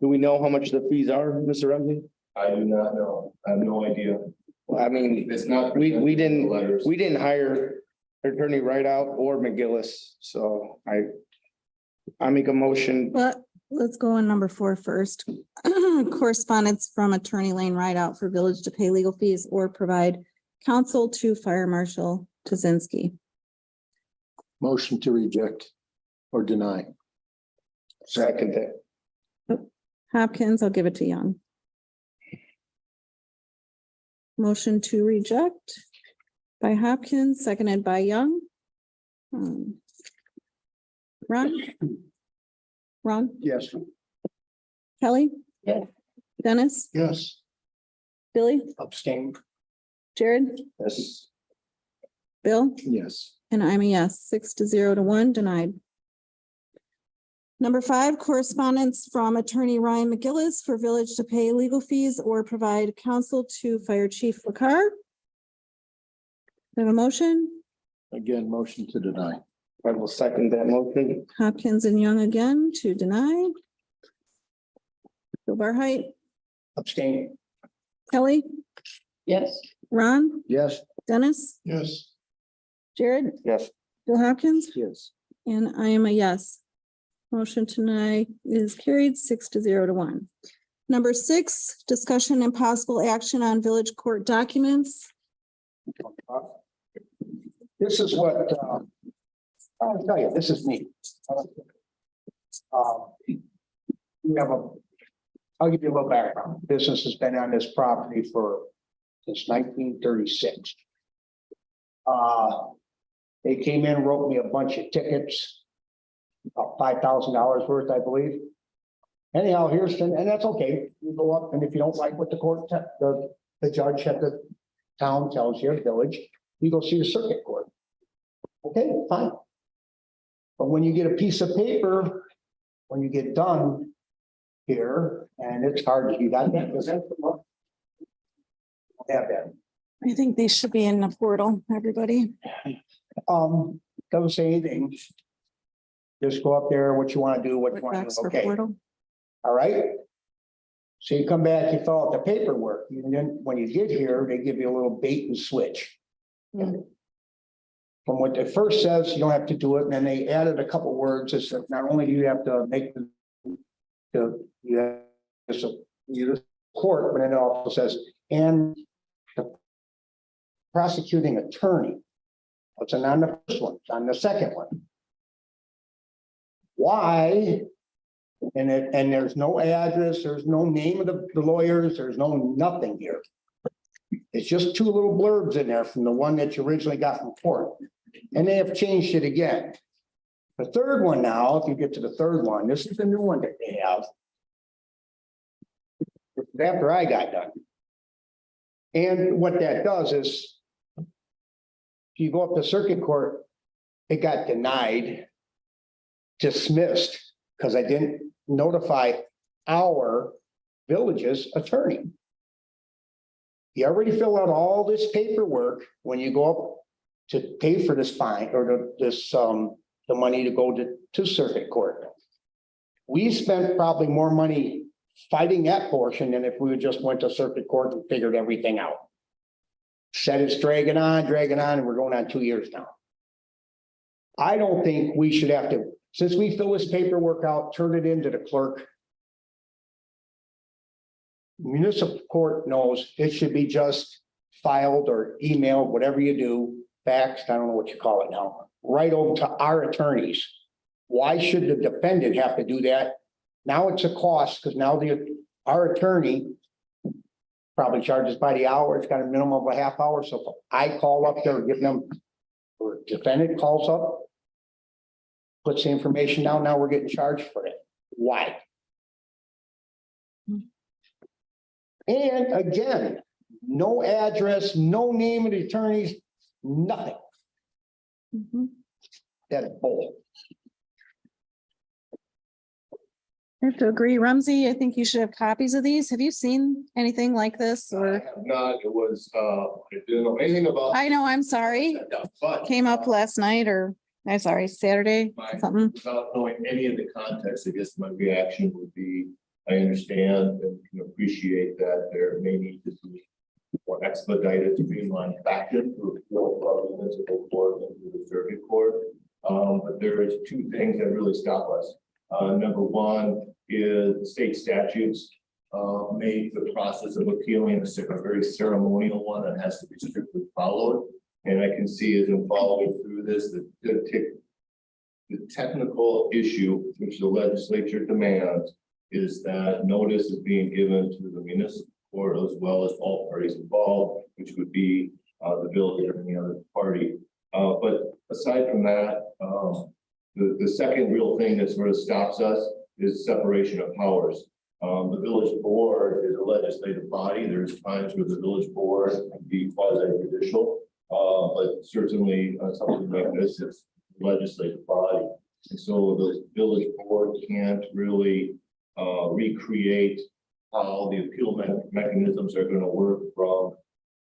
Do we know how much the fees are, Mr. Remley? I do not know. I have no idea. Well, I mean, It's not. we presented in the didn't letters. we didn't hire Attorney Rideout or McGillis, so I make a motion. But let's go on number 4 first. Correspondence from Attorney Lane Rideout for village to pay legal fees or provide counsel to Fire Marshal Tazinski. Motion to reject or deny. Second that. Hopkins, I'll give it to Young. Motion to reject by Hopkins, seconded by Young. Ron? Ron? Yes. Kelly? Yes. Dennis? Yes. Billy? Abstain. Jared? Yes. Bill? Yes. And I'm a yes, 6-0 denied. Number 5, correspondence from Attorney Ryan McGillis for village to pay legal fees or provide counsel to Fire Chief Lakar. We have a motion, Again, motion to deny. I will second that motion. Hopkins and Young again to deny. Bill Barheit, Abstain. Kelly, Yes. Ron, Yes. Dennis, Yes. Jared, Yes. Bill Hopkins, Yes. and I am a yes. Motion tonight is carried 6-0. Number 6, discussion and possible action on village court documents. This is what, I'll tell you, this is neat. We have I'll give you a little background. Business has been on this property since 1936. They came in, wrote me a bunch of tickets, about $5,000 worth, I believe. Anyhow, and that's okay. You go up, and if you don't like what the judge at the town tells you, village, you go see the circuit court. Okay, fine. But when you get a piece of paper, when you get done here, and it's hard to, you got that, does that come up? Have that. I think they should be in the portal, everybody. Doesn't say anything. Just go up there, what you want to do, what you want to do, Oxford okay, portal. all right? So you come back, you fill out the paperwork, and then when you get here, they give you a little bait and switch. Mm. From what it first says, you don't have to do it, and then they added a couple words, it's that not only do you have to make the court, but it also says, and the prosecuting attorney. It's on the first one, it's on the second one. Why? And there's no address, there's no name of the lawyers, there's no nothing here. It's just 2 little blurbs in there from the one that you originally got from court. And they have changed it again. The third one now, if you get to the third one, this is the new one that they have. After I got done. And what that does is, if you go up to circuit court, it got denied, dismissed, because I didn't notify our village's attorney. You already fill out all this paperwork when you go up to pay for this fine or the money to go to circuit court. We spent probably more money fighting that portion than if we just went to circuit court and figured everything out. Said it's dragging on, and we're going on 2 years now. I don't think we should have to, since we fill this paperwork out, turn it into the clerk. Municipal court knows it should be just filed or emailed, whatever you do, faxed, I don't know what you call it now, right over to our attorneys. Why should the defendant have to do that? Now it's a cost because now our attorney probably charges by the hour. It's got a minimum of a half hour. So if I call up there, give them, or defendant calls up, puts the information down, now we're getting charged for it. Why? And again, no address, no name of the attorneys, nothing. Mhm. That's bull. I have to agree, Rumsey, I think you should have copies of these. Have you seen anything like this I or? have not, it was, I didn't know anything about. I know, I'm sorry. But Came up last night or, I'm sorry, Saturday, something. without knowing any of the context, I guess my reaction would be, I understand and can appreciate that there may need to be more expedited streamlined fashion to appeal from the municipal court into the circuit court. But there is 2 things that really stop us. Number one is state statutes make the process of appealing a very ceremonial one that has to be strictly followed. And I can see as I'm following through this, the technical issue which the legislature demands is that notice is being given to the municipal board as well as all parties involved, which would be the village or any other party. But aside from that, the second real thing that sort of stops us is separation of powers. The village board is a legislative body. There's times where the village board can be quasi-judicial, but certainly something like this is legislative body. And so the village board can't really recreate how the appeal mechanisms are going to work from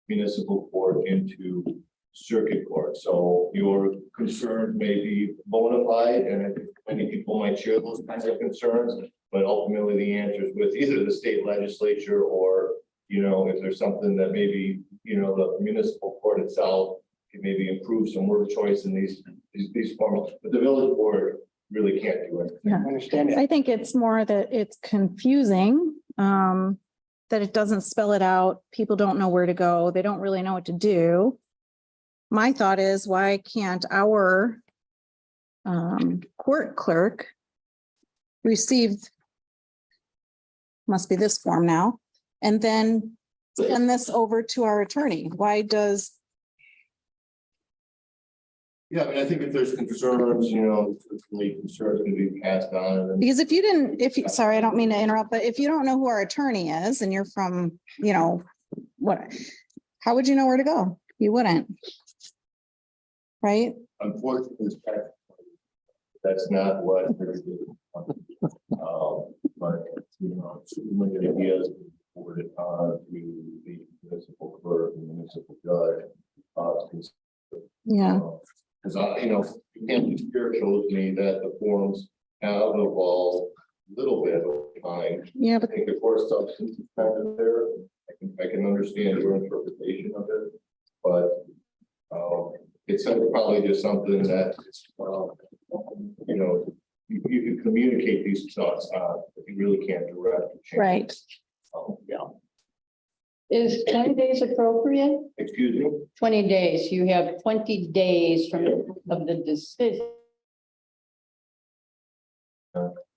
municipal court into circuit court. So your concerns may be bona fide, and I think many people might share those kinds of concerns, but ultimately the answer is with either the state legislature or, you know, if there's something that maybe, you know, the municipal court itself can maybe improve some word choice in these forms, but the village board really can't do anything. Yeah. I understand that. I think it's more that it's confusing, that it doesn't spell it out. People don't know where to go. They don't really know what to do. My thought is, why can't our court clerk receive, must be this form now, and then send this over to our attorney? Why does, Yeah, I mean, I think if there's concerns, you know, certainly concerns can be passed on. And then because if you didn't, if you, sorry, I don't mean to interrupt, but if you don't know who our attorney is and you're from, you know, what, how would you know where to go? You wouldn't. Right? unfortunately, that's not what they're doing. But, you know, certainly the ideas forwarded on to the municipal clerk and municipal judge. Yeah. Because you know, Andy here shows me that the forms have evolved a little bit over time. Yeah, but I think the core substance is kind of there. I can understand your interpretation of it, but it's probably just something that you know, you can communicate these thoughts on, but you really can't direct or change. right. Yeah. Is 20 days appropriate? Excuse me? 20 days, you have 20 days from of the decision.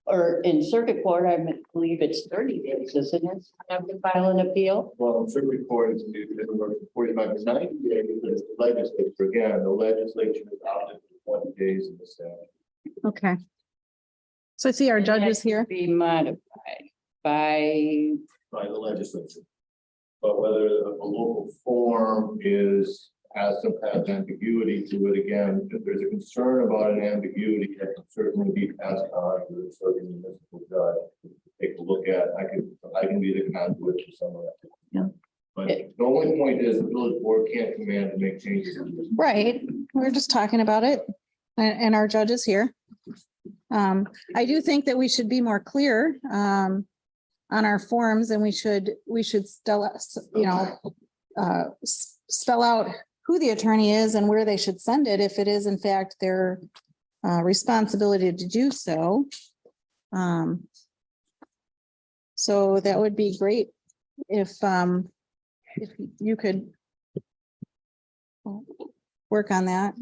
Or in circuit court, I believe it's 30 days, isn't it? Have to file an appeal? Well, circuit court is 45 to 90 days, but it's the legislature. Again, the legislature is opted for 20 days in the statute. Okay. So I see our judges here. Be modified by, By the legislature. But whether a local form has some kind of ambiguity to it, again, if there's a concern about an ambiguity, that can certainly be passed on to the serving municipal judge. Take a look at, I can be the conduit for some of that. Yeah. But the only point is the village board can't command to make changes. Right. We're just talking about it and our judges here. I do think that we should be more clear on our forms, and we should spell out who the attorney is and where they should send it if it is in fact their responsibility to do so. So that would be great if you could work on that.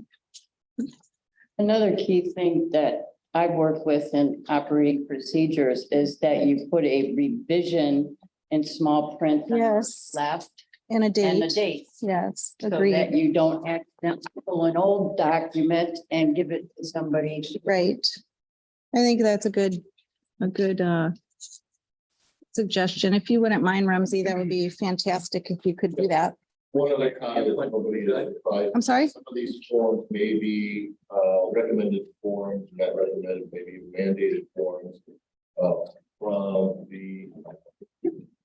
another key thing that I've worked with in operating procedures is that you put a revision in small print. on the Yes. Left And a and the date. date. Yes, So that agreed. you don't accidentally pull an old document and give it to somebody. Right. I think that's a good suggestion. If you wouldn't mind, Ramsey, that would be fantastic if you could do that. One other comment, nobody is surprised. I'm sorry? Some of these forms may be recommended forms, not recommended, maybe mandated forms from the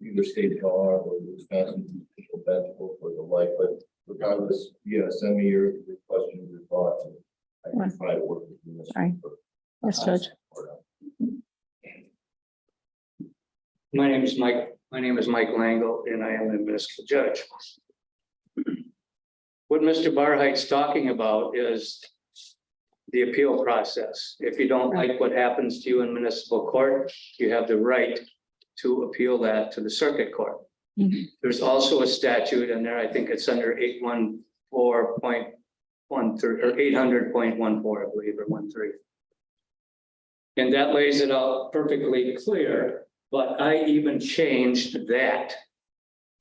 either state bar or the Wisconsin official bench book or the like, but regardless, yeah, send me your questions, your thoughts, and I can try to work with you. Sorry. Yes, Judge. My name is Mike Langle, and I am a municipal judge. What Mr. Barheit's talking about is the appeal process. If you don't like what happens to you in municipal court, you have the right to appeal that to the circuit court. Mhm. There's also a statute in there, I think it's under 814.13 or 800.14, I believe, or 13. And that lays it out perfectly clear, but I even changed that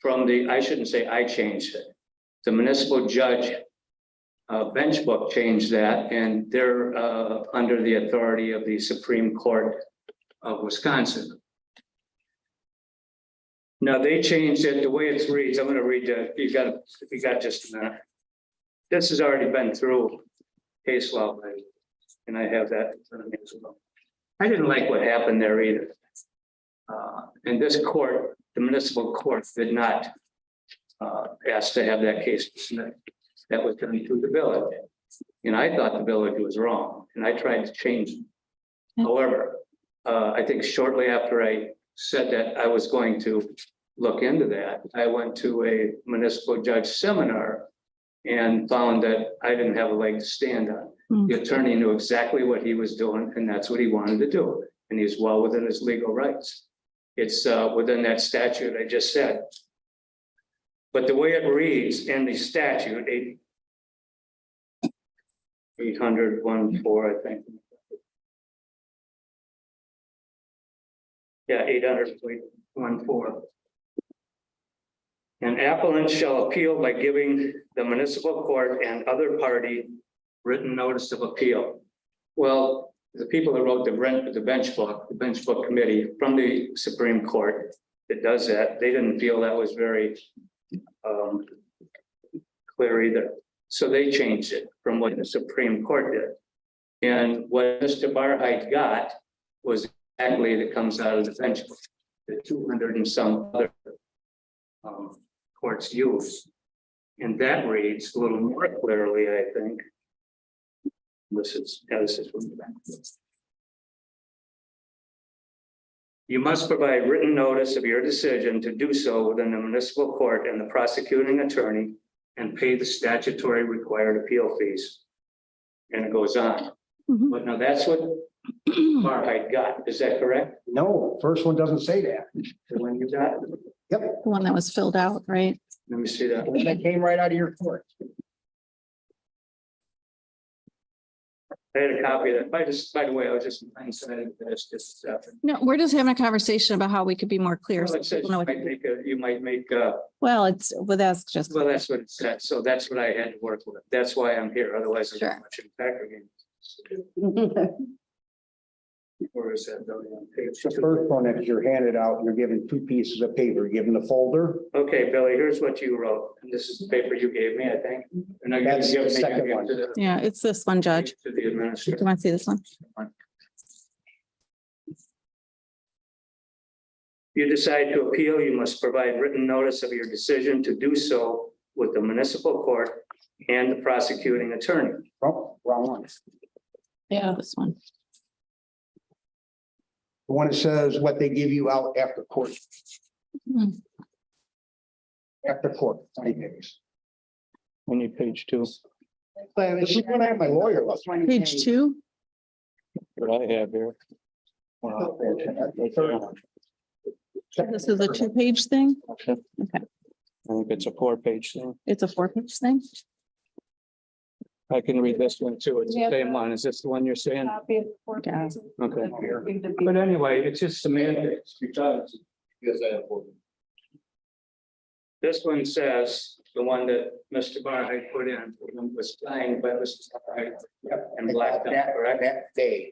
from the, I shouldn't say I changed it. The municipal judge bench book changed that, and they're under the authority of the Supreme Court of Wisconsin. Now, they changed it, the way it reads, I'm gonna read that, if you got just a minute. This has already been through case law, and I have that in front of me as well. I didn't like what happened there either. And this court, the municipal court, did not ask to have that case dismissed. That was done through the village. And I thought the village was wrong, and I tried to change it. However, I think shortly after I said that I was going to look into that, I went to a municipal judge seminar and found that I didn't have a leg to stand on. The attorney knew exactly what he was doing, and that's what he wanted to do. And he's well within his legal rights. It's within that statute I just said. But the way it reads in the statute, 800-14, I think. Yeah, 800-14. An appellant shall appeal by giving the municipal court and other party written notice of appeal. Well, the people that wrote the bench book committee from the Supreme Court that does that, they didn't feel that was very clear either. So they changed it from what the Supreme Court did. And what Mr. Barheit got was exactly that comes out of the bench book, the 200 and some other courts use. And that reads a little more clearly, I think. This is from the back. You must provide written notice of your decision to do so within the municipal court and the prosecuting attorney and pay the statutory required appeal fees. And it goes on. But now that's what Barheit got. Is that correct? No, first one doesn't say that. The one you got? The one that was filled out, right? Let me see that. That came right out of your court. I had a copy of that. By the way, I was just this. No, we're just having a conversation about how we could be more clear. Well, so it says people know what- you might make, Well, that's just, well, that's what it said. So that's what I had to work with. That's why I'm here. Otherwise, there's Sure. not much in fact again. Or is that going on page The 2? first one that you're handed out, you're given two pieces of paper, you're given the folder. Okay, Billy, here's what you wrote. And this is the paper you gave me, I think. And I That's the second one. yeah, it's this one, Judge. To the Do administrator. you want to see this one? You decide to appeal, you must provide written notice of your decision to do so with the municipal court and the prosecuting attorney. Oh, wrong one. Yeah, this one. The one that says what they give you out after court. Hmm. After court, 20 days. On your page 2. This is when I have my lawyer. look. Page 2. What I have here. The third one. This is a 2-page thing. Okay. Okay. I think it's a 4-page thing. It's a 4-page thing. I can read this one too. It's the same one. Is this the one you're saying? Yeah. Okay. But anyway, it's just semantics because this one says, the one that Mr. Barheit put in was signed by Mr. Barheit and blacked out, correct? That day.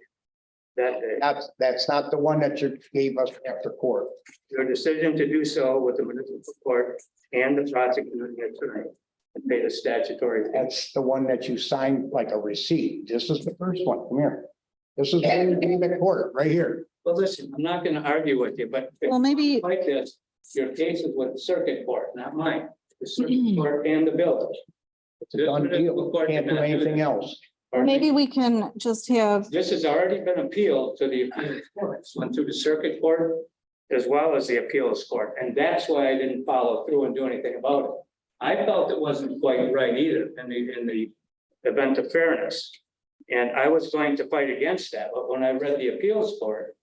That day. That's not the one that you gave us after court. Your decision to do so with the municipal court and the prosecuting attorney and pay the statutory fee. That's the one that you signed like a receipt. This is the first one. Come here. This is when you gave it court, right here. Well, listen, I'm not gonna argue with you, but Well, maybe, like this, your case is with the circuit court, not mine, the circuit court and the village. It's a done deal. Can't do anything else. maybe we can just have, This has already been appealed to the appeals courts, went through the circuit court as well as the appeals court, and that's why I didn't follow through and do anything about it. I felt it wasn't quite right either in the event of fairness. And I was going to fight against that, but when I read the appeals court,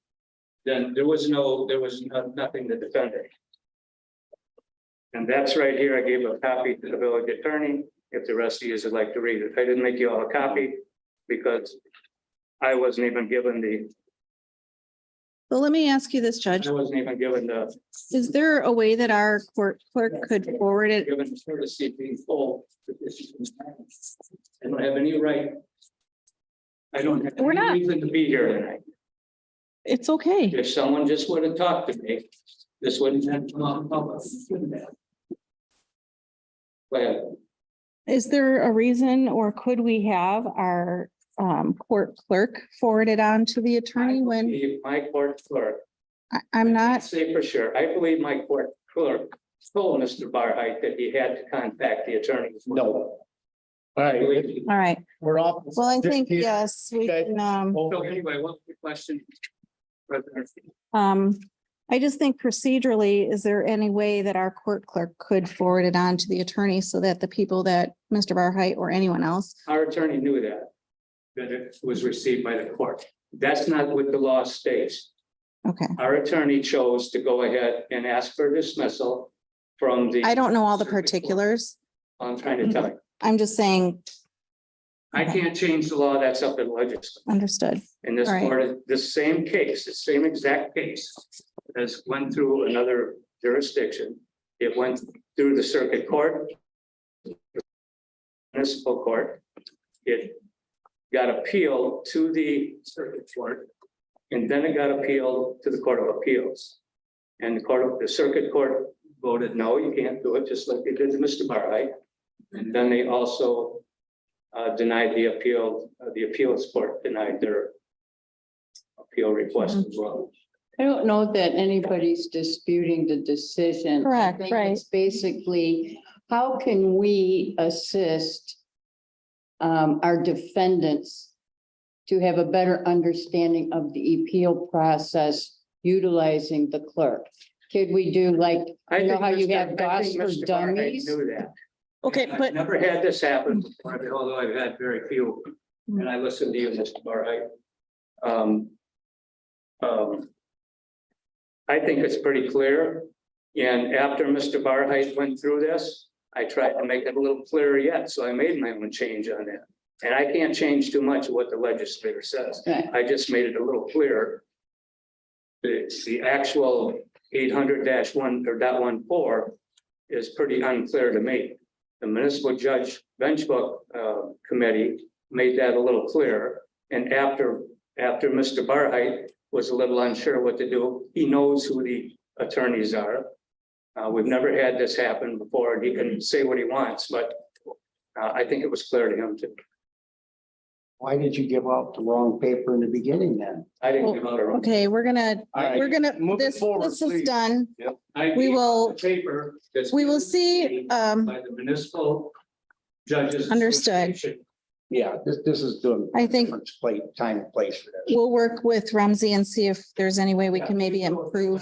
then there was nothing to defend it. And that's right here. I gave a copy to the village attorney. If the rest of you would like to read it, I didn't make you all a copy because I wasn't even given So let me ask you this, Judge. I wasn't even given the, Is there a way that our court clerk could forward it? given the courtesy of being told that this is. I don't have any right. I don't have We're not. any reason to be here tonight. It's okay. If someone just would have talked to me, this wouldn't have come out in public. Go ahead. Is there a reason, or could we have our court clerk forwarded on to the attorney when My court clerk. I'm I not? can't say for sure. I believe my court clerk told Mr. Barheit that he had to contact the attorney. No. All I right, believe- All right. we're off. Well, I think, yes, we Okay. can, So anyway, what's the question? I just think procedurally, is there any way that our court clerk could forward it on to the attorney so that the people that Mr. Barheit or anyone else? Our attorney knew that it was received by the court. That's not what the law states. Okay. Our attorney chose to go ahead and ask for dismissal from the. I don't know all the particulars. I'm trying to tell you. I'm just saying, I can't change the law. That's up to the legislature. understood. And this All right. court, this same case, the same exact case, has went through another jurisdiction. It went through the circuit court, municipal court. It got appealed to the circuit court, and then it got appealed to the Court of Appeals. And the circuit court voted, no, you can't do it, just like they did to Mr. Barheit. And then they also denied the appeal, the appeals court denied their appeal request as well. I don't know that anybody's disputing the decision. I Correct, think right. It's basically, how can we assist our defendants to have a better understanding of the appeal process utilizing the clerk? Could we do like, I you know think how you Mr. have I DOS think for Mr. Barheit dummies? Knew that. Okay, I've but never had this happen before, although I've had very few, and I listened to you, Mr. Barheit. I think it's pretty clear, and after Mr. Barheit went through this, I tried to make it a little clearer yet, so I made my own change on that. And I can't change too much of what the legislator says. Right. I just made it a little clearer. The actual 800-1 or .14 is pretty unclear to me. The municipal judge bench book committee made that a little clearer. And after Mr. Barheit was a little unsure what to do, he knows who the attorneys are. We've never had this happen before. He can say what he wants, but I think it was clear to him too. Why did you give out the wrong paper in the beginning then? I didn't give out a wrong. okay, we're gonna, Moving this forward, is please. done. I We gave will- the paper that's We will see, by the municipal judges. Understood. Association. Yeah, this is doing. I think- Time and place for this. we'll work with Ramsey and see if there's any way we can maybe improve.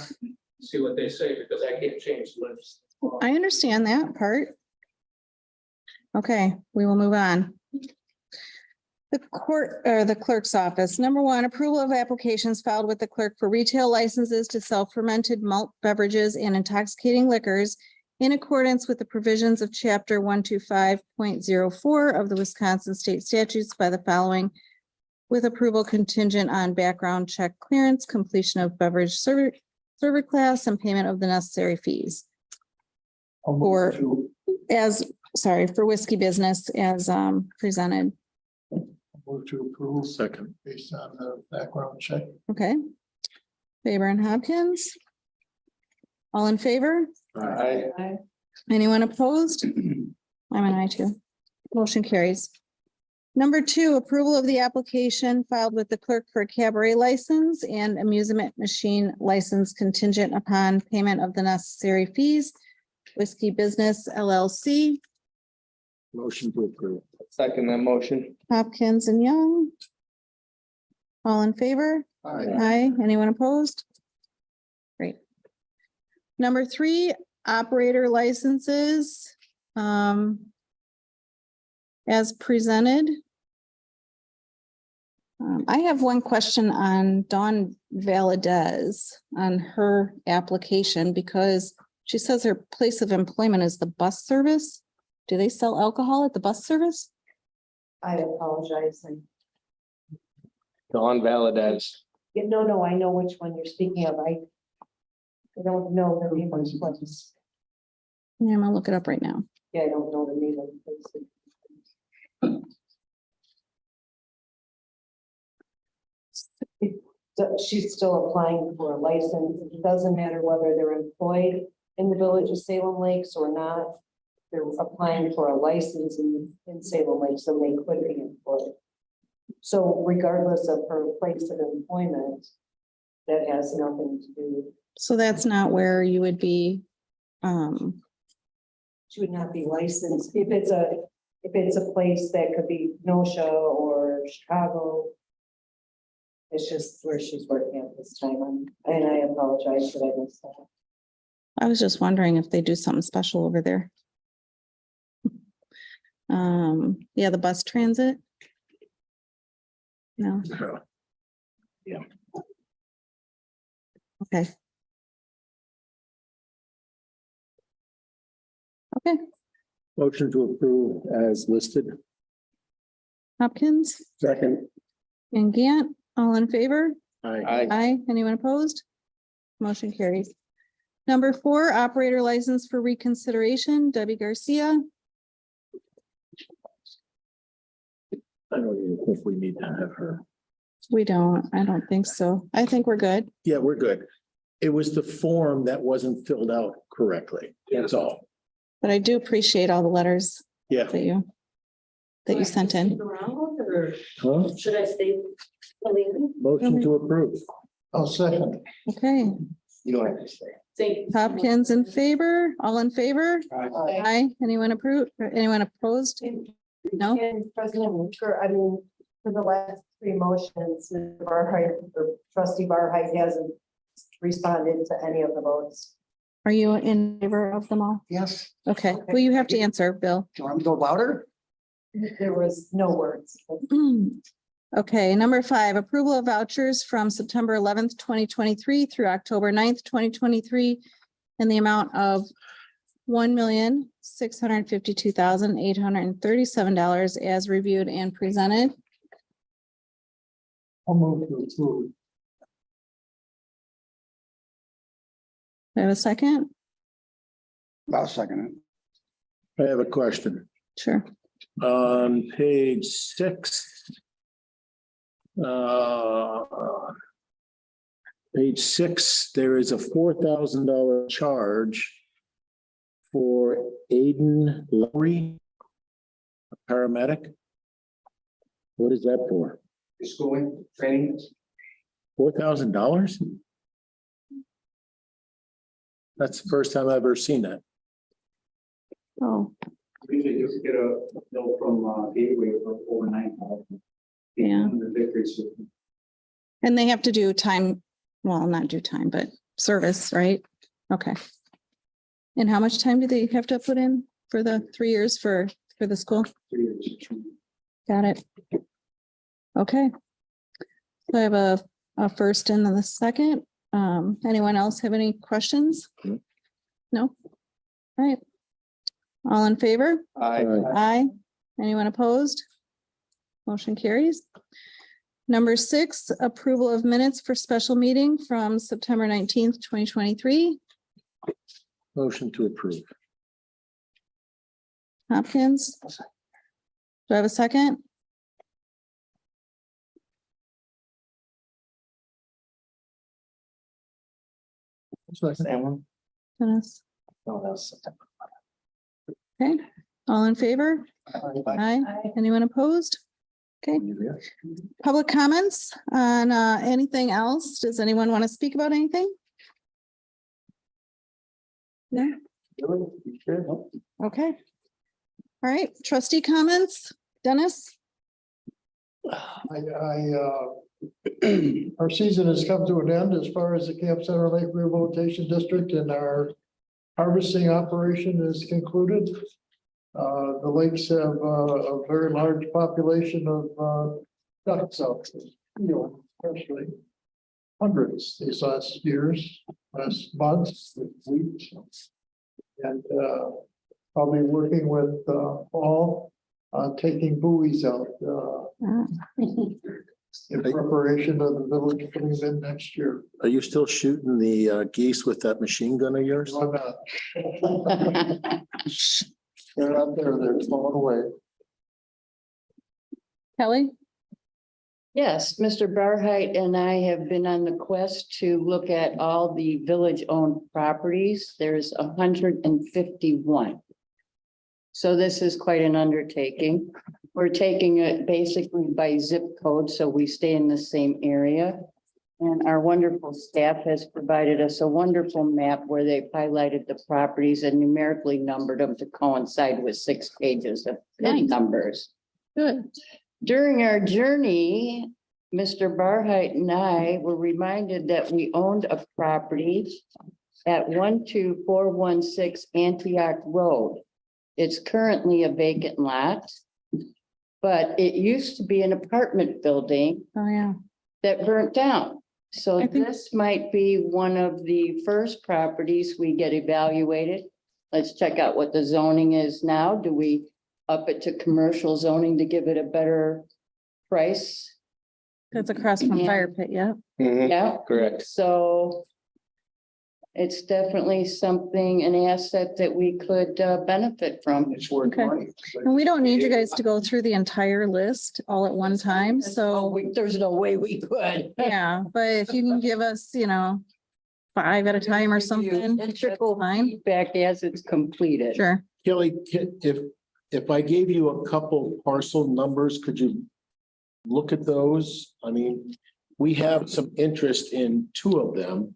See what they say, because I can't change the list. I understand that part. Okay, we will move on. The court or the clerk's office. Number one, approval of applications filed with the clerk for retail licenses to sell fermented malt beverages and intoxicating liquors in accordance with the provisions of chapter 125.04 of the Wisconsin State Statutes by the following, with approval contingent on background check clearance, completion of beverage server class, and payment of the necessary fees. For for whiskey business as presented. Move to approve. Second. Based on the background check. Okay. Faber and Hopkins. All in favor? Aye. Anyone opposed? I'm an aye too. Motion carries. Number two, approval of the application filed with the clerk for a cabaret license and amusement machine license contingent upon payment of the necessary fees. Whiskey Business LLC, Motion to approve. Second that motion. Hopkins and Young. All in favor? Aye. Anyone opposed? Great. Number three, operator licenses. As presented. I have one question on Dawn Valadez on her application because she says her place of employment is the bus service. Do they sell alcohol at the bus service? I apologize. Dawn Valadez. No, I know which one you're speaking of. I don't know the name of the place. Yeah, I'm gonna look it up right now. Yeah, I don't know the name of the place. She's still applying for a license. It doesn't matter whether they're employed in the village of Salem Lakes or not. They're applying for a license in Salem Lakes, so they could be employed. So regardless of her place of employment, that has nothing to do, So that's not where you would be. she would not be licensed. If it's a place that could be Kenosha or Chicago. It's just where she's working at this time, and I apologize that I missed that. I was just wondering if they do something special over there. Yeah, the bus transit. No. Yeah. Okay. Okay, Motion to approve as listed. Hopkins Second. and Gant, all in favor? Aye. Aye. Anyone opposed? Motion carries. Number 4, operator license for reconsideration, Debbie Garcia. I don't even think we need to have her. I don't think so. I think we're good. Yeah, we're good. It was the form that wasn't filled out correctly. That's all. But I do appreciate all the letters Yeah. that you sent in. Huh? Should I stay? Motion to approve. I'll second. Okay, You don't have to stay. Hopkins in favor, all in favor? Aye. Aye. Anyone approve, or anyone opposed? No? And President Winter, I mean, for the last 3 motions, Mr. Barheit or trustee Barheit hasn't responded to any of the votes. Are you in favor of them all? Yes, Okay, well, you have to answer, Bill. do you want me to go louder? There was no words. Okay, number 5, approval of vouchers from September 11th, 2023 through October 9th, 2023 in the amount of $1,652,837 as reviewed and presented. I'll move to approve. Do I have a second? I'll second I have a question. Sure. On page 6. Page 6, there is a $4,000 charge for Aiden Lowry, a paramedic. What is that for? Schooling, training. $4,000? That's the first time I've ever seen that. Oh, Usually just get a bill from Gateway for over 9,000. Yeah. The victory system. and they have to do time, well, not do time, but service, right? Okay. And how much time do they have to put in for the 3 years for the school? 3 years. Got it. Okay. So I have a first and then the second. Anyone else have any questions? No? All right. All in favor? Aye. Aye. Anyone opposed? Motion carries. Number 6, approval of minutes for special meeting from September 19th, 2023. Motion to approve. Hopkins. Do I have a second? Dennis? No, that's September. Okay, all in favor? Aye. Anyone opposed? Okay, public comments on anything else? Does anyone want to speak about anything? No? Okay. All right, trustee comments, Dennis? Our season has come to an end as far as the Camp Center Lake Rehabilitation District, and our harvesting operation is concluded. The lakes have a very large population of ducks out there, you know, especially hundreds these last years, last months, weeks. And I'll be working with Paul on taking buoys out. In preparation of the village coming in next year. Are you still shooting the geese with that machine gun of yours? I'm not. They're out there, they're falling away. Kelly? Yes, Mr. Barheit and I have been on the quest to look at all the village-owned properties. There's 151. So this is quite an undertaking. We're taking it basically by zip code, so we stay in the same area. And our wonderful staff has provided us a wonderful map where they've highlighted the properties and numerically numbered them to coincide with 6 pages of PIN numbers. Good. During our journey, Mr. Barheit and I were reminded that we owned a property at 12416 Antioch Road. It's currently a vacant lot, but it used to be an apartment building Oh, yeah. that burnt down. So I think- this might be one of the first properties we get evaluated. Let's check out what the zoning is now. Do we up it to commercial zoning to give it a better price? That's across from Yeah. Fire Pit, yeah. Yeah. Correct. So it's definitely something, an asset that we could benefit from. It's worth Okay. money. And we don't need you guys to go through the entire list all at one time, Oh, so, there's no way we could. yeah, but if you can give us, 5 at a time or something, that's Trickle fine. feedback as it's completed. Sure. Kelly, if I gave you a couple parcel numbers, could you look at those? I mean, we have some interest in 2 of them.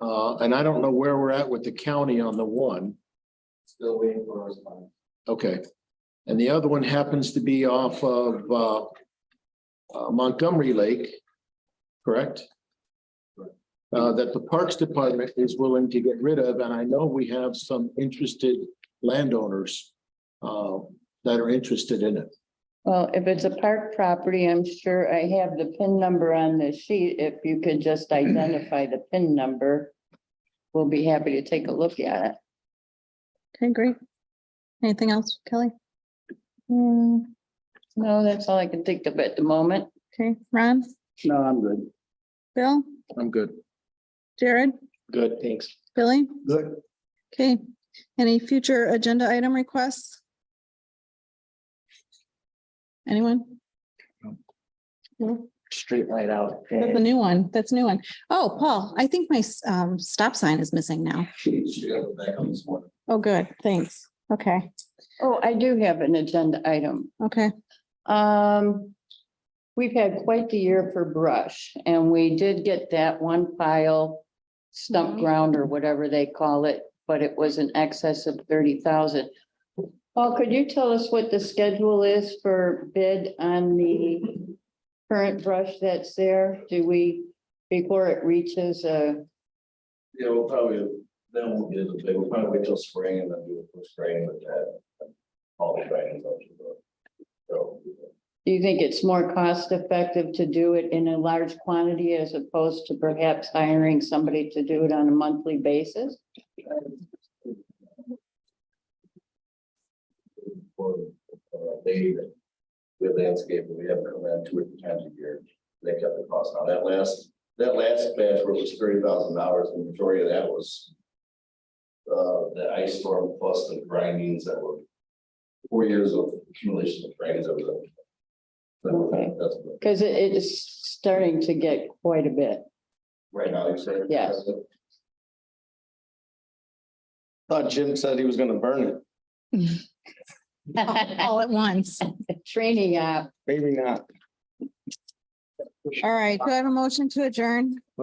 And I don't know where we're at with the county on the one. Still waiting for a response. Okay. And the other one happens to be off of Montgomery Lake, correct? That the Parks Department is willing to get rid of, and I know we have some interested landowners that are interested in it. Well, if it's a park property, I'm sure I have the PIN number on the sheet. If you could just identify the PIN number, we'll be happy to take a look at it. Okay, great. Anything else, Kelly? No, that's all I can think of at the moment. Okay, Ron, No, I'm good. Bill, I'm good. Jared, Good, thanks. Billy? Good. Okay, any future agenda item requests? Anyone? No? Straight light out. That's a new one. That's a new one. Oh, Paul, I think my stop sign is missing now. Oh, good, thanks. Okay, Oh, I do have an agenda item. okay. We've had quite the year for brush, and we did get that one pile stump ground or whatever they call it, but it was in excess of 30,000. Paul, could you tell us what the schedule is for bid on the current brush that's there? Do we, before it reaches Yeah, we'll probably, then we'll get it, we'll probably wait till spring and then do a full spraying with that. All the spraying. So. do you think it's more cost effective to do it in a large quantity as opposed to perhaps hiring somebody to do it on a monthly basis? For they, we have landscape, we have come in 2 or 3 times a year. They kept the cost on that last batch where it was $30,000, the majority of that was the ice storm plus the grindings that were 4 years of accumulation of grindings that was. Okay. That's Because it is starting to get quite a bit. right now, you're saying. Yes. Thought Jim said he was gonna burn it. All at once. Training app. Maybe not. All right, do I have a motion to adjourn?